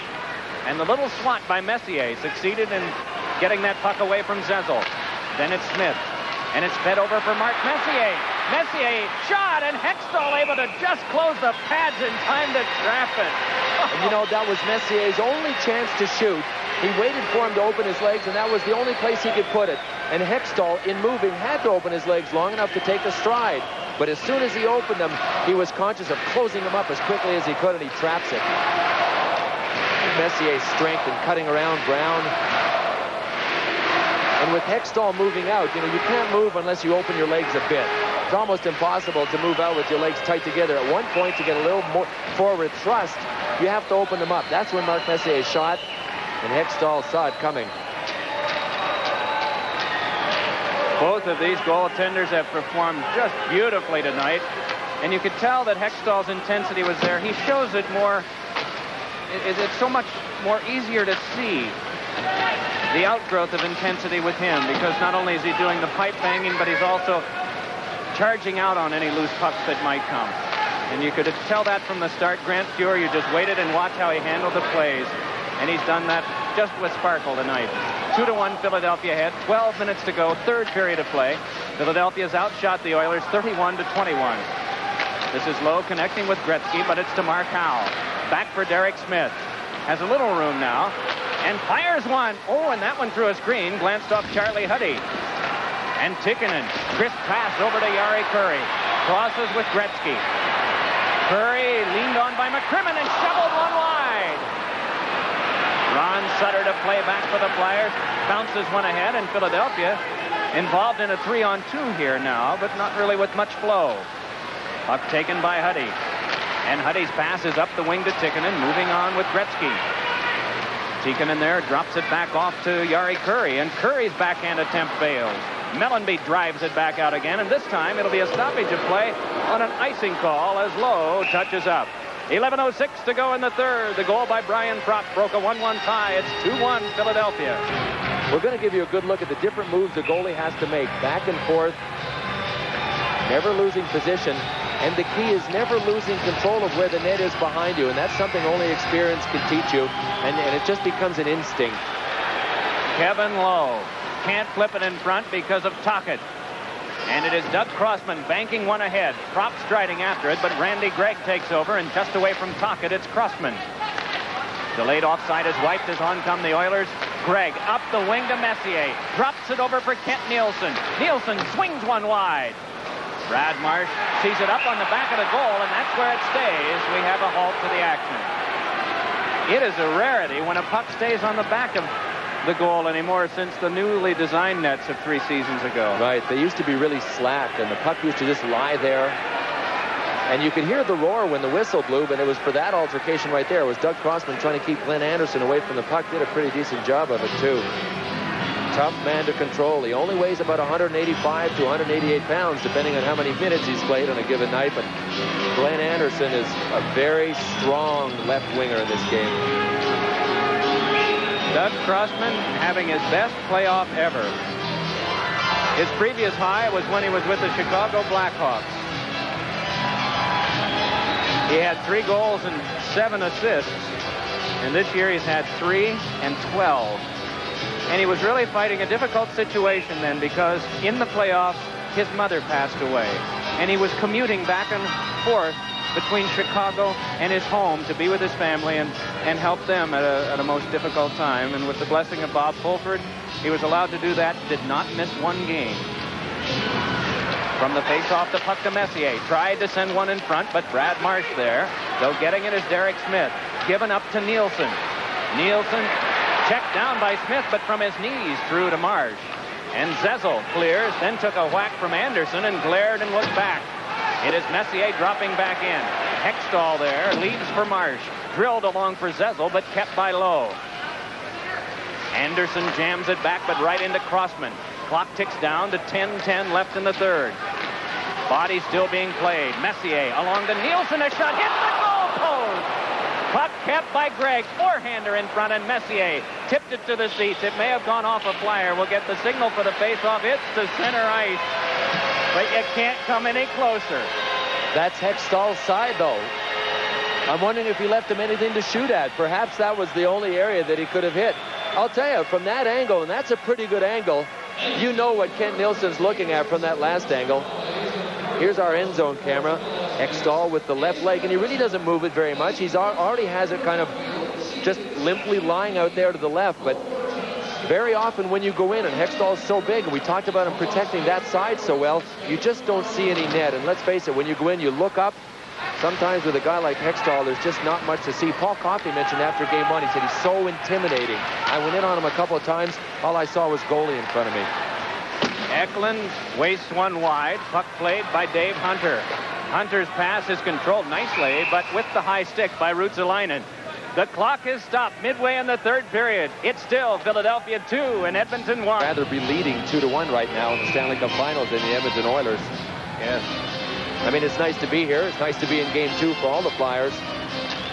And the little swat by Messier succeeded in getting that puck away from Zezel. Then it's Smith, and it's fed over for Mark Messier. Messier shot, and Hextall able to just close the pads in time to trap it. And you know, that was Messier's only chance to shoot. He waited for him to open his legs, and that was the only place he could put it. And Hextall, in moving, had to open his legs long enough to take a stride. But as soon as he opened them, he was conscious of closing them up as quickly as he could, and he traps it. Messier's strength in cutting around Brown. And with Hextall moving out, you know, you can't move unless you open your legs a bit. It's almost impossible to move out with your legs tight together. At one point, to get a little more forward thrust, you have to open them up. That's when Mark Messier shot, and Hextall saw it coming. Both of these goaltenders have performed just beautifully tonight. And you could tell that Hextall's intensity was there. He shows it more. It's so much more easier to see the outgrowth of intensity with him, because not only is he doing the pipe banging, but he's also charging out on any loose pucks that might come. And you could tell that from the start. Grant Fuhr, you just waited and watched how he handled the plays. And he's done that just with sparkle tonight. 2-1 Philadelphia ahead. 12 minutes to go. Third period of play. Philadelphia's outshot the Oilers 31-21. This is Lowe connecting with Gretzky, but it's to Mark Howe. Back for Derek Smith. Has a little room now. And fires one. Oh, and that one through a screen. Glanced off Charlie Huddy. And Tikkanen. Crisp pass over to Jari Kurri. Crosses with Gretzky. Kurri leaned on by McCrimmon and shoveled one wide. Ron Sutter to play back for the Flyers. Bounces one ahead, and Philadelphia involved in a 3-on-2 here now, but not really with much flow. Puck taken by Huddy. And Huddy's pass is up the wing to Tikkanen, moving on with Gretzky. Tikkanen there drops it back off to Jari Kurri, and Curry's backhand attempt fails. Mellanby drives it back out again, and this time it'll be a stoppage of play on an icing call as Lowe touches up. 11:06 to go in the third. The goal by Brian Propp broke a 1-1 tie. It's 2-1 Philadelphia. We're going to give you a good look at the different moves the goalie has to make. Back and forth, never losing position. And the key is never losing control of where the net is behind you. And that's something only experience can teach you. And it just becomes an instinct. Kevin Lowe can't flip it in front because of Tocchet. And it is Doug Crossman banking one ahead. Propp striding after it, but Randy Gregg takes over, and just away from Tocchet, it's Crossman. Delayed offside is wiped as on come the Oilers. Gregg up the wing to Messier. Drops it over for Kent Nielsen. Nielsen swings one wide. Brad Marsh sees it up on the back of the goal, and that's where it stays. We have a halt to the action. It is a rarity when a puck stays on the back of the goal anymore since the newly designed nets of 3 seasons ago. Right. They used to be really slack, and the puck used to just lie there. And you could hear the roar when the whistle blew, but it was for that altercation right there. It was Doug Crossman trying to keep Glenn Anderson away from the puck. Did a pretty decent job of it, too. Tough man to control. He only weighs about 185 to 188 pounds, depending on how many minutes he's played on a given night. But Glenn Anderson is a very strong left winger in this game. Doug Crossman having his best playoff ever. His previous high was when he was with the Chicago Blackhawks. He had 3 goals and 7 assists. And this year he's had 3 and 12. And he was really fighting a difficult situation then, because in the playoffs, his mother passed away. And he was commuting back and forth between Chicago and his home to be with his family and help them at a most difficult time. And with the blessing of Bob Fulford, he was allowed to do that, did not miss 1 game. From the face-off, the puck to Messier. Tried to send one in front, but Brad Marsh there. Though getting it is Derek Smith. Given up to Nielsen. Nielsen checked down by Smith, but from his knees through to Marsh. And Zezel clears, then took a whack from Anderson and glared and looked back. It is Messier dropping back in. Hextall there, leads for Marsh. Drilled along for Zezel, but kept by Lowe. Anderson jams it back, but right into Crossman. Clock ticks down to 10:10 left in the third. Body still being played. Messier along to Nielsen. A shot hits the goal post. Puck kept by Gregg. Forehander in front, and Messier tipped it to the seats. It may have gone off a flyer. We'll get the signal for the faceoff. It's to center ice. But you can't come any closer. That's Hextall's side, though. I'm wondering if he left him anything to shoot at. Perhaps that was the only area that he could have hit. I'll tell you, from that angle, and that's a pretty good angle, you know what Kent Nielsen's looking at from that last angle. Here's our end zone camera. Hextall with the left leg, and he really doesn't move it very much. He's already has it kind of just limply lying out there to the left, but very often when you go in, and Hextall's so big, and we talked about him protecting that side so well, you just don't see any net. And let's face it, when you go in, you look up. Sometimes with a guy like Hextall, there's just not much to see. Paul Coffey mentioned after game 1, he said he's so intimidating. I went in on him a couple of times. All I saw was goalie in front of me. Eklund wastes one wide. Puck played by Dave Hunter. Hunter's pass is controlled nicely, but with the high stick by Ruotsalainen. The clock is stopped midway in the third period. It's still Philadelphia 2 and Edmonton 1. Rather be leading 2-1 right now in the Stanley Cup Finals than the Edmonton Oilers. Yes. I mean, it's nice to be here. It's nice to be in game 2 for all the Flyers.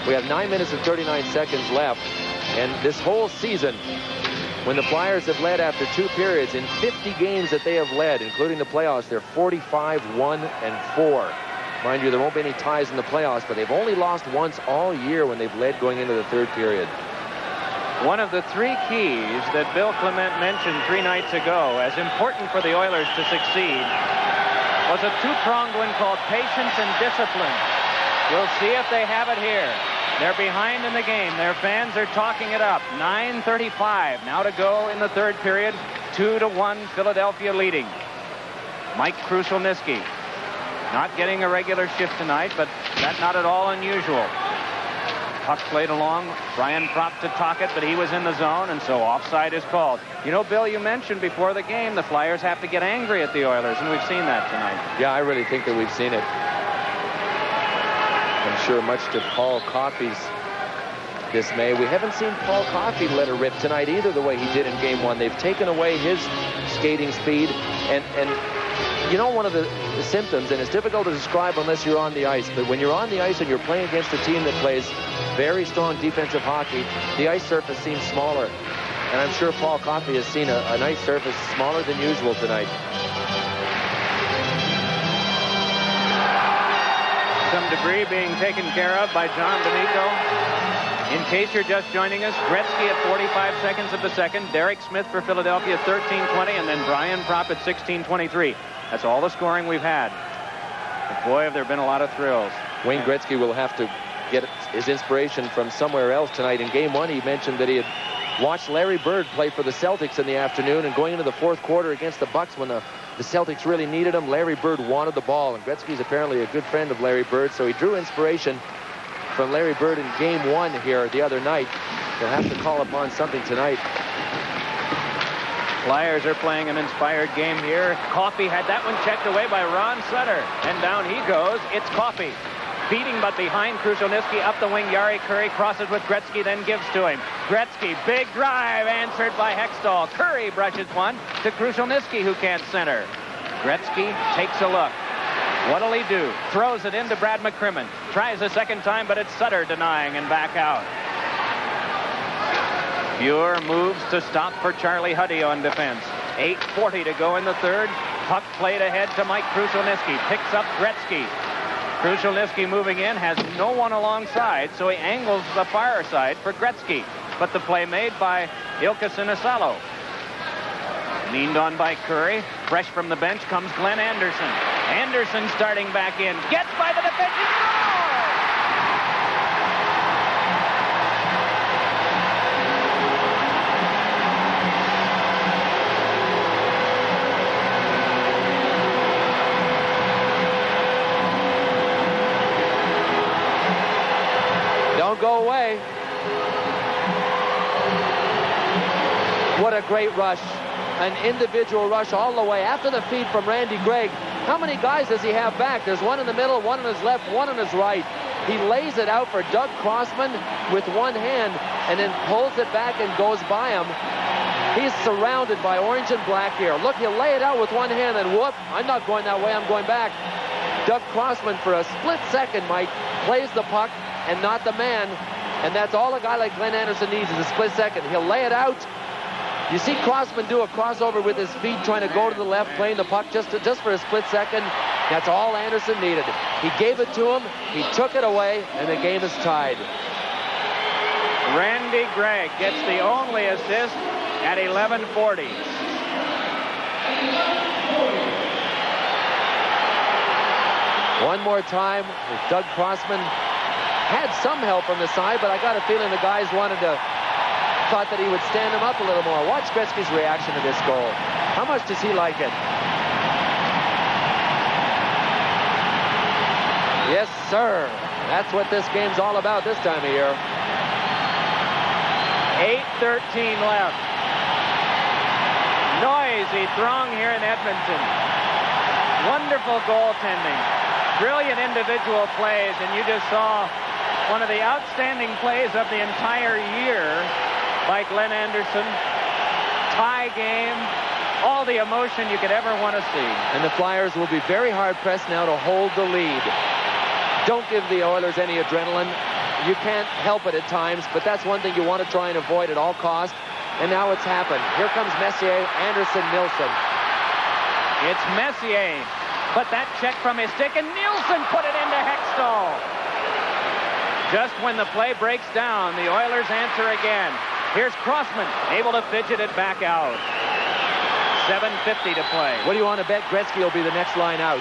We have 9 minutes and 39 seconds left. And this whole season, when the Flyers have led after 2 periods, in 50 games that they have led, including the playoffs, they're 45-1-4. Mind you, there won't be any ties in the playoffs, but they've only lost once all year when they've led going into the third period. One of the 3 keys that Bill Clement mentioned 3 nights ago as important for the Oilers to succeed was a 2-pronged one called patience and discipline. We'll see if they have it here. They're behind in the game. Their fans are talking it up. 9:35 now to go in the third period. 2-1 Philadelphia leading. Mike Krushelnyski not getting a regular shift tonight, but that's not at all unusual. Puck played along. Brian Propp to Tocchet, but he was in the zone, and so offside is called. You know, Bill, you mentioned before the game the Flyers have to get angry at the Oilers, and we've seen that tonight. Yeah, I really think that we've seen it. I'm sure much to Paul Coffey's dismay. We haven't seen Paul Coffey let her rip tonight either the way he did in Game 1. They've taken away his skating speed, and you know, one of the symptoms, and it's difficult to describe unless you're on the ice, but when you're on the ice and you're playing against a team that plays very strong defensive hockey, the ice surface seems smaller. And I'm sure Paul Coffey has seen an ice surface smaller than usual tonight. Some debris being taken care of by John D'Amico. In case you're just joining us, Gretzky at 45 seconds of the second, Derek Smith for Philadelphia 13:20, and then Brian Propp at 16:23. That's all the scoring we've had. But boy, have there been a lot of thrills. Wayne Gretzky will have to get his inspiration from somewhere else tonight. In Game 1, he mentioned that he had watched Larry Bird play for the Celtics in the afternoon, and going into the fourth quarter against the Bucks when the Celtics really needed him, Larry Bird wanted the ball, and Gretzky's apparently a good friend of Larry Bird, so he drew inspiration from Larry Bird in Game 1 here the other night. He'll have to call upon something tonight. Flyers are playing an inspired game here. Coffey had that one checked away by Ron Sutter, and down he goes. It's Coffey. Beating but behind Krushelnyski up the wing. Jari Kurri crosses with Gretzky, then gives to him. Gretzky, big drive, answered by Hextall. Kurri brushes one to Krushelnyski, who can't center. Gretzky takes a look. What'll he do? Throws it into Brad McCrimmon. Tries a second time, but it's Sutter denying and back out. Muir moves to stop for Charlie Huddy on defense. 8:40 to go in the third. Puck played ahead to Mike Krushelnyski. Picks up Gretzky. Krushelnyski moving in, has no one alongside, so he angles the far side for Gretzky. But the play made by Ilka Sinisalo. Leaned on by Kurri. Fresh from the bench comes Glenn Anderson. Anderson starting back in. Gets by the defensive. Don't go away. What a great rush. An individual rush all the way after the feed from Randy Gregg. How many guys does he have back? There's one in the middle, one on his left, one on his right. He lays it out for Doug Crossman with one hand and then pulls it back and goes by him. He's surrounded by orange and black here. Look, he'll lay it out with one hand and whoop, I'm not going that way, I'm going back. Doug Crossman, for a split second, Mike, plays the puck and not the man. And that's all a guy like Glenn Anderson needs, is a split second. He'll lay it out. You see Crossman do a crossover with his feet, trying to go to the left, playing the puck just for a split second. That's all Anderson needed. He gave it to him, he took it away, and the game is tied. Randy Gregg gets the only assist at 11:40. One more time with Doug Crossman. Had some help from the side, but I got a feeling the guys thought that he would stand him up a little more. Watch Gretzky's reaction to this goal. How much does he like it? Yes, sir. That's what this game's all about this time of year. 8:13 left. Noisy throng here in Edmonton. Wonderful goaltending. Brilliant individual plays, and you just saw one of the outstanding plays of the entire year by Glenn Anderson. Tie game, all the emotion you could ever want to see. And the Flyers will be very hard-pressed now to hold the lead. Don't give the Oilers any adrenaline. You can't help it at times, but that's one thing you want to try and avoid at all costs. And now it's happened. Here comes Messier, Anderson, Nilsson. It's Messier, but that check from his stick, and Nilsson put it into Hextall. Just when the play breaks down, the Oilers answer again. Here's Crossman, able to fidget it back out. 7:50 to play. What do you want to bet Gretzky will be the next line out?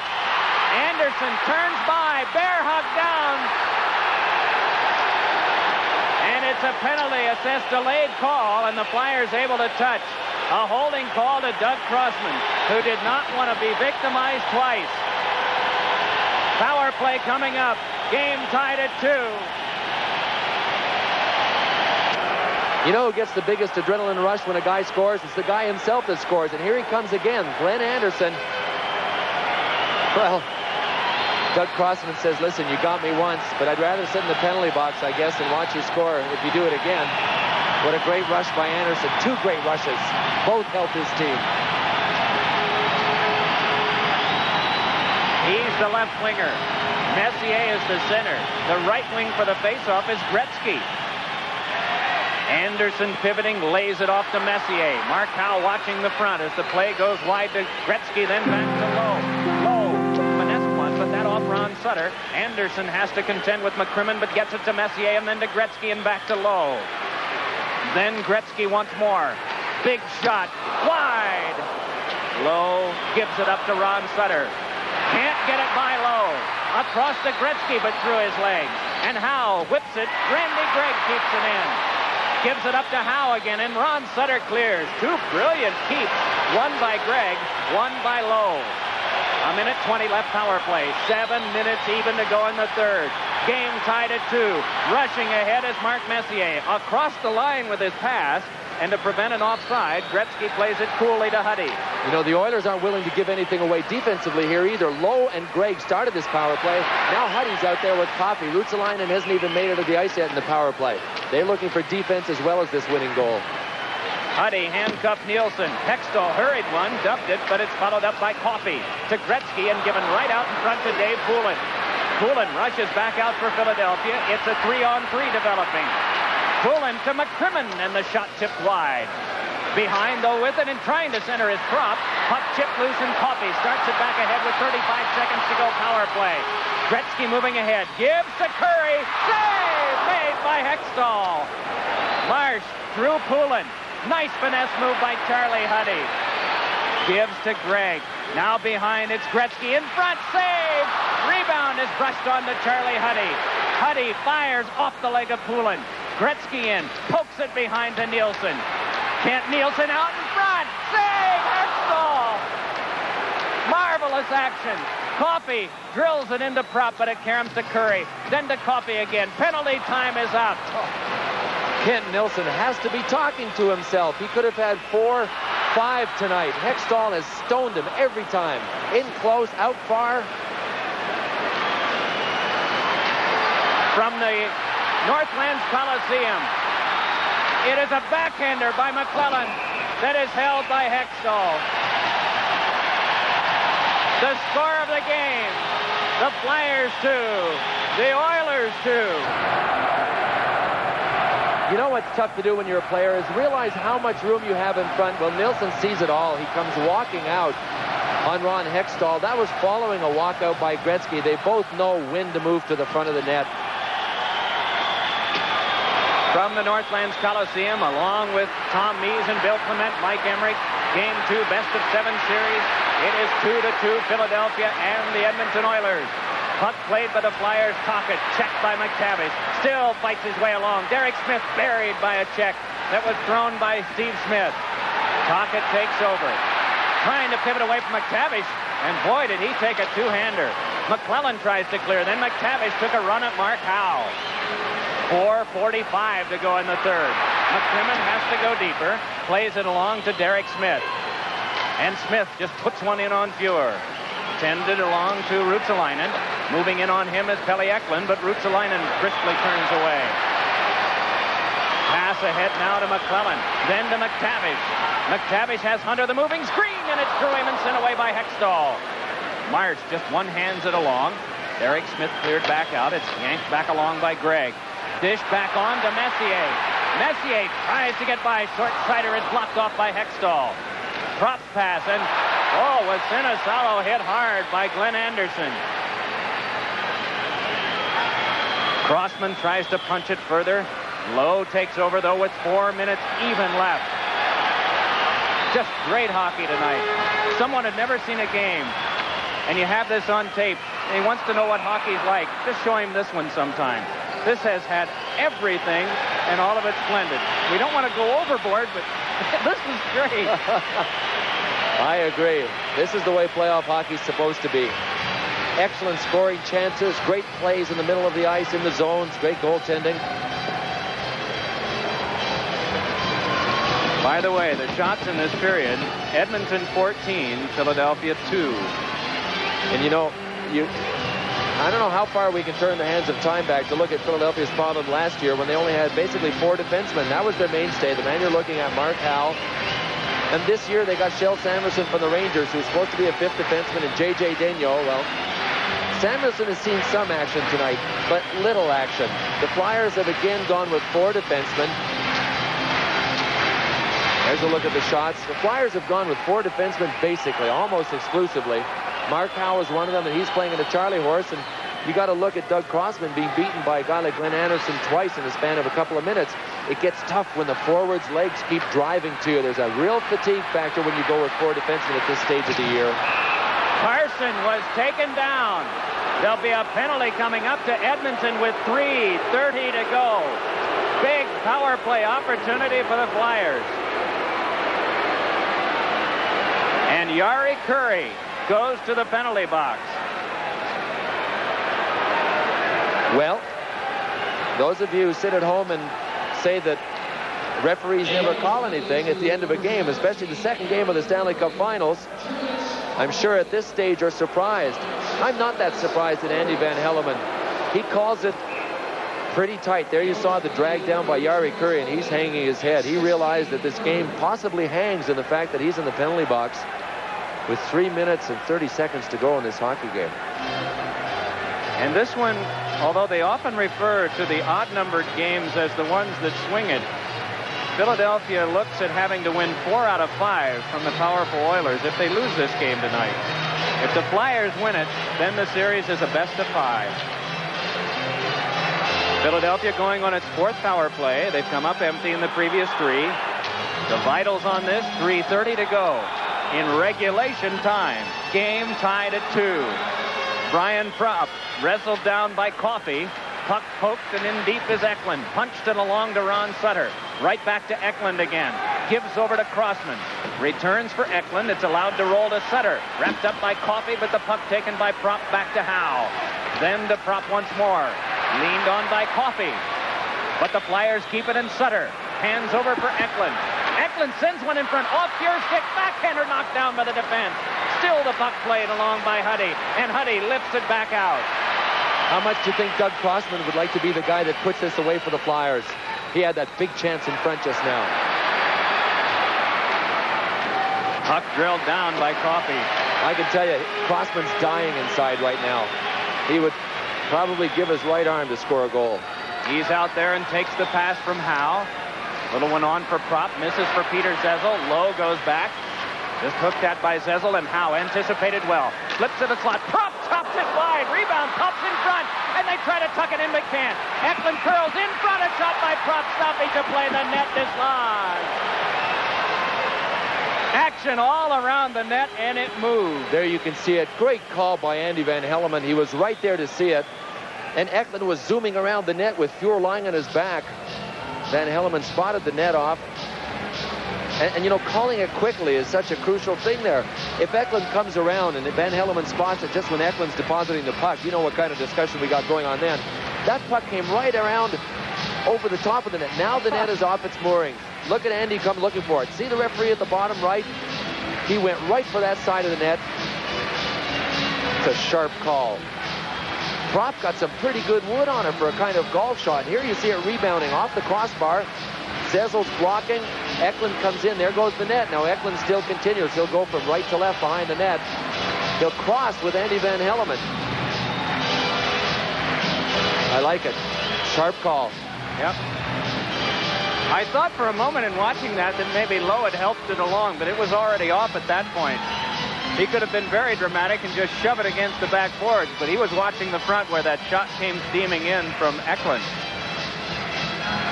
Anderson turns by, bear hug down. And it's a penalty, assessed delayed call, and the Flyers able to touch. A holding call to Doug Crossman, who did not want to be victimized twice. Power play coming up. Game tied at 2. You know who gets the biggest adrenaline rush when a guy scores? It's the guy himself that scores. And here he comes again, Glenn Anderson. Well, Doug Crossman says, listen, you got me once, but I'd rather sit in the penalty box, I guess, and watch you score if you do it again. What a great rush by Anderson. 2 great rushes. Both helped his team. He's the left winger. Messier is the center. The right wing for the faceoff is Gretzky. Anderson pivoting, lays it off to Messier. Mark Howe watching the front as the play goes wide to Gretzky, then back to Lowe. Lowe finesse one, but that off Ron Sutter. Anderson has to contend with McCrimmon, but gets it to Messier and then to Gretzky and back to Lowe. Then Gretzky once more. Big shot, wide. Lowe gives it up to Ron Sutter. Can't get it by Lowe. Across to Gretzky, but through his legs. And Howe whips it. Randy Gregg keeps it in. Gives it up to Howe again, and Ron Sutter clears. 2 brilliant keeps. One by Gregg, one by Lowe. 1:20 left power play. 7 minutes even to go in the third. Game tied at 2. Rushing ahead is Mark Messier. Across the line with his pass. And to prevent an offside, Gretzky plays it coolly to Huddy. You know, the Oilers aren't willing to give anything away defensively here either. Lowe and Gregg started this power play. Now Huddy's out there with Coffey. Ruotsalainen hasn't even made it to the ice yet in the power play. They're looking for defense as well as this winning goal. Huddy handcuffed Nielsen. Hextall hurried one, dubbed it, but it's followed up by Coffey. To Gretzky and given right out in front to Dave Poulin. Poulin rushes back out for Philadelphia. It's a 3-on-3 developing. Poulin to McCrimmon, and the shot tipped wide. Behind, though, with it and trying to center his prop. Puck chipped loose, and Coffey starts it back ahead with 35 seconds to go power play. Gretzky moving ahead. Gives to Curry. Save made by Hextall. Marsh through Poulin. Nice finesse move by Charlie Huddy. Gives to Gregg. Now behind, it's Gretzky in front. Save! Rebound is brushed on to Charlie Huddy. Huddy fires off the leg of Poulin. Gretzky in. Pokes it behind to Nielsen. Kent Nielsen out in front. Save! Hextall! Marvelous action. Coffey drills it into prop, but it caroms to Curry. Then to Coffey again. Penalty time is up. Kent Nielsen has to be talking to himself. He could have had 4-5 tonight. Hextall has stoned him every time. In close, out far. From the Northlands Coliseum, it is a backhander by McClellan that is held by Hextall. The score of the game, the Flyers 2, the Oilers 2. You know what's tough to do when you're a player is realize how much room you have in front. Well, Nielsen sees it all. He comes walking out on Ron Hextall. That was following a walkout by Gretzky. They both know when to move to the front of the net. From the Northlands Coliseum, along with Tom Mees and Bill Clement, Mike Emmerich, Game 2, best-of-7 series. It is 2-2, Philadelphia and the Edmonton Oilers. Puck played by the Flyers. Tocchet checked by McTavish. Still fights his way along. Derek Smith buried by a check that was thrown by Steve Smith. Tocchet takes over. Trying to pivot away from McTavish, and boy, did he take a two-hander. McClellan tries to clear. Then McTavish took a run at Mark Howe. 4:45 to go in the third. McCrimmon has to go deeper. Plays it along to Derek Smith. And Smith just puts one in on Fuhr. Tended along to Ruotsalainen. Moving in on him is Pelle Eklund, but Ruotsalainen briskly turns away. Pass ahead now to McClellan. Then to McTavish. McTavish has Hunter the moving screen, and it's through him and sent away by Hextall. Marsh just one-hands it along. Derek Smith cleared back out. It's yanked back along by Gregg. Dish back on to Messier. Messier tries to get by. Short-sider is blocked off by Hextall. Props pass, and was Sinisalo hit hard by Glenn Anderson. Crossman tries to punch it further. Lowe takes over, though, with 4 minutes even left. Just great hockey tonight. Someone had never seen a game, and you have this on tape, and he wants to know what hockey's like. Just show him this one sometime. This has had everything, and all of it's splendid. We don't want to go overboard, but this is great. I agree. This is the way playoff hockey's supposed to be. Excellent scoring chances, great plays in the middle of the ice, in the zones, great goaltending. By the way, the shots in this period, Edmonton 14, Philadelphia 2. And you know, I don't know how far we can turn the hands of time back to look at Philadelphia's problem last year when they only had basically 4 defensemen. That was their mainstay. The man you're looking at, Mark Howe. And this year they got Shel Samuelson from the Rangers, who's supposed to be a 5th defenseman, and J.J. Daigneault. Well, Samuelson has seen some action tonight, but little action. The Flyers have again gone with 4 defensemen. There's a look at the shots. The Flyers have gone with 4 defensemen basically, almost exclusively. Mark Howe is one of them, and he's playing in a Charlie horse. And you got to look at Doug Crossman being beaten by a guy like Glenn Anderson twice in the span of a couple of minutes. It gets tough when the forwards' legs keep driving to you. There's a real fatigue factor when you go with 4 defensemen at this stage of the year. Carson was taken down. There'll be a penalty coming up to Edmonton with 3:30 to go. Big power play opportunity for the Flyers. And Yari Curry goes to the penalty box. Well, those of you who sit at home and say that referees never call anything at the end of a game, especially the second game of the Stanley Cup Finals, I'm sure at this stage are surprised. I'm not that surprised at Andy Van Hellemond. He calls it pretty tight. There you saw the drag down by Yari Curry, and he's hanging his head. He realized that this game possibly hangs in the fact that he's in the penalty box with 3 minutes and 30 seconds to go in this hockey game. And this one, although they often refer to the odd-numbered games as the ones that swing it, Philadelphia looks at having to win 4 out of 5 from the powerful Oilers if they lose this game tonight. If the Flyers win it, then the series is a best of 5. Philadelphia going on its 4th power play. They've come up empty in the previous 3. The vitals on this, 3:30 to go in regulation time. Game tied at 2. Brian Propp wrestled down by Coffey. Puck poked, and in deep is Eklund. Punched it along to Ron Sutter. Right back to Eklund again. Gives over to Crossman. Returns for Eklund. It's allowed to roll to Sutter. Wrapped up by Coffey, but the puck taken by Propp back to Howe. Then to Propp once more. Leaned on by Coffey. But the Flyers keep it in Sutter. Hands over for Eklund. Eklund sends one in front. Off your stick. Backhander knocked down by the defense. Still the puck played along by Huddy. And Huddy lifts it back out. How much do you think Doug Crossman would like to be the guy that puts this away for the Flyers? He had that big chance in front just now. Puck drilled down by Coffey. I can tell you, Crossman's dying inside right now. He would probably give his right arm to score a goal. He's out there and takes the pass from Howe. Little one on for Propp. Misses for Peter Zezel. Lowe goes back. Just hooked at by Zezel, and Howe anticipated well. Slips to the slot. Propp chops it wide. Rebound. Pops in front. And they try to tuck it in, but can't. Eklund curls in front. A shot by Propp. Stopping to play. The net dislodged. Action all around the net, and it moved. There you can see it. Great call by Andy Van Hellemond. He was right there to see it. And Eklund was zooming around the net with Fuhr lying on his back. Van Hellemond spotted the net off. And, you know, calling it quickly is such a crucial thing there. If Eklund comes around and Van Hellemond spots it just when Eklund's depositing the puck, you know what kind of discussion we got going on then. That puck came right around over the top of the net. Now the net is off its moorings. Look at Andy come looking for it. See the referee at the bottom right? He went right for that side of the net. It's a sharp call. Propp got some pretty good wood on it for a kind of golf shot. Here you see it rebounding off the crossbar. Zezel's blocking. Eklund comes in. There goes the net. Now Eklund still continues. He'll go from right to left behind the net. He'll cross with Andy Van Hellemond. I like it. Sharp call. Yep. I thought for a moment in watching that maybe Lowe had helped it along, but it was already off at that point. He could have been very dramatic and just shove it against the backboards, but he was watching the front where that shot came steaming in from Eklund.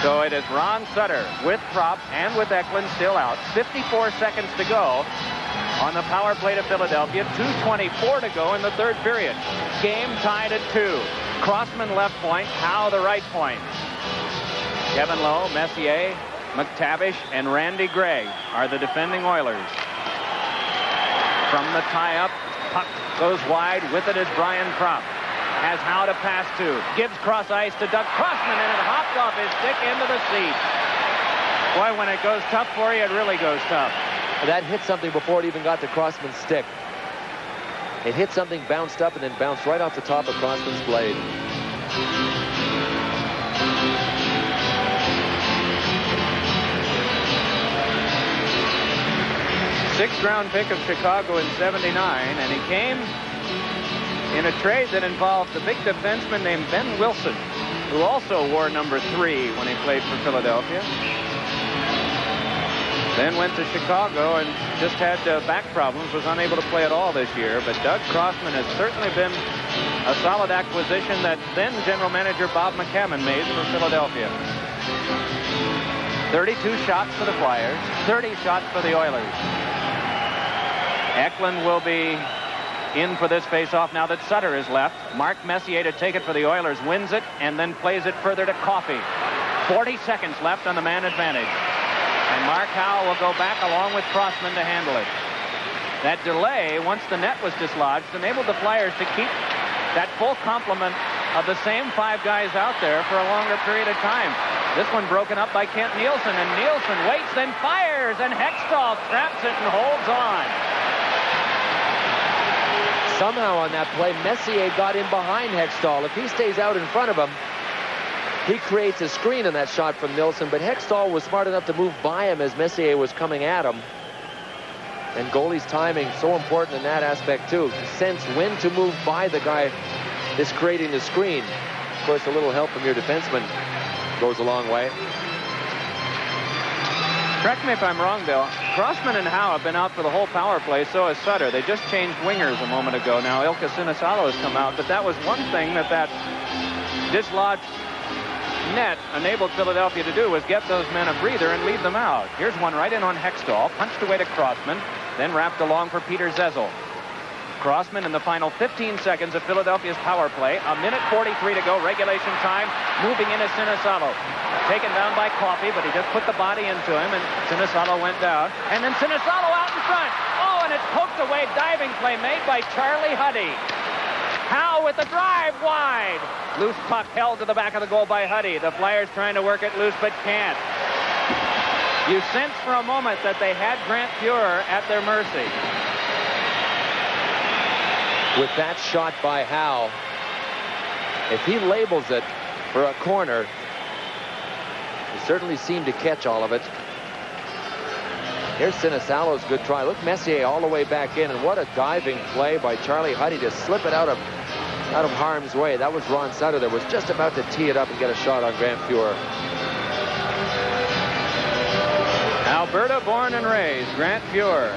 So it is Ron Sutter with Propp and with Eklund still out. 54 seconds to go on the power play to Philadelphia. 2:24 to go in the 3rd period. Game tied at 2. Crossman left point, Howe the right point. Kevin Lowe, Messier, McTavish, and Randy Gregg are the defending Oilers. From the tie-up, puck goes wide. With it is Brian Propp. Has Howe to pass to. Gives cross ice to Doug Crossman, and it hopped off his stick into the seat. Boy, when it goes tough for you, it really goes tough. That hit something before it even got to Crossman's stick. It hit something, bounced up, and then bounced right off the top of Crossman's blade. Sixth-round pick of Chicago in '79, and he came in a trade that involved a big defenseman named Ben Wilson, who also wore number 3 when he played for Philadelphia. Then went to Chicago and just had back problems, was unable to play at all this year. But Doug Crossman has certainly been a solid acquisition that then general manager Bob McCammon made for Philadelphia. 32 shots for the Flyers, 30 shots for the Oilers. Eklund will be in for this face-off now that Sutter is left. Mark Messier to take it for the Oilers, wins it, and then plays it further to Coffey. 40 seconds left on the man advantage. And Mark Howe will go back along with Crossman to handle it. That delay, once the net was dislodged, enabled the Flyers to keep that full complement of the same 5 guys out there for a longer period of time. This one broken up by Kent Nielsen, and Nielsen waits, then fires, and Hextall traps it and holds on. Somehow on that play, Messier got in behind Hextall. If he stays out in front of him, he creates a screen in that shot from Nielsen, but Hextall was smart enough to move by him as Messier was coming at him. And goalie's timing, so important in that aspect too. Sense when to move by the guy that's creating the screen. Of course, a little help from your defenseman goes a long way. Correct me if I'm wrong, Bill. Crossman and Howe have been out for the whole power play, so has Sutter. They just changed wingers a moment ago. Now Ilkka Sinisalo has come out, but that was one thing that dislodged net enabled Philadelphia to do, was get those men a breather and leave them out. Here's one right in on Hextall, punched away to Crossman, then wrapped along for Peter Zezel. Crossman in the final 15 seconds of Philadelphia's power play. A minute 43 to go, regulation time. Moving into Sinisalo. Taken down by Coffey, but he just put the body into him, and Sinisalo went down. And then Sinisalo out in front. Oh, and it's poked away. Diving play made by Charlie Huddy. Howe with the drive wide. Loose puck held to the back of the goal by Huddy. The Flyers trying to work it loose, but can't. You sense for a moment that they had Grant Fuhrer at their mercy. With that shot by Howe, if he labels it for a corner, he certainly seemed to catch all of it. Here's Sinisalo's good try. Look, Messier all the way back in, and what a diving play by Charlie Huddy to slip it out of harm's way. That was Ron Sutter that was just about to tee it up and get a shot on Grant Fuhrer. Alberta born and raised, Grant Fuhrer.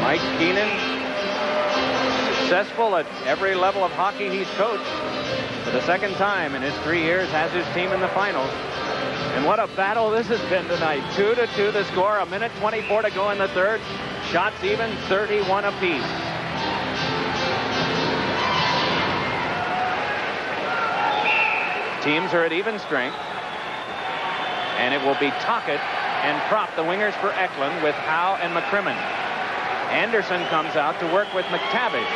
Mike Keenan, successful at every level of hockey he's coached. For the second time in his 3 years, has his team in the finals. And what a battle this has been tonight. 2-2 the score, a minute 24 to go in the third. Shots even, 31 apiece. Teams are at even strength. And it will be Tocchet and Propp, the wingers for Eklund, with Howe and McCrimmon. Anderson comes out to work with McTavish.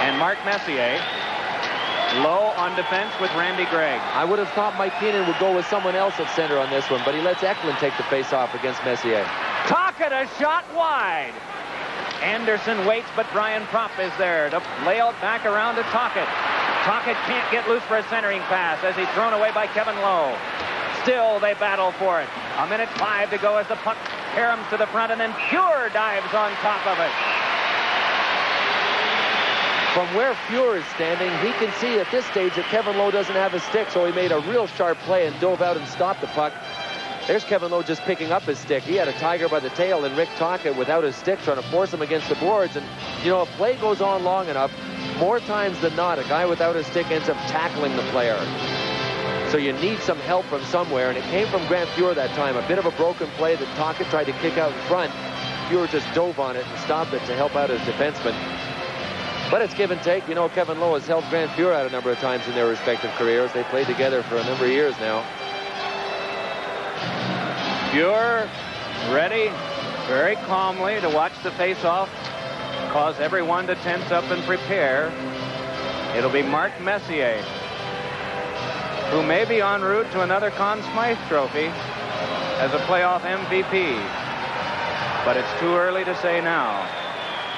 And Mark Messier low on defense with Randy Gregg. I would have thought Mike Keenan would go with someone else at center on this one, but he lets Eklund take the face-off against Messier. Tocchet, a shot wide. Anderson waits, but Brian Propp is there to lay it back around to Tocchet. Tocchet can't get loose for a centering pass as he's thrown away by Kevin Lowe. Still, they battle for it. A minute 5 to go as the puck caroms to the front, and then Fuhrer dives on top of it. From where Fuhrer is standing, he can see at this stage that Kevin Lowe doesn't have a stick, so he made a real sharp play and dove out and stopped the puck. There's Kevin Lowe just picking up his stick. He had a tiger by the tail, and Rick Tocchet without his stick trying to force him against the boards. And, you know, if play goes on long enough, more times than not, a guy without his stick ends up tackling the player. So you need some help from somewhere, and it came from Grant Fuhrer that time. A bit of a broken play that Tocchet tried to kick out in front. Fuhrer just dove on it and stopped it to help out his defenseman. But it's give and take. You know, Kevin Lowe has helped Grant Fuhrer out a number of times in their respective careers. They played together for a number of years now. Fuhrer ready very calmly to watch the face-off, cause everyone to tense up and prepare. It'll be Mark Messier. who may be en route to another Conn Smythe trophy as a playoff MVP. But it's too early to say now.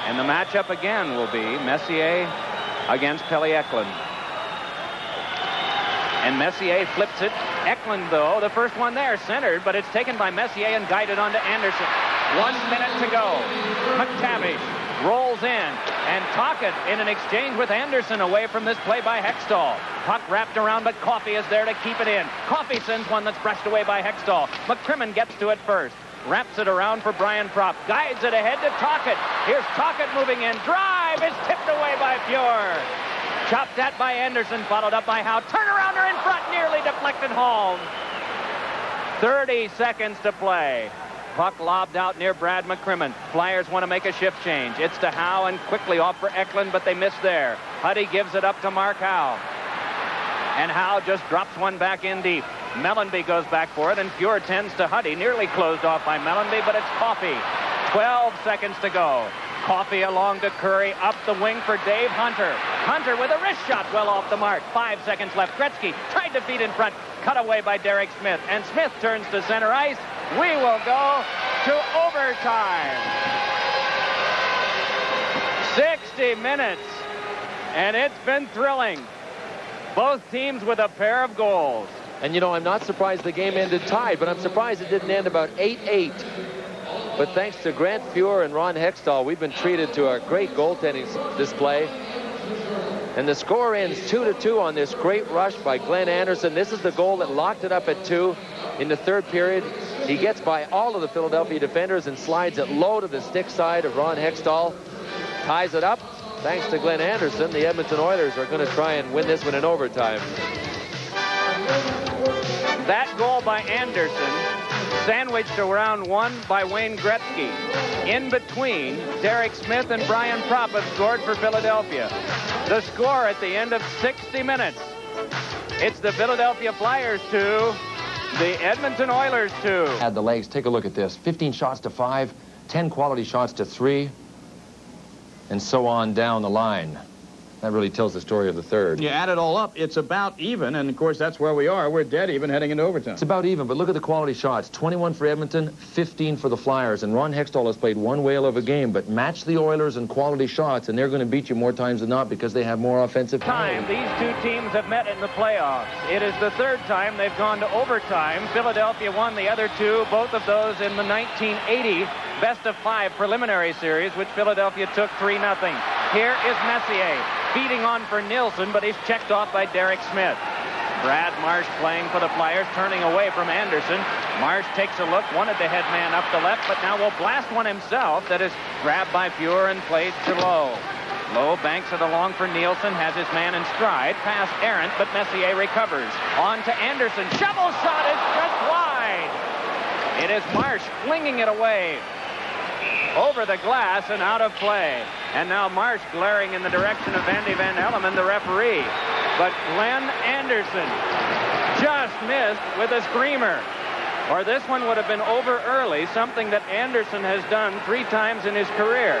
And the matchup again will be Messier against Pelle Eklund. And Messier flips it. Eklund, though, the first one there, centered, but it's taken by Messier and guided onto Anderson. 1 minute to go. McTavish rolls in, and Tocchet in an exchange with Anderson away from this play by Hextall. Puck wrapped around, but Coffey is there to keep it in. Coffey sends one that's brushed away by Hextall. McCrimmon gets to it first. Wraps it around for Brian Propp. Guides it ahead to Tocchet. Here's Tocchet moving in. Drive is tipped away by Fuhr. Chopped at by Anderson, followed up by Howe. Turnarounder in front, nearly deflected home. 30 seconds to play. Puck lobbed out near Brad McCrimmon. Flyers want to make a shift change. It's to Howe and quickly off for Eklund, but they miss there. Huddy gives it up to Mark Howe. And Howe just drops one back in deep. Mellenby goes back for it, and Fuhr tends to Huddy. Nearly closed off by Mellenby, but it's Coffey. 12 seconds to go. Coffey along to Curry, up the wing for Dave Hunter. Hunter with a wrist shot well off the mark. 5 seconds left. Gretzky tried to feed in front. Cut away by Derek Smith. And Smith turns to center ice. We will go to overtime. 60 minutes. And it's been thrilling. Both teams with a pair of goals. And, you know, I'm not surprised the game ended tied, but I'm surprised it didn't end about 8-8. But thanks to Grant Fuhr and Ron Hextall, we've been treated to a great goaltending display. And the score ends 2-2 on this great rush by Glenn Anderson. This is the goal that locked it up at 2 in the third period. He gets by all of the Philadelphia defenders and slides it low to the stick side of Ron Hextall. Ties it up. Thanks to Glenn Anderson, the Edmonton Oilers are going to try and win this one in overtime. That goal by Anderson, sandwiched around one by Wayne Gretzky. In between, Derek Smith and Brian Propp have scored for Philadelphia. The score at the end of 60 minutes. It's the Philadelphia Flyers 2, the Edmonton Oilers 2. Add the legs. Take a look at this. 15 shots to 5, 10 quality shots to 3, and so on down the line. That really tells the story of the third. You add it all up, it's about even, and of course that's where we are. We're dead even heading into overtime. It's about even, but look at the quality shots. 21 for Edmonton, 15 for the Flyers, and Ron Hextall has played one whale of a game, but match the Oilers in quality shots, and they're going to beat you more times than not because they have more offensive time. These two teams have met in the playoffs. It is the third time they've gone to overtime. Philadelphia won the other two, both of those in the 1980 best-of-5 preliminary series, which Philadelphia took 3-0. Here is Messier. Feeding on for Nielsen, but he's checked off by Derek Smith. Brad Marsh playing for the Flyers, turning away from Anderson. Marsh takes a look, wanted the head man up the left, but now will blast one himself that is grabbed by Fuhr and played to Lowe. Lowe banks it along for Nielsen, has his man in stride, pass errant, but Messier recovers. On to Anderson, shovel shot is just wide. It is Marsh flinging it away over the glass and out of play. And now Marsh glaring in the direction of Andy Van Elleman, the referee. But Glenn Anderson just missed with a screamer. Or this one would have been over early, something that Anderson has done 3 times in his career.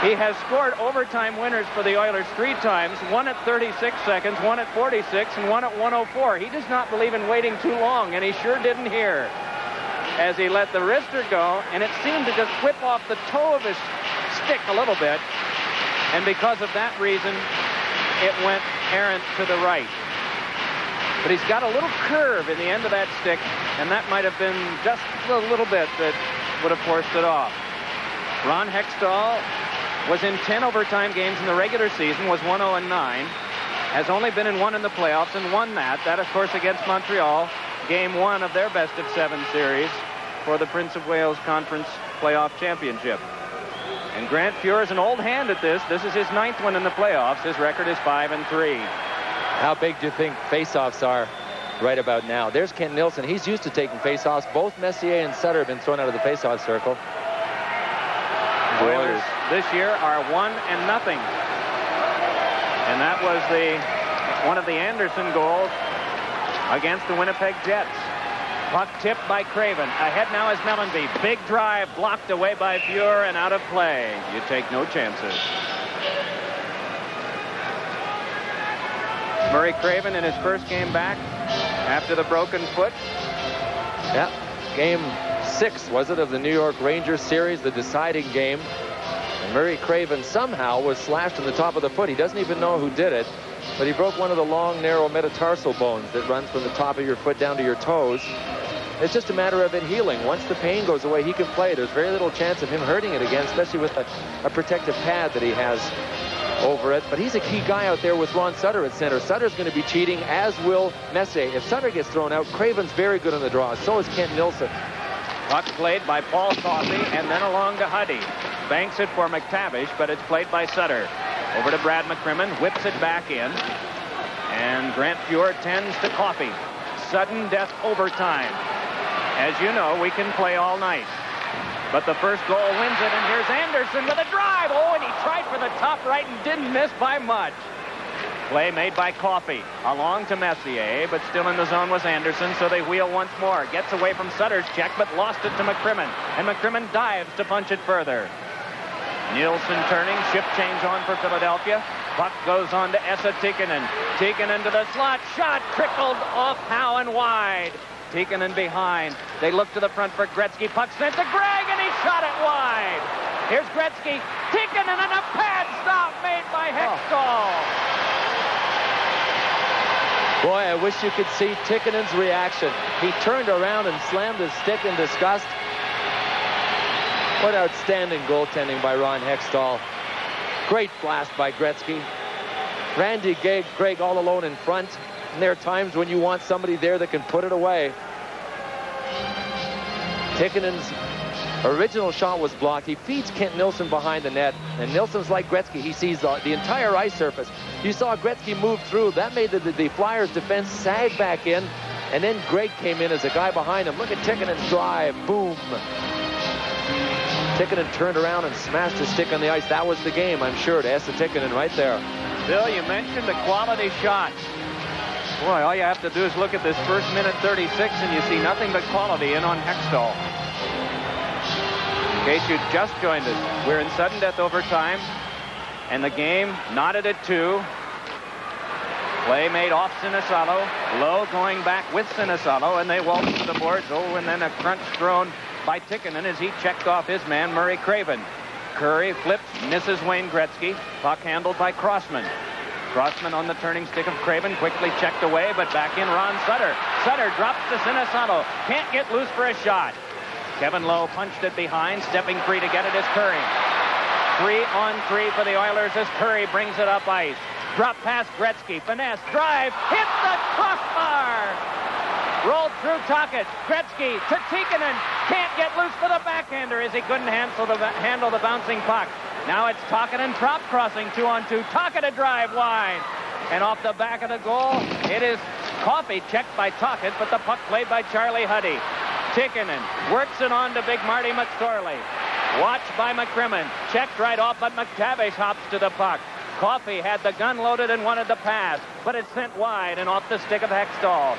He has scored overtime winners for the Oilers 3 times, one at 36 seconds, one at 46, and one at 104. He does not believe in waiting too long, and he sure didn't here, as he let the wrister go, and it seemed to just whip off the toe of his stick a little bit, and because of that reason, it went errant to the right. But he's got a little curve in the end of that stick, and that might have been just a little bit that would have forced it off. Ron Hextall was in 10 overtime games in the regular season, was 1-0-9, has only been in 1 in the playoffs, and won that. That, of course, against Montreal, Game 1 of their best-of-7 series for the Prince of Wales Conference Playoff Championship. And Grant Fuhr is an old hand at this. This is his 9th one in the playoffs. His record is 5-3. How big do you think faceoffs are right about now? There's Kent Nilsson. He's used to taking faceoffs. Both Messier and Sutter have been thrown out of the faceoff circle. The Oilers this year are 1-0. And that was one of the Anderson goals against the Winnipeg Jets. Puck tipped by Craven. Ahead now is Mellenby. Big drive blocked away by Fuhr and out of play. You take no chances. Murray Craven in his first game back after the broken foot. Yeah, game 6, was it, of the New York Rangers series, the deciding game. And Murray Craven somehow was slashed in the top of the foot. He doesn't even know who did it, but he broke one of the long, narrow metatarsal bones that runs from the top of your foot down to your toes. It's just a matter of it healing. Once the pain goes away, he can play. There's very little chance of him hurting it again, especially with a protective pad that he has over it. But he's a key guy out there with Ron Sutter at center. Sutter's going to be cheating, as will Messier. If Sutter gets thrown out, Craven's very good on the draw. So is Kent Nilsson. Puck played by Paul Coffey and then along to Huddy. Banks it for McTavish, but it's played by Sutter. Over to Brad McCrimmon, whips it back in. And Grant Fuhr tends to Coffey. Sudden death overtime. As you know, we can play all night. But the first goal wins it, and here's Anderson with a drive. Oh, and he tried for the top right and didn't miss by much. Play made by Coffey. Along to Messier, but still in the zone was Anderson, so they wheel once more. Gets away from Sutter's check, but lost it to McCrimmon. And McCrimmon dives to punch it further. Nielsen turning, shift change on for Philadelphia. Puck goes on to Esa Tikkanen. Tikkanen to the slot, shot trickled off Howe and wide. Tikkanen behind. They look to the front for Gretzky. Puck sent to Gregg, and he shot it wide. Here's Gretzky. Tikkanen and a pad stop made by Hextall. Boy, I wish you could see Tikkanen's reaction. He turned around and slammed his stick in disgust. What outstanding goaltending by Ron Hextall. Great blast by Gretzky. Randy Gregg all alone in front. And there are times when you want somebody there that can put it away. Tikkanen's original shot was blocked. He feeds Kent Nilsson behind the net. And Nilsson's like Gretzky. He sees the entire ice surface. You saw Gretzky move through. That made the Flyers' defense sag back in. And then Gregg came in as a guy behind him. Look at Tikkanen's drive. Boom. Tikkanen turned around and smashed his stick on the ice. That was the game, I'm sure, to Esa Tikkanen right there. Bill, you mentioned a quality shot. Boy, all you have to do is look at this first minute 36 and you see nothing but quality in on Hextall. In case you just joined us, we're in sudden death overtime and the game knotted at 2. Play made off Sinisalo. Lowe going back with Sinisalo, and they waltz to the boards. Oh, and then a crunch thrown by Tikkanen as he checked off his man, Murray Craven. Curry flips, misses Wayne Gretzky. Puck handled by Crossman. Crossman on the turning stick of Craven, quickly checked away, but back in Ron Sutter. Sutter drops to Sinisalo. Can't get loose for a shot. Kevin Lowe punched it behind. Stepping free to get it is Curry. 3-on-3 for the Oilers as Curry brings it up ice. Drop past Gretzky. Finesse. Drive. Hit the crossbar. Rolled through Tocchet. Gretzky to Tikkanen. Can't get loose for the backhander as he couldn't handle the bouncing puck. Now it's Tocchet and Trop crossing 2-on-2. Tocchet a drive wide. And off the back of the goal, it is Coffey checked by Tocchet, but the puck played by Charlie Huddy. Tikkanen works it on to Big Marty McSorley. Watched by McCrimmon. Checked right off, but McTavish hops to the puck. Coffey had the gun loaded and wanted to pass, but it's sent wide and off the stick of Hextall.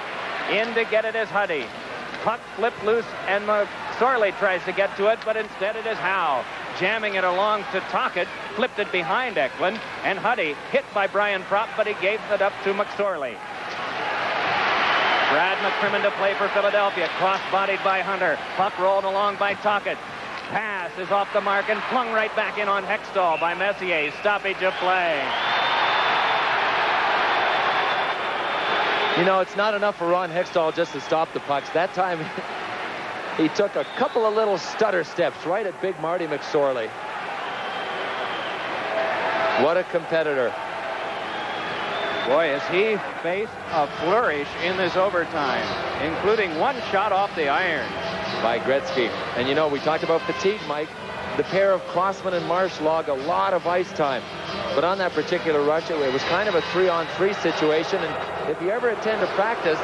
In to get it is Huddy. Puck flipped loose, and McSorley tries to get to it, but instead it is Howe. Jamming it along to Tocchet, flipped it behind Eklund, and Huddy hit by Brian Propp, but he gave it up to McSorley. Brad McCrimmon to play for Philadelphia, cross-bodied by Hunter. Puck rolled along by Tocchet. Pass is off the mark and flung right back in on Hextall by Messier. Stoppage of play. You know, it's not enough for Ron Hextall just to stop the pucks. That time, he took a couple of little stutter steps right at Big Marty McSorley. What a competitor. Boy, has he faced a flourish in this overtime, including one shot off the iron. By Gretzky. And you know, we talked about fatigue, Mike. The pair of Crossman and Marsh log a lot of ice time. But on that particular rush, it was kind of a 3-on-3 situation. And if you ever attend a practice,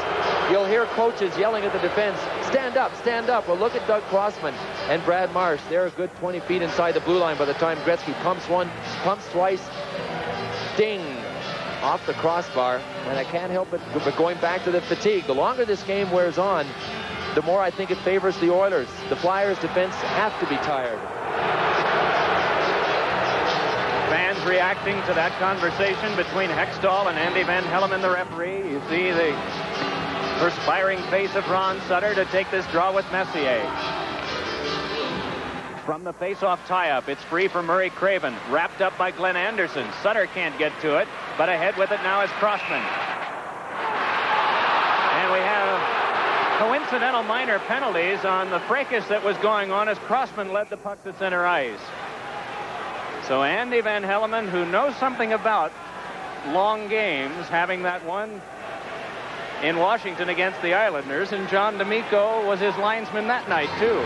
you'll hear coaches yelling at the defense, stand up, stand up. Well, look at Doug Crossman and Brad Marsh. They're a good 20 feet inside the blue line by the time Gretzky pumps one, pumps twice, ding, off the crossbar. And I can't help but going back to the fatigue. The longer this game wears on, the more I think it favors the Oilers. The Flyers' defense have to be tired. Fans reacting to that conversation between Hextall and Andy Van Helleman, the referee. You see the perspiring face of Ron Sutter to take this draw with Messier. From the face-off tie-up, it's free for Murray Craven, wrapped up by Glenn Anderson. Sutter can't get to it, but ahead with it now is Crossman. And we have coincidental minor penalties on the fracas that was going on as Crossman led the puck to center ice. So Andy Van Helleman, who knows something about long games, having that one in Washington against the Islanders, and John D'Amico was his linesman that night too.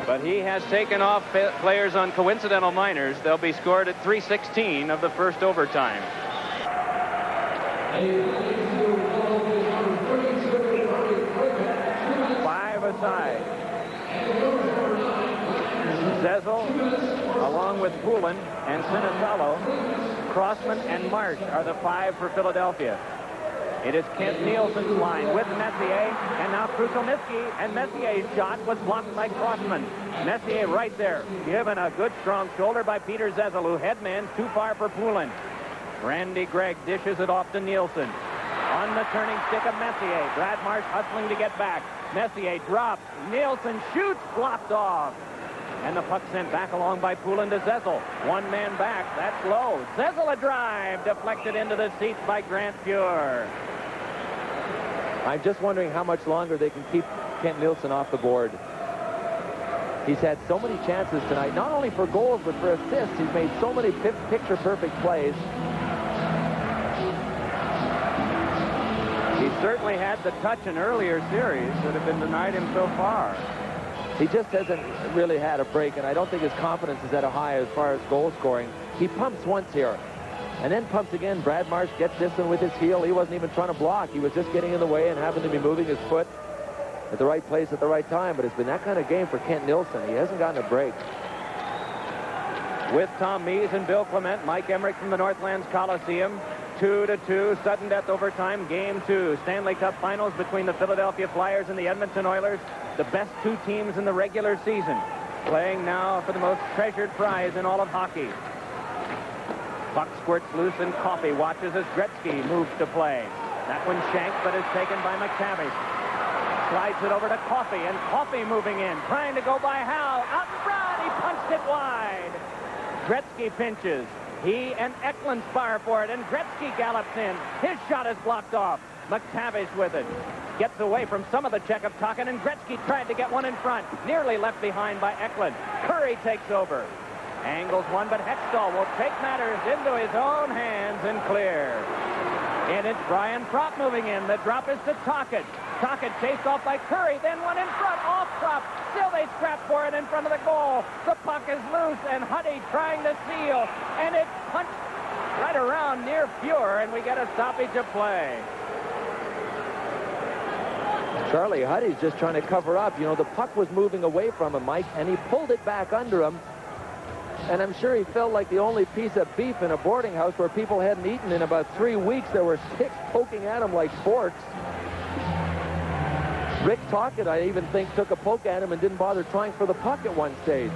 But he has taken off players on coincidental minors. They'll be scored at 3:16 of the first overtime. 5 aside. Zezel, along with Poulin and Sinatalo, Crossman and Marsh are the 5 for Philadelphia. It is Kent Nielsen's line with Messier, and now Krushelnyski, and Messier's shot was blocked by Crossman. Messier right there, given a good strong shoulder by Peter Zezel, who headman's too far for Poulin. Randy Gregg dishes it off to Nielsen. On the turning stick of Messier, Brad Marsh hustling to get back. Messier drops, Nielsen shoots, blocked off. And the puck sent back along by Poulin to Zezel. One man back, that's low. Zezel a drive, deflected into the seats by Grant Fuhr. I'm just wondering how much longer they can keep Kent Nielsen off the board. He's had so many chances tonight, not only for goals, but for assists. He's made so many picture-perfect plays. He certainly had the touch in earlier series that have been denied him so far. He just hasn't really had a break, and I don't think his confidence is at a high as far as goal scoring. He pumps once here, and then pumps again. Brad Marsh gets this one with his heel. He wasn't even trying to block. He was just getting in the way and happened to be moving his foot at the right place at the right time. But it's been that kind of game for Kent Nielsen. He hasn't gotten a break. With Tom Mees and Bill Clement, Mike Emmerich from the Northlands Coliseum. 2-2, sudden death overtime, game 2. Stanley Cup Finals between the Philadelphia Flyers and the Edmonton Oilers. The best 2 teams in the regular season, playing now for the most treasured prize in all of hockey. Puck squirts loose and Coffey watches as Gretzky moves to play. That one's shanked, but is taken by McTavish. Slides it over to Coffey, and Coffey moving in, trying to go by Howe. Out in front, he punched it wide. Gretzky pinches. He and Eklund spar for it, and Gretzky gallops in. His shot is blocked off. McTavish with it. Gets away from some of the check of Tocken, and Gretzky tried to get one in front. Nearly left behind by Eklund. Curry takes over. Angles one, but Hextall will take matters into his own hands and clear. And it's Brian Propp moving in. The drop is to Tocken. Tocken chased off by Curry, then one in front, off Propp. Still they scrap for it in front of the goal. The puck is loose, and Huddy trying to seal, and it punched right around near Fuhr, and we get a stoppage of play. Charlie Huddy's just trying to cover up. You know, the puck was moving away from him, Mike, and he pulled it back under him. And I'm sure he felt like the only piece of beef in a boarding house where people hadn't eaten in about 3 weeks. There were sticks poking at him like forks. Rick Tocchet, I even think, took a poke at him and didn't bother trying for the puck at one stage.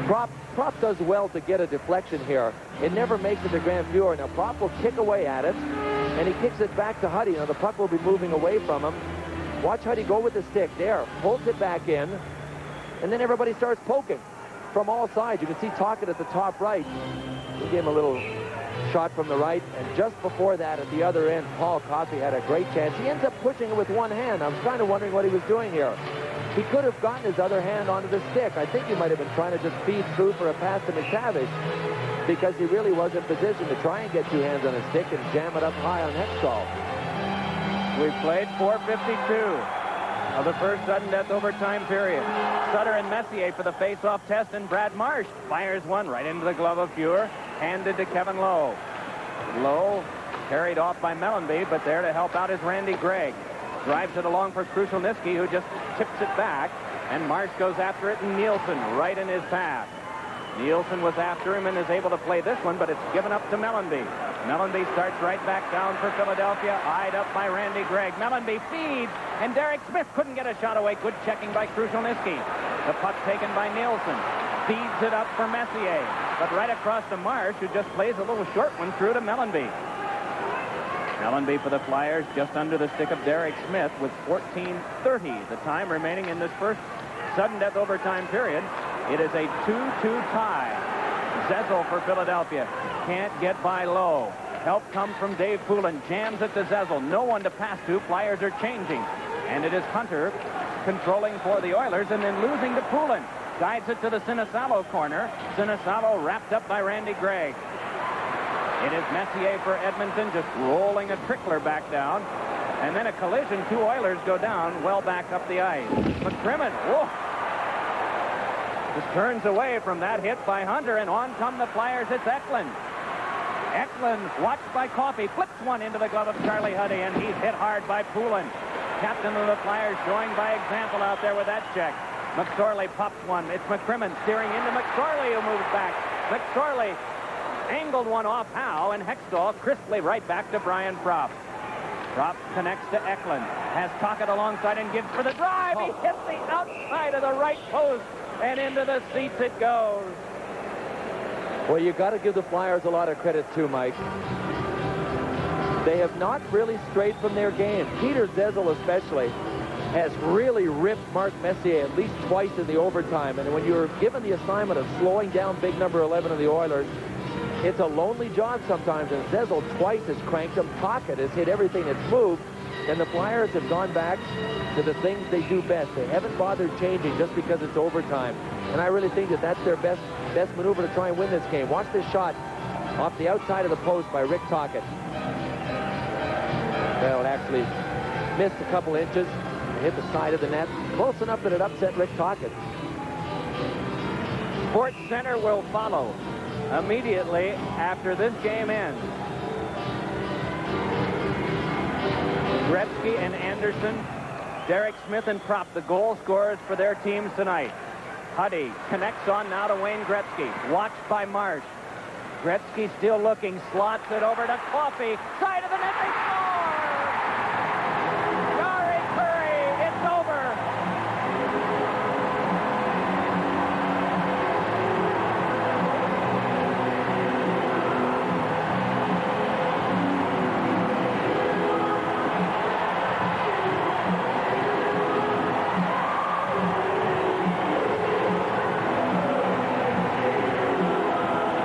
Propp does well to get a deflection here. It never makes it to Grant Fuhr. Now, Propp will kick away at it, and he kicks it back to Huddy. Now, the puck will be moving away from him. Watch Huddy go with the stick. There, pulls it back in, and then everybody starts poking from all sides. You can see Tocchet at the top right. He gave him a little shot from the right, and just before that, at the other end, Paul Coffey had a great chance. He ends up pushing it with one hand. I was kind of wondering what he was doing here. He could have gotten his other hand onto the stick. I think he might have been trying to just feed through for a pass to McTavish, because he really was in position to try and get 2 hands on a stick and jam it up high on Hextall. We've played 4:52 of the first sudden death overtime period. Sutter and Messier for the face-off test, and Brad Marsh fires one right into the glove of Fuhr, handed to Kevin Lowe. Lowe carried off by Mellenby, but there to help out is Randy Gregg. Drives it along for Krushelnyski, who just tips it back, and Marsh goes after it, and Nielsen right in his path. Nielsen was after him and is able to play this one, but it's given up to Mellenby. Mellenby starts right back down for Philadelphia, eyed up by Randy Gregg. Mellenby feeds, and Derek Smith couldn't get a shot away. Good checking by Krushelnyski. The puck taken by Nielsen. Feeds it up for Messier. but right across the Marsh, who just plays a little short one through to Mellenby. Mellenby for the Flyers, just under the stick of Derek Smith with 14:30, the time remaining in this first sudden death overtime period. It is a 2-2 tie. Zezel for Philadelphia. Can't get by Lowe. Help comes from Dave Poulin. Jams it to Zezel. No one to pass to. Flyers are changing. And it is Hunter controlling for the Oilers and then losing to Poulin. Guides it to the Sinisalo corner. Sinisalo wrapped up by Randy Gregg. It is Messier for Edmonton, just rolling a trickler back down. And then a collision. 2 Oilers go down well back up the ice. McCrimmon, whoa! Just turns away from that hit by Hunter, and on come the Flyers. It's Eklund. Eklund, watched by Coffey, flips one into the glove of Charlie Huddy, and he's hit hard by Poulin. Captain of the Flyers showing by example out there with that check. McSorley pops one. It's McCrimmon steering into McSorley, who moves back. McSorley angled one off Howe, and Hextall crisply right back to Brian Propp. Propp connects to Eklund. Has Tocchet alongside and gives for the drive. He hits the outside of the right post, and into the seats it goes. Well, you got to give the Flyers a lot of credit too, Mike. They have not really strayed from their game. Peter Zezel especially has really ripped Mark Messier at least twice in the overtime. And when you're given the assignment of slowing down big number 11 of the Oilers, it's a lonely job sometimes. And Zezel twice has cranked him. Tocchet has hit everything that's moved. And the Flyers have gone back to the things they do best. They haven't bothered changing just because it's overtime. And I really think that that's their best maneuver to try and win this game. Watch this shot off the outside of the post by Rick Tocchet. Well, it actually missed a couple inches and hit the side of the net. Close enough that it upset Rick Tocchet. Sports Center will follow immediately after this game ends. Gretzky and Anderson, Derek Smith and Propp, the goal scorers for their teams tonight. Huddy connects on now to Wayne Gretzky, watched by Marsh. Gretzky still looking, slots it over to Coffey, side of the net, they score! Jari Kurri, it's over!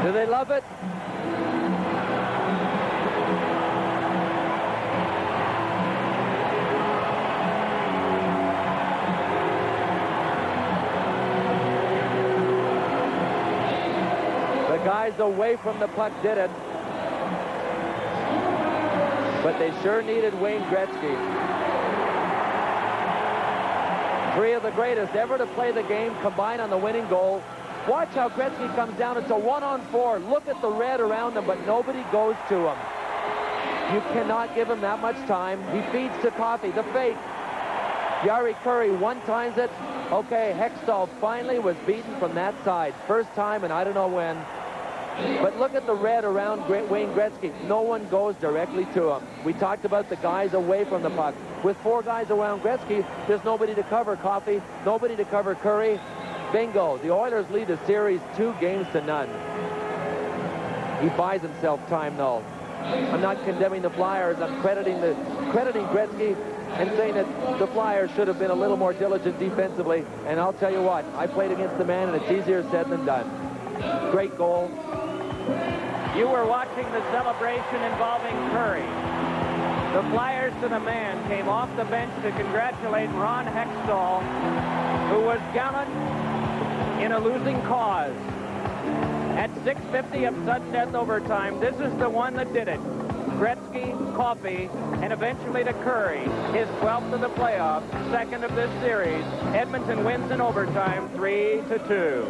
Do they love it? The guys away from the puck did it. But they sure needed Wayne Gretzky. 3 of the greatest ever to play the game combined on the winning goal. Watch how Gretzky comes down. It's a 1-on-4. Look at the red around him, but nobody goes to him. You cannot give him that much time. He feeds to Coffey. The fake. Jari Kurri one-times it. Okay, Hextall finally was beaten from that side. First time, and I don't know when. But look at the red around Wayne Gretzky. No one goes directly to him. We talked about the guys away from the puck. With 4 guys around Gretzky, there's nobody to cover Coffey, nobody to cover Kurri. Bingo. The Oilers lead the series 2-0. He buys himself time, though. I'm not condemning the Flyers. I'm crediting Gretzky and saying that the Flyers should have been a little more diligent defensively. And I'll tell you what, I played against the man, and it's easier said than done. Great goal. You were watching the celebration involving Kurri. The Flyers to the man came off the bench to congratulate Ron Hextall, who was gallant in a losing cause. At 6:50 of sudden death overtime, this is the one that did it. Gretzky, Coffey, and eventually to Kurri, his 12th of the playoffs, second of this series. Edmonton wins in overtime, 3-2.